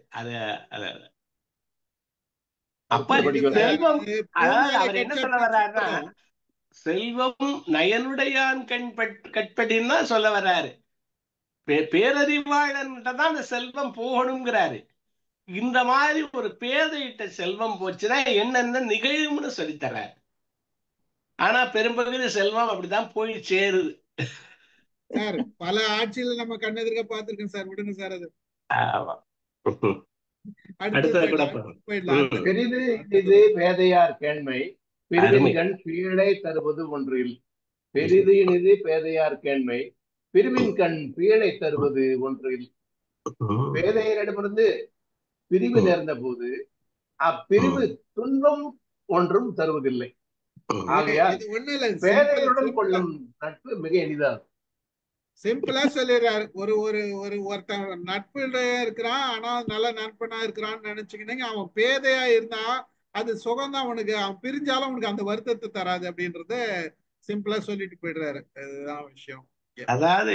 அப்ப செல்வம், அதாவது அவர் என்ன சொல்ல வர்றாருன்னா, செல்வம் நயனுடையான் கட்படின்னு சொல்ல வர்றாரு. பேரறிவாளன்கிட்ட தான் அந்த செல்வம் போகணுங்கிறாரு. இந்த மாதிரி ஒரு பேதையிட்ட செல்வம் போச்சுன்னா என்னென்ன நிகழும்னு சொல்லித்தர்றாரு. ஆனா பெரும்பகுதி செல்வம் அப்படிதான் போய் சேருது. சார் பல ஆட்சியில நம்ம கண்ணெதிர்க்க பார்த்திருக்கோம் சார். விடுங்க சார் அது. பெரிது இது பேதையார் கேண்மை, பிரிவின்கண் பீழை தருவது ஒன்றில். பெரிது இனிது பேதையார் கேண்மை, பிரிவின் கண் பீழை தருவது ஒன்றில். பேதையரிடமிருந்து பிரிவு நேர்ந்த போது அப்பிரிவு துன்பம் ஒன்றும் தருவதில்லை. ஆகையால் பேதையுடன் கொள்ளும் நட்பு மிக எளிதாகும். சிம்பிளா சொல்லிடுறாரு. ஒருத்தன் நட்புல இருக்கிறான், ஆனா நல்ல நட்பனா இருக்கிறான்னு நினைச்சுக்கிட்டீங்க. அவன் பேதையா இருந்தா அது சுகம்தான் அவனுக்கு. அவன் பிரிஞ்சாலும் அவனுக்கு அந்த வருத்தத்தை தராது அப்படின்றத சிம்பிளா சொல்லிட்டு போயிடுறாரு. அதுதான் விஷயம். அதாவது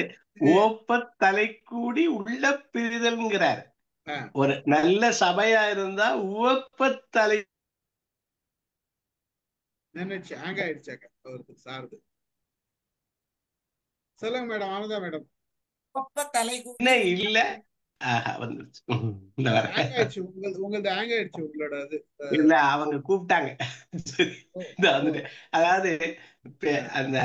ஓப்ப தலை கூடி உள்ள பிரிதல்ங்கிறார். ஒரு நல்ல சபையா இருந்தா உவப்ப தலை நினைச்சு ஹேங் ஆயிடுச்சாக்க அவருக்கு சாருது. சொல்லுங்க மேடம். ஆனதா மேடம். இல்ல உங்களோட அது இல்ல, அவங்க கூப்பிட்டாங்க. அதாவது அந்த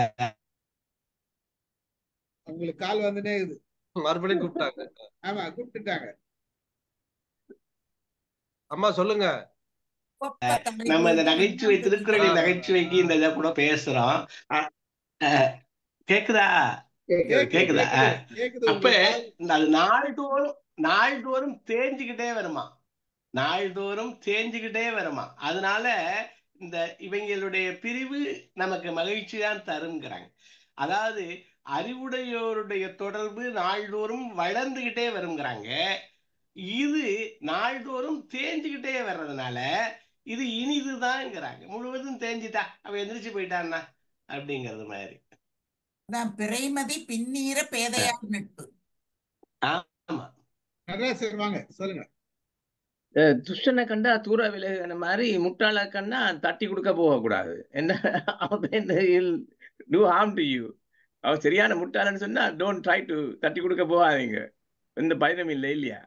உங்களுக்கு கால் வந்துட்டே இருக்குது. மறுபடியும் கூப்பிட்டாங்க. ஆமா, கூப்பிட்டுட்டாங்க. அம்மா சொல்லுங்க. நம்ம இந்த நகைச்சுவை, திருக்குறளின் நகைச்சுவைக்கு இந்த இதை கூட பேசுறோம். கேக்குதா? கேக்குதா? அப்ப அது நாள்தோறும் தேஞ்சுக்கிட்டே வருமா, நாள்தோறும் தேஞ்சுக்கிட்டே வருமா. அதனால இந்த இவங்களுடைய பிரிவு நமக்கு மகிழ்ச்சி தான் தருங்கிறாங்க. அதாவது அறிவுடையோருடைய தொடர்பு நாள்தோறும் வளர்ந்துகிட்டே வருங்கிறாங்க. இது நாள்தோறும் தேஞ்சுக்கிட்டே வர்றதுனால இது இனிதுதான்ங்கிறாங்க. முழுவதும் தேஞ்சிட்டா அவ எந்திரிச்சு போயிட்டான்னா அப்படிங்கிறது மாதிரி. பிறைமதி பின்னீர பேதையார் நட்பு. ஆமா, வாங்க சொல்லுங்க. துஷ்டனை கண்டா தூர விலகின மாதிரி முட்டாள கண்டா தட்டி கொடுக்க போக கூடாது. என்ன do harm to you. அவன் சரியான முட்டாளன்னு சொன்னா டோன்ட் ட்ரை டு தட்டி கொடுக்க போகாதீங்க. எந்த பயனும் இல்லை இல்லையா?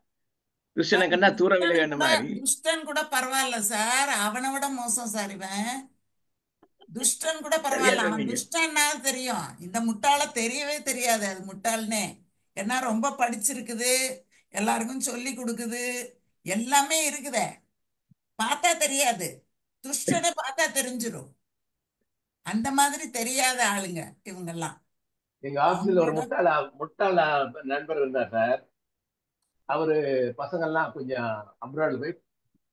கிருஷ்ணனை கண்டா தூர விலகன மாதிரி. துஷ்டன் கூட பரவாயில்ல சார், அவனை விட மோசம் சார் இவன். துஷ்டன் கூட பரவாயில்ல, அவன் துஷ்டன்னா தெரியும், இந்த முட்டாள தெரியவே தெரியாது அது முட்டாள்னே. ஏன்னா ரொம்ப படிச்சிருக்குது, எல்லாருக்கும் சொல்லி கொடுக்குது, எல்லாமே இருக்குதே, பார்த்தா தெரியாது. துஷ்டனை பார்த்தா தெரிஞ்சிடும். அந்த மாதிரி தெரியாத ஆளுங்க இவங்கெல்லாம். எங்க ஆபீஸ்ல ஒரு முட்டாள நண்பர் இருந்தார் சார். அவரு பசங்கள்லாம் கொஞ்சம் அப்ராட்ல போய்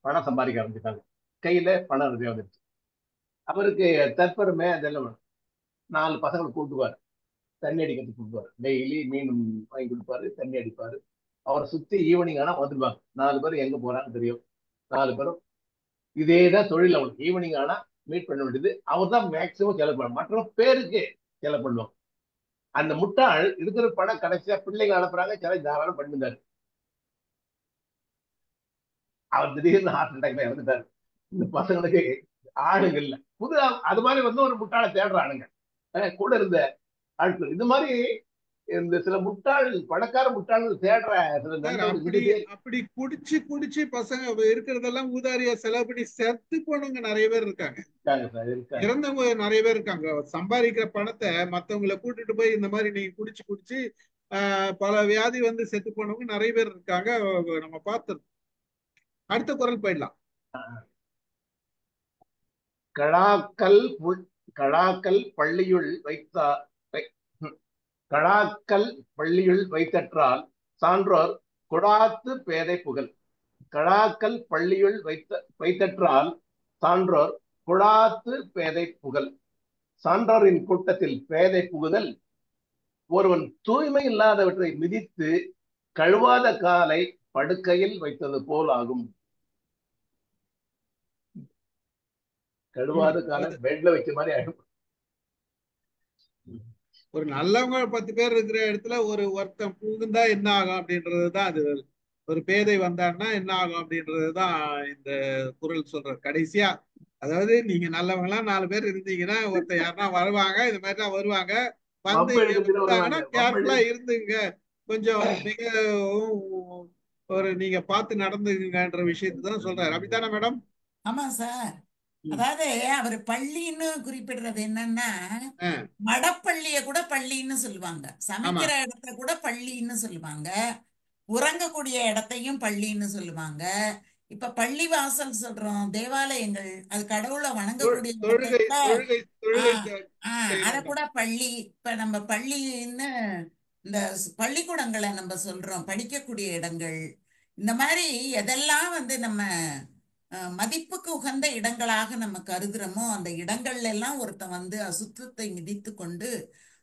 பணம் சம்பாதிக்க ஆரம்பிச்சிட்டாங்க, கையில பணம் நிறைய வந்துருச்சு. அவருக்கு தற்பெருமை அதெல்லாம் 4 பசங்களை கூப்பிட்டுவாரு, தண்ணி அடிக்கிறதுக்கு கூப்பிடுவாரு. டெய்லி மீன் வாங்கி கொடுப்பாரு, தண்ணி அடிப்பாரு. அவரை சுத்தி ஈவினிங் ஆனா வந்துருவாங்க. 4 பேரும் எங்க போறாங்க தெரியும், 4 பேரும் இதேதான் தொழில். அவனுக்கு ஈவினிங் ஆனா மீட் பண்ண வேண்டியது. அவர் தான் மேக்சிமம் செலவு பண்ணுவாங்க, மற்ற பேருக்கு செலவு பண்ணுவாங்க. அந்த முட்டாள் இருக்கிற பணம் கடைசியா பிள்ளைங்க அனுப்புறாங்க, சில தாராளம் பண்ணிருந்தாரு. அவர் திடீர்னு ஹார்ட் அட்டாக்ல இறந்துட்டாரு. இந்த பசங்களுக்கு ஆளுங்க இல்ல, புது அது மாதிரி வந்து ஒரு முட்டாளை தேடுறானுங்க கூட இருந்த ஆட்கள். இது மாதிரி இந்த சில முட்டாள் பணக்கார முட்டாள்கள் தேடுற சில நண்பர்கள் அப்படி குடிச்சு குடிச்சு பசங்க இருக்கிறதெல்லாம் ஊதாரியா செலவு பண்ணி செத்து போனவங்க நிறைய பேர் இருக்காங்க, இறந்தவங்க நிறைய பேர் இருக்காங்க. சம்பாதிக்கிற பணத்தை மத்தவங்களை கூட்டிட்டு போய் இந்த மாதிரி நீங்க குடிச்சு குடிச்சு பல வியாதி வந்து செத்து போனவங்க நிறைய பேர் இருக்காங்க, நம்ம பார்த்துருக்கோம். அடுத்த குரல் போயிடலாம். கழாக்கல் பள்ளியுள் வைத்தற்றால் சான்றோர் கொடாத்து பேதை புகழ். கழாக்கல் பள்ளியுள் வைத்தற்றால் சான்றோர் கொடாத்து பேதை புகழ். சான்றோரின் கூட்டத்தில் பேதை புகுதல் ஒருவன் தூய்மை இல்லாதவற்றை மிதித்து கழுவாத காலை படுக்கையில் வைத்தது போல் ஆகும். கழுவாத காலம் பெட்ல வைக்க மாதிரி ஆகும். ஒரு நல்லவங்க 10 பேர் இருக்கிற இடத்துல ஒருத்தன் புகுந்தா என்ன ஆகும் அப்படின்றதுதான் அது. ஒரு பேதை வந்தான்னா என்ன ஆகும் அப்படின்றதுதான் இந்த குரல் சொல்ற கடைசியா. அதாவது நீங்க நல்லவங்களாம் 4 பேர் இருந்தீங்கன்னா ஒருத்தர் யாருன்னா வருவாங்க, இது மாதிரிலாம் வருவாங்க, வந்து கேர்ஃபுல்லா இருந்துங்க, கொஞ்சம் மிக நீங்க பார்த்து நடந்துங்கன்ற விஷயத்தை தான் சொல்றாரு. அப்படித்தானே மேடம்? ஆமா சார். அதாவது அவர் பள்ளின்னு குறிப்பிடுறது என்னன்னா, மடப்பள்ளிய கூட பள்ளின்னு சொல்லுவாங்க, சமைக்கிற இடத்த கூட பள்ளின்னு சொல்லுவாங்க, உறங்கக்கூடிய இடத்தையும் பள்ளின்னு சொல்லுவாங்க. இப்ப பள்ளி வாசல் சொல்றோம், தேவாலயங்கள், அது கடவுளை வணங்கக்கூடிய அத கூட பள்ளி. இப்ப நம்ம பள்ளின்னு இந்த பள்ளிக்கூடங்களை நம்ம சொல்றோம், படிக்கக்கூடிய இடங்கள். இந்த மாதிரி எதெல்லாம் வந்து நம்ம மதிப்புக்கு உகந்த இடங்களாக நம்ம கருதுறோமோ அந்த இடங்கள்ல எல்லாம் ஒருத்தன் வந்து அசுத்தத்தை மிதித்து கொண்டு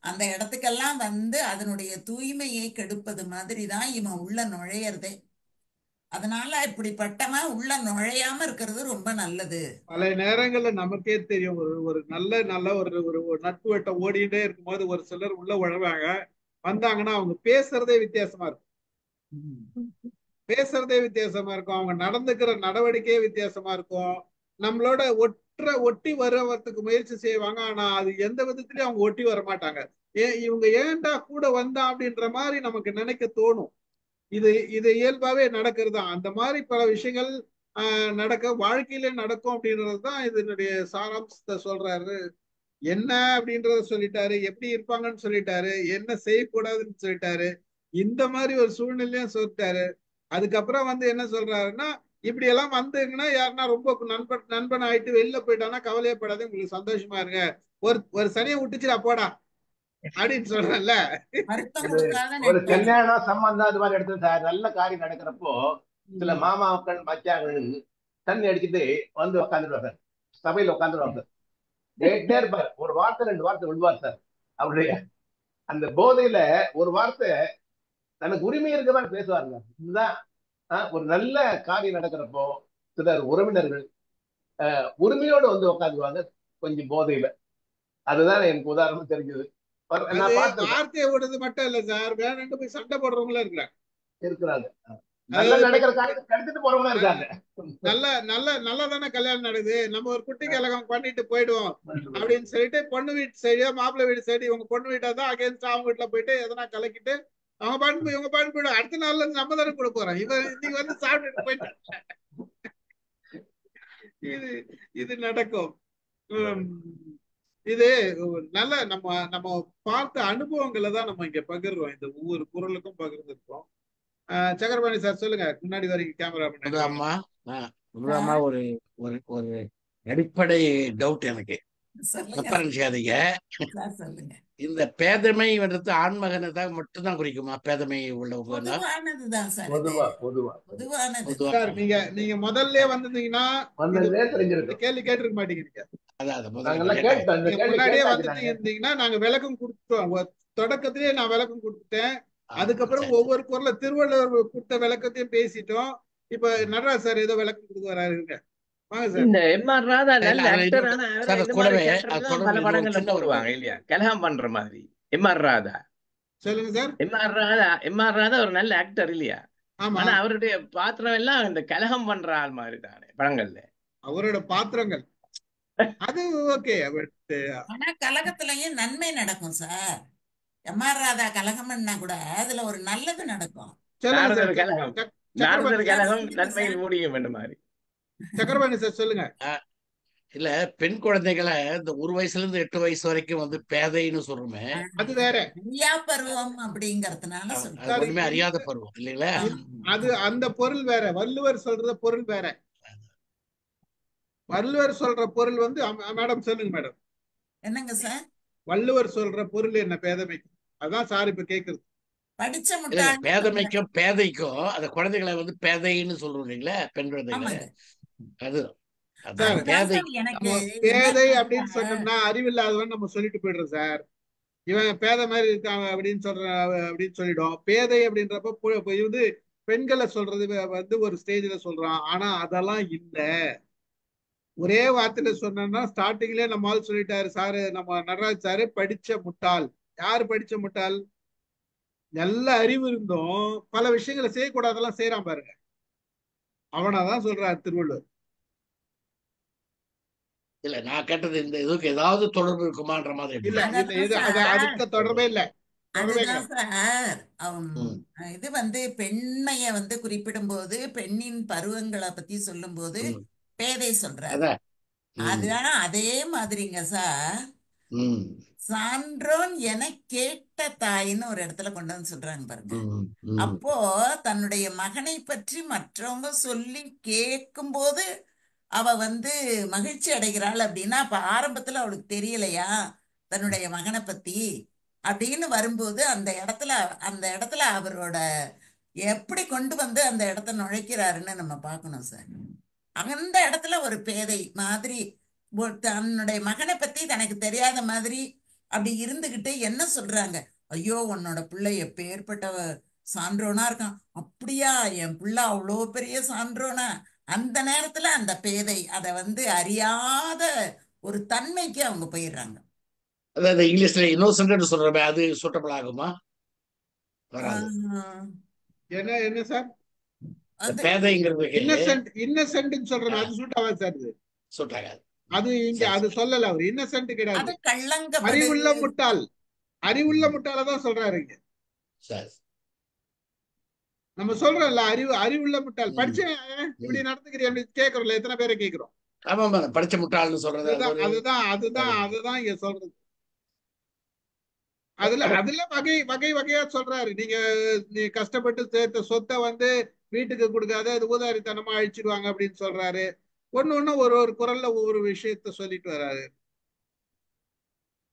அந்த இடத்துக்கெல்லாம் வந்து அதனுடைய தூய்மையை கெடுப்பது மாதிரிதான் இவன் உள்ள நுழையறதே. அதனால இப்படிப்பட்டவன் உள்ள நுழையாம இருக்கிறது ரொம்ப நல்லது. பல நேரங்கள்ல நமக்கே தெரியும், ஒரு நல்ல ஒரு நட்பு வட்டம் ஓடிட்டே இருக்கும்போது ஒரு சிலர் உள்ள உழவாங்க, வந்தாங்கன்னா அவங்க பேசுறதே வித்தியாசமா இருக்கும், அவங்க நடந்துக்கிற நடவடிக்கையே வித்தியாசமா இருக்கும். நம்மளோட ஒட்டி வருவதற்கு முயற்சி செய்வாங்க, ஆனா அது எந்த விதத்திலயும் அவங்க ஒட்டி வர மாட்டாங்க. இவங்க ஏன்டா கூட வந்தா அப்படின்ற மாதிரி நமக்கு நினைக்க தோணும். இது இயல்பாவே நடக்கிறது தான். அந்த மாதிரி பல விஷயங்கள் வாழ்க்கையில நடக்கும் அப்படின்றதுதான் இதனுடைய சாராம்சத்தை சொல்றாரு. என்ன அப்படின்றத சொல்லிட்டாரு, எப்படி இருப்பாங்கன்னு சொல்லிட்டாரு, என்ன செய்யக்கூடாதுன்னு சொல்லிட்டாரு, இந்த மாதிரி ஒரு சூழ்நிலையும் சொல்லிட்டாரு. அதுக்கப்புறம் வந்து என்ன சொல்றாருன்னா, இப்படி எல்லாம் வந்துங்கன்னா யாருன்னா ரொம்ப நண்பன் ஆயிட்டு வெளில போயிட்டானா கவலையப்படாது, உங்களுக்கு சந்தோஷமா இருங்க, ஒரு சனியை விட்டுச்சுடா போடா அப்படின்னு சொல்றேன்ல. ஒரு கல்யாணம் சம்பந்தம் அது மாதிரி இடத்துல நல்ல காரியம் நடக்கிறப்போ சில மாமாக்கள் மச்சாக்கள் தண்ணி அடிச்சுட்டு வந்து உட்காந்துருவாங்க, சபையில உட்காந்துருவாங்க, கேட்டே இருப்பார். ஒரு வார்த்தை 2 வார்த்தை விடுவார் சார். அவருடைய அந்த போதையில ஒரு வார்த்தை தனக்கு உரிமை இருக்க மாதிரி பேசுவாருங்க. இதுதான் ஒரு நல்ல காரியம் நடக்கிறப்போ சிலர் உறவினர்கள் உரிமையோடு வந்து உட்காந்துருவாங்க கொஞ்சம் போதையில. அதுதான் எனக்கு உதாரணம் தெரிஞ்சது. வார்த்தையை விடுறது மட்டும் இல்ல சார், வேணும்னு போய் சண்டை போடுறவங்களும் இருக்கிறாங்க. நல்லதானே கல்யாணம் நடக்குது, நம்ம ஒரு குட்டி கலகம் பண்ணிட்டு போயிடுவோம் அப்படின்னு சொல்லிட்டு பொண்ணு வீட்டு சைடோ மாப்பிள்ளை வீட்டு சைடு இவங்க பொண்ணு வீட்டா தான் அகேன்ஸ்ட் அவங்க வீட்டுல போயிட்டு எதனா கலக்கிட்டு அவங்க பாட்டு இவங்க பாட்டு போயிடும். அடுத்த நாள்ல இருந்து நம்ம தானே கூட போறோம். இவன் இன்னைக்கு வந்து சாப்பிட்டுட்டு போயிட்டான். இது இது நடக்கும். உம், இது நல்ல நம்ம நம்ம பார்த்த அனுபவங்களை தான் நம்ம இங்க பகிர்றோம். இந்த ஒவ்வொரு குரலுக்கும் பகிர்ந்துருக்கோம். சக்கரபாணி சார் சொல்லுங்க. முன்னாடி வரைக்கும் கேமரா முன்னாடி வாங்க. அம்மா அம்மா ஒரு ஒரு ஒரு அடிப்படை டவுட் எனக்கு. சொல்லுங்க தப்பா நினைக்காதீங்க. சார், சொல்லுங்க. இந்த பேதமை வந்து ஆண்மகனை தான் மட்டும்தான் குறிக்குமா? பேதமை உள்ளவங்க பொதுவானதுதான் சார், இது பொதுவா பொதுவா பொதுவானது. பொதுவா சார் நீங்க முதல்ல வந்திருந்தீங்கன்னா இது வந்ததுலே இந்த தெரிஞ்சிருக்கும். கேள்வி கேட்டிருக்க மாட்டீங்க. நீங்க அதான் முதல்ல நாங்கெல்லாம் கேட்டேன். கேட்டோம், இந்த நீங்க கேள்வி முன்னாடியே கேட்டாச்சு வந்துட்டு நாங்க. இருந்தீங்கன்னா நாங்க விளக்கம் கொடுத்துட்டோம். தொடக்கத்திலேயே நான் விளக்கம் கொடுத்துட்டேன். அதுக்கப்புறம் சரி. ஒவ்வொரு குரல திருவள்ளுவர் கொடுத்த விளக்கத்தையும் பேசிட்டோம். இப்ப நடராஜ் சார் ஏதோ விளக்கம் கொடுக்க வராருங்க. வாங்க சார். இந்த எம்.ஆர். ராதா இல்ல, நல்ல அதுல ஆக்டர். இன்னொரு ஆனா அவரை சார் இந்த மாதிரி கூடவே கேரக்டர் அது தான் பல தொடர்பு இன்னொரு படங்கள்ல சின்ன ஒரு போடுவாங்க இல்லையா, கலகம் பண்ற மாதிரி. எம்.ஆர். ராதா சொல்லுங்க சார். எம்.ஆர். ராதா ஒரு நல்ல ஆக்டர் இல்லையா? ஆமா, ஆனா அவருடைய பாத்திரம் எல்லாம் இந்த கலகம் பண்ற ஆள் மாதிரி தானே படங்கள்ல. அவரோட பாத்திரங்கள் அது ஓகே. ஆனா கலகத்திலயும் நன்மை நடக்கும் சார். எம்.ஆர். ராதா கலகம்னா கூட அதுல ஒரு நல்லது நடக்கும். சொல்லுங்க சார். நாரதர் கலகம், சக்கரபாணி நாரதர் சார், கலகம் சொல்லுங்க நன்மையில் சார். முடியும் என்ற மாதிரி. சக்கரபாணி சார் சொல்லுங்க. இல்ல பெண் குழந்தைகளை இந்த 1 வயசுல இருந்து 8 வயசு வரைக்கும் வந்து பேதைன்னு சொல்றோமே, அது வேற. அறியா பருவம் அப்படிங்கறதுனால அது சொல்றேன். ஒண்ணுமே அறியாத பருவம் இல்லைங்களா? அது அந்த பொருள் வேற. வள்ளுவர் சொல்ற பொருள் வேற. வள்ளுவர் சொல்ற பொருள் வந்து மேடம் சொல்லுங்க மேடம். என்னங்க சார்? வள்ளுவர் சொல்ற பொருள் என்ன பேதமைக்கு? அதான் சார் இப்ப கேக்குறது. படிச்ச இல்ல முட்டாள். பேதமைக்கும் பேதைக்கும் அந்த குழந்தைகளை வந்து பேதைன்னு சொல்றோம் இல்லைங்களா? பெண் குழந்தைகளை ஆமாங்க. அது சார் அதான் அதுதான் பேதை. சார் எனக்கு நம்ம என்ன பேதை அப்படின்னு சொன்னோம்னா அறிவில்லாதவன் நம்ம சொல்லிட்டு போயிடுறோம் சார். இவன் பேதை மாதிரி இருக்கான் அப்படின்னு அப்படின்னு சொல்லிடும். பேதை அப்படின்றப்ப இது பெண்களை சொல்றது வந்து ஒரு ஸ்டேஜ்ல சொல்றான். ஆனா அதெல்லாம் இல்ல. ஒரே வார்த்தையில சொன்னா ஸ்டார்டிங்லயே நம்ம ஆள் சொல்லிட்டாரு சாரு, நம்ம நடராஜ் சாரு படிச்ச முட்டாள். யாரு படிச்ச முட்டாள்? நல்ல அறிவு இருந்தும் பல விஷயங்களை செய்யக்கூடாதெல்லாம் செய்யறான் பாருங்க. அவனாதான் சொல்றாரு திருவள்ளுவர். இல்ல நான் கேட்டது இந்த இதுக்கு ஏதாவது தொடர்பு இருக்குமான்ற மாதிரி. இல்ல இல்ல அதான் இது சார், அதுக்கு தொடர்பே இல்ல. தொடர்பே அதுதான் கிடையாது. சார். ம். இது வந்து பெண்மைய வந்து குறிப்பிடும்போது பெண்ணின் பருவங்களை பத்தி சொல்லும்போது ம். பேதை சொல்றாரு. அதான். ம். அதான் அதே மாதிரிங்க சார். ம். சான்றோன் என கேட்ட தாயின்னு ஒரு இடத்துல கொண்டு வந்து சொல்றாங்க பாருங்க. ம். ம். அப்போ தன்னுடைய மகனை பற்றி மற்றவங்க சொல்லி கேட்கும்போது அவ வந்து மகிழ்ச்சி அடைகிறாள் அப்படின்னா அப்ப ஆரம்பத்துல அவளுக்கு தெரியலையா தன்னுடைய மகனை பத்தி அப்படின்னு வரும்போது அந்த இடத்துல அவரோட எப்படி கொண்டு வந்து அந்த இடத்த நுழைக்கிறாருன்னு நம்ம பார்க்கணும் சார். அந்த இடத்துல ஒரு பேதை மாதிரி தன்னுடைய மகனை பத்தி தனக்கு தெரியாத மாதிரி அப்படி இருந்துகிட்டு என்ன சொல்றாங்க, ஐயோ உன்னோட பிள்ளை எப்பேற்பட்ட சான்றோனா இருக்கான். அப்படியா, என் பிள்ளை அவ்வளோ பெரிய சான்றோனா? அந்த நேரத்துல அந்த பேதை அதை வந்து அறியாத ஒரு தன்மைக்கு அவங்க போயிடுறாங்க. அதாவது இங்கிலீஷ்ல இன்னோசென்ட் சொல்றமே, அது சூட்டபிள் ஆகுமா? வராது. ஆஹ், என்ன சார் அது பேதைங்கிறதுக்கு இன்னசென்ட் சொல்றேன். அது சூட் ஆகாது சார். இது சூட் ஆகாது. அது இங்க சரி, அது சரி. சொல்லல. அவர் இன்னசென்ட் அது கிடையாது. கள்ளங்கபடு. அறிவுள்ள முட்டாள். அறிவுள்ள முட்டாளதான் சொல்றாரு இங்க. சரி. நம்ம சொல்றோம்ல அறிவுள்ள முட்டாள். ம். படிச்சேன் இப்படி ம். நடந்துக்கிறேன் கேக்குறோம்ல. எத்தனை பேரை கேக்குறோம்? ஆமா படிச்ச முட்டாள்னு சொல்றது அது அதுதான் ஒரு அதுதான் அதுதான் அதுதான் இங்க சொல்றது. அதுல வகை வகையா சொல்றாரு. நீ கஷ்டப்பட்டு சேர்த்த சொத்தை வந்து வீட்டுக்கு கொடுக்காத, அது ஊதாரித்தனமா அழிச்சிடுவாங்க அப்படின்னு சொல்றாரு. ஒண்ணு ஒரு ஒரு குரல்ல ஒவ்வொரு விஷயத்த சொல்லிட்டு வர்றாரு.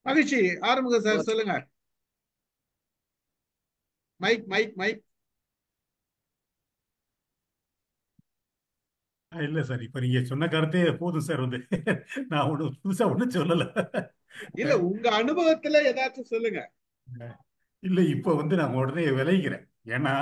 மகிழ்ச்சி. ஆறுமுக சார் சொல்லுங்க. Mike mike mike. இல்ல சார், இப்ப நீங்க சொன்ன கருத்தே போதும் சார். வந்து நான் புதுசா ஒண்ணும் சொல்லல. இல்ல உங்க அனுபவத்துல ஏதாச்சும் சொல்லுங்க. இல்ல இப்ப வந்து நான் உடனே விளைகிறேன். ஏன்னா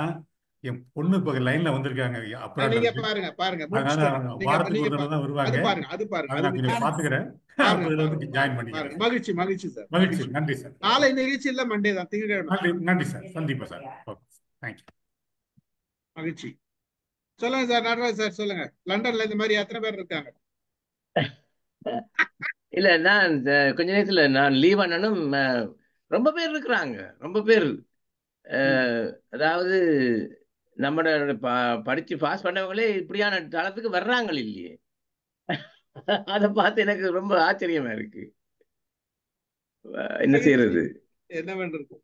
என் பொண்ணு இப்ப லைன்ல வந்திருக்காங்க அப்ராட்ல நீங்க இருந்து. பாருங்க அதனால முடிச்சுட்டு அவங்க நீங்க வாரத்துக்கு நீங்க ஒரு தடவை தான் வருவாங்க. அது பாருங்க அதை நான் கொஞ்சம் வித்தியாசம். பாத்துக்கிறேன். பாருங்க அப்ப இதுல வந்து ஜாயின் பாருங்க. பண்ணிக்கிறேன். மகிழ்ச்சி சார். மகிழ்ச்சி. நன்றி சார். நாளை நிகழ்ச்சி இல்ல, மண்டே தான், திங்கட்கிழமை. நன்றி சார். சந்திப்பா சார். Okay, thank you. மகிழ்ச்சி. சொல்லுங்க சார். நடராஜ் சார் சொல்லுங்க. லண்டன்ல இந்த மாதிரி எத்தனை பேர் இருக்காங்க? இல்ல நான் கொஞ்ச நேரத்துல நான் லீவ் ஆனாலும் ரொம்ப பேர் இருக்கிறாங்க. ரொம்ப பேர் அதாவது நம்மளோட படிச்சு பாஸ் பண்ணவங்களே இப்படியான தளத்துக்கு வர்றாங்க இல்லையே. அதை பார்த்து எனக்கு ரொம்ப ஆச்சரியமா இருக்கு. என்ன செய்யறது? என்ன பண்றது?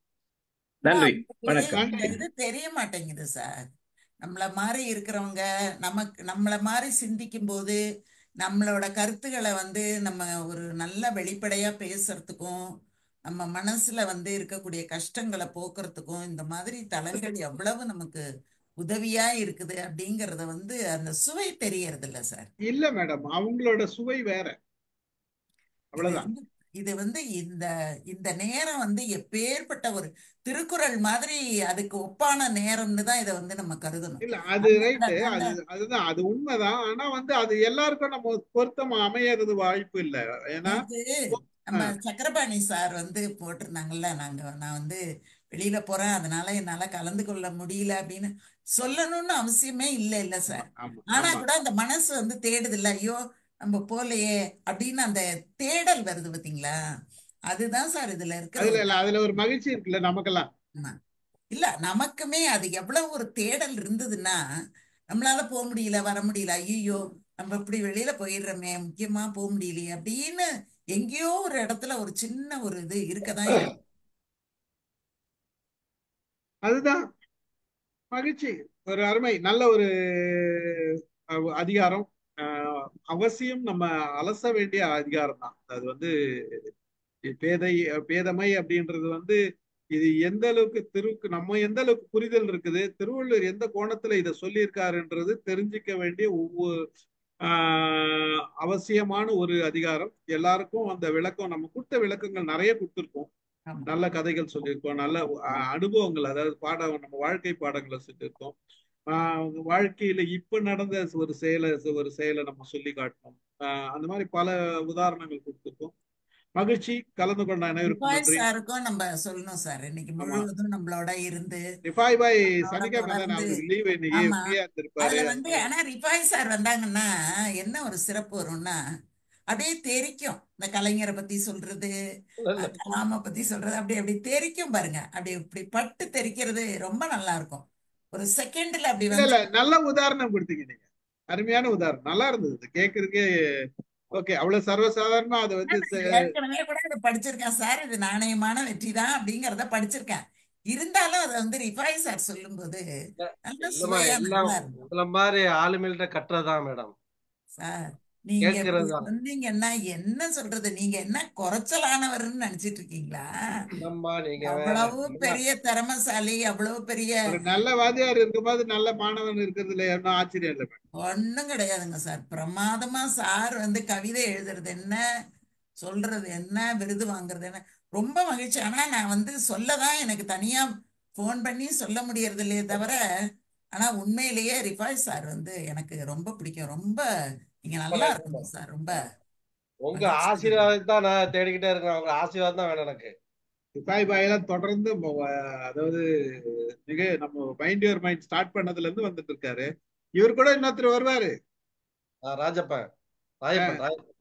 நன்றி, இந்த வணக்கம். இது தெரிய மாட்டேங்குது சார். நம்மள மாதிரி இருக்கிறவங்க நம்மள மாதிரி சிந்திக்கும் போது நம்மளோட கருத்துக்களை வந்து நம்ம ஒரு நல்ல வெளிப்படையா பேசுறதுக்கும் நம்ம மனசுல வந்து இருக்கக்கூடிய கஷ்டங்களை போக்குறதுக்கும் இந்த மாதிரி தளங்கள் எவ்வளவு நமக்கு உதவியா இருக்குது அப்படிங்கறத வந்து அந்த சுவை தெரியறது இல்ல சார். இல்ல மேடம், அவங்களோட சுவை வேற, அவ்வளவுதான். இது வந்து இந்த இந்த நேரம் வந்து எப்பேற்பட்ட ஒரு திருக்குறள் மாதிரி அதுக்கு ஒப்பான நேரம்னு தான் இதை வந்து நம்ம கருதணும். இல்ல அது ரைட்டு, அதுதான், அது உண்மைதான். ஆனா வந்து அது எல்லாருக்கும் நம்ம பொருத்தம் அமையறது வாய்ப்பு இல்லை. ஏன்னா நம்ம சக்கரபாணி சார் வந்து போட்டிருந்தாங்கல்ல, நான் வந்து வெளியில போறேன் அதனால என்னால கலந்து கொள்ள முடியல அப்படின்னு சொல்லணும்னு அவசியமே இல்ல சார். ஆனா கூட அந்த மனசு வந்து தேடுது இல்ல, ஐயோ நம்ம போலையே அப்படின்னு அந்த தேடல் வருது பாத்தீங்களா? அதுதான் சார் இதுல இருக்கிற அதுல ஒரு மகிழ்ச்சி இருக்குல்ல நமக்கெல்லாம். இல்ல நமக்குமே அது எவ்வளவு ஒரு தேடல் இருந்ததுன்னா நம்மளால போக முடியல, வர முடியல, ஐயோ நம்ம இப்படி வெளியில போயிடுறோமே, முக்கியமா போக முடியலையே அப்படின்னு எங்கேயோ ஒரு இடத்துல ஒரு சின்ன ஒரு இது இருக்கதான் இருக்கு. அதுதான் மகிழ்ச்சி. ஒரு அருமை, நல்ல ஒரு அதிகாரம். அவசியம் நம்ம அலச வேண்டிய அதிகாரம் தான் அது. வந்து பேதமை அப்படின்றது வந்து இது எந்த அளவுக்கு நம்ம எந்த அளவுக்கு புரிதல் இருக்குது, திருவள்ளுவர் எந்த கோணத்துல இதை சொல்லியிருக்காருன்றது தெரிஞ்சுக்க வேண்டிய ஒவ்வொரு அவசியமான ஒரு அதிகாரம். எல்லாருக்கும் அந்த விளக்கம், நம்ம கொடுத்த விளக்கங்கள் நிறைய கொடுத்துருக்கோம். நல்ல கதைகள் சொல்லியிருக்கோம், நல்ல அனுபவங்கள், அதாவது நம்ம வாழ்க்கை பாடங்களை சொல்லியிருக்கோம். வாழ்க்கையில இப்ப நடந்த ஒரு செயலை நம்ம சொல்லி காட்டணும். அந்த மாதிரி பல உதாரணங்கள் கொடுத்துருக்கோம். மகிழ்ச்சி. கலந்து கொண்ட அனைவருக்கும் நன்றி. சாருக்கும் நம்ம சொல்லணும் சார், இன்னைக்கு முழுவதும் நம்மளோட இருந்து ரிஃபாய் பாய் சனிக்கிழமை தானே அவருக்கு லீவ், இன்னைக்கு ஃப்ரீயா இருந்திருப்பாரு. வந்து ஆனா ரிஃபாய் சார் வந்தாங்கன்னா என்ன ஒரு சிறப்பு வரும்னா அப்படியே தெரிக்கும். இந்த கலைஞரை பத்தி சொல்றது, கலாம பத்தி சொல்றது, அப்படி தெரிக்கும் பாருங்க. அப்படி இப்படி பட்டு தெரிக்கிறது ரொம்ப நல்லா இருக்கும். ஒரு செகண்ட்ல அப்படி வந்து நல்ல உதாரணம் கொடுத்தீங்க நீங்க, அருமையான உதாரணம், நல்லா இருந்தது கேட்கறதுக்கே. ஓகே, அவ்வளவு சர்வசாதாரணமா அதை வந்து ஏற்கனவே கூட அதை படிச்சிருக்கேன் சார். இது நாணயமான வெற்றி தான் அப்படிங்கறத படிச்சிருக்கேன். இருந்தாலும் அதை வந்து ரிஃபாய் சார் சொல்லும் போது நல்ல மாதிரி ஆளுமையில கட்டுறதுதான் மேடம் சார். நீங்க சொன்னீங்கன்னா என்ன சொல்றது, நீங்க என்ன குறைச்சலானவர்னு நினைச்சிட்டு இருக்கீங்களா? அவ்வளவு பெரிய திறமைசாலி, அவ்வளவு பெரிய நல்ல வாத்தியார் இருக்கும்போது நல்ல மாணவன் இருக்கிறதுல என்ன ஆச்சரியம் இல்லை. ஒண்ணும் கிடையாதுங்க சார். பிரமாதமா சார் வந்து கவிதை எழுதுறது என்ன, சொல்றது என்ன, விருது வாங்குறது என்ன, ரொம்ப மகிழ்ச்சி. ஆனா நான் வந்து சொல்லதான் எனக்கு தனியா போன் பண்ணி சொல்ல முடியறது இல்லையே தவிர, ஆனா உண்மையிலேயே ரிஃபாய் சார் வந்து எனக்கு ரொம்ப பிடிக்கும். ரொம்ப நீங்க நல்லா இருக்கணும் சார். ரொம்ப உங்க ஆசீர்வாதம் தான் நான் தேடிக்கிட்டே இருக்கேன். உங்க ஆசீர்வாதம் தான் வேணும் எனக்கு. ரிஃபாய் பாயெல்லாம் தொடர்ந்து, அதாவது நம்ம மைண்ட் யுவர் மைண்ட் ஸ்டார்ட் பண்ணதுல இருந்து வந்துட்டு இருக்காரு. இவர் கூட இன்னொருத்தர் வருவாரு,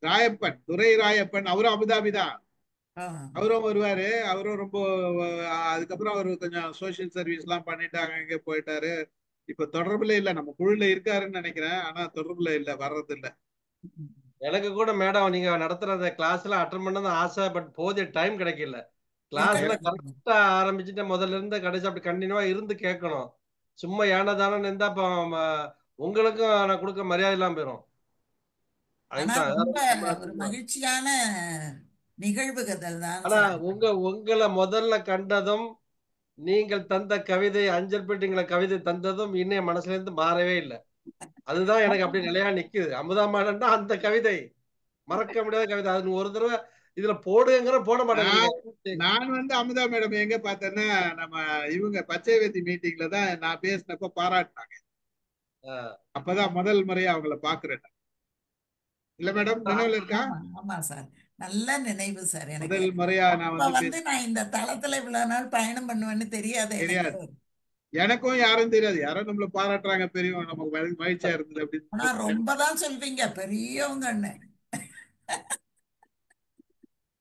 ராயப்பன், துரை ராயப்பன். அவரும் அபுதாபி தான். அவரும் வருவாரு. அவரும் ரொம்ப, அதுக்கப்புறம் அவரு கொஞ்சம் சோசியல் சர்வீஸ் எல்லாம் பண்ணிட்டாங்க, இங்க போயிட்டாரு. இப்ப தொடர்புல இல்ல, நம்ம குழுல இருக்காருன்னு நினைக்கிறேன். ஆனா தொடர்புல இல்ல, வர்றது இல்ல. எனக்கு கூட மேடம் நீங்க நடத்துற அந்த கிளாஸ்ல அட்டன் பண்ணது ஆசை, பட் போதிய டைம் கிடைக்கல. கிளாஸ்ல கரெக்டா ஆரம்பிச்சுட்டு முதல்ல இருந்து கடைசி அப்படி கண்டினியூவா இருந்து கேட்கணும். சும்மா ஏனதானு இருந்தா உங்களுக்கும் நான் கொடுக்க மரியாதை இல்லாம போயிடும். ஒரு மகிழ்ச்சியான நிகழ்வுகள் தான். ஆனா உங்களை முதல்ல கண்டதும், நீங்கள் தந்த கவிதை, அஞ்சல் பெட்டிங்களை கவிதை தந்ததும் இன்னைய மனசுல இருந்து மாறவே இல்லை. அதுதான் எனக்கு அப்படி நிலையா நிக்குது. அமுதாமாடன்னா அந்த கவிதை மறக்க முடியாத கவிதை. அது ஒரு தடவை இதுல போடுங்கிற போட மாட்டேங்க. நான் வந்து அமுதா மேடம் எங்க பார்த்தேன்னா, நம்ம இவங்க பச்சைவேதி மீட்டிங்ல தான் நான் பேசினப்ப பாராட்டினாங்க. அப்பதான் முதல் முறையா அவங்கள பாக்குறேன். இல்ல மேடம், நினைவுல இருக்கா? ஆமா சார், நல்ல நினைவு சார். எனக்கு முதல் முறையா நான் வந்து நான் இந்த தளத்துல இவ்வளவு நாள் பயணம் பண்ணுவேன்னு தெரியாது. எனக்கும் யாரும் தெரியாது. யாரும் நம்மள பாராட்டுறாங்க, பெரியவங்க, நமக்கு மகிழ்ச்சியா இருந்தது அப்படின்னு. ஆனா ரொம்பதான் சொல்வீங்க பெரியவங்கன்னு.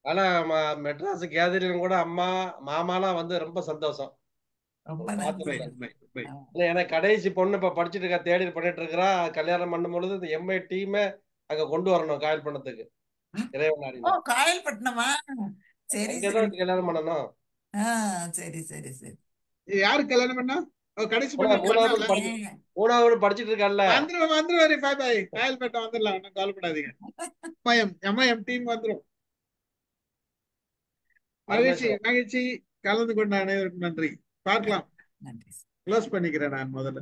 ஆனா மெட்ராஸ் கேதரிங் கூட அம்மா மாமாலாம் வந்து ரொம்ப சந்தோஷம். ரொம்ப உண்மை நன்றி. உண்மை உண்மை. ஆ. இல்ல, எனக்கு கடைசி பொண்ணு இப்ப படிச்சுட்டு இருக்கா, தேடி பண்ணிட்டு இருக்கிறா. கல்யாணம் பண்ணும் பொழுது இந்த எம்ஐ டீமை அங்க கொண்டு வரணும் காயல் பண்ணத்துக்கு. ம். இறைவன் ஓ, நாடினா காயல்பட்டினமா? சரி அங்கதான் சரி. வச்சு கல்யாணம் பண்ணணும். சரி சரி சரி. யாரு கல்யாணம் பண்ணா? கடைசி மூணாவது பண்ணி மூணாவது பண்ணல. படிச்சு மூணாவது படிச்சுட்டு இருக்கான்ல. வந்துருவாரு. பாய் பாய். காயல்பேட்டை வந்துடலாம், ஒன்றும் கவலைப்படாதீங்க. எம்ஐஎம் டீம் வந்துரும். மகிழ்ச்சி பரமேஸ்வரன். மகிழ்ச்சி. கலந்து கொண்ட அனைவருக்கும் நன்றி. பார்க்கலாம். நன்றி. க்ளோஸ் பண்ணிக்கிறேன் நான் முதல்ல.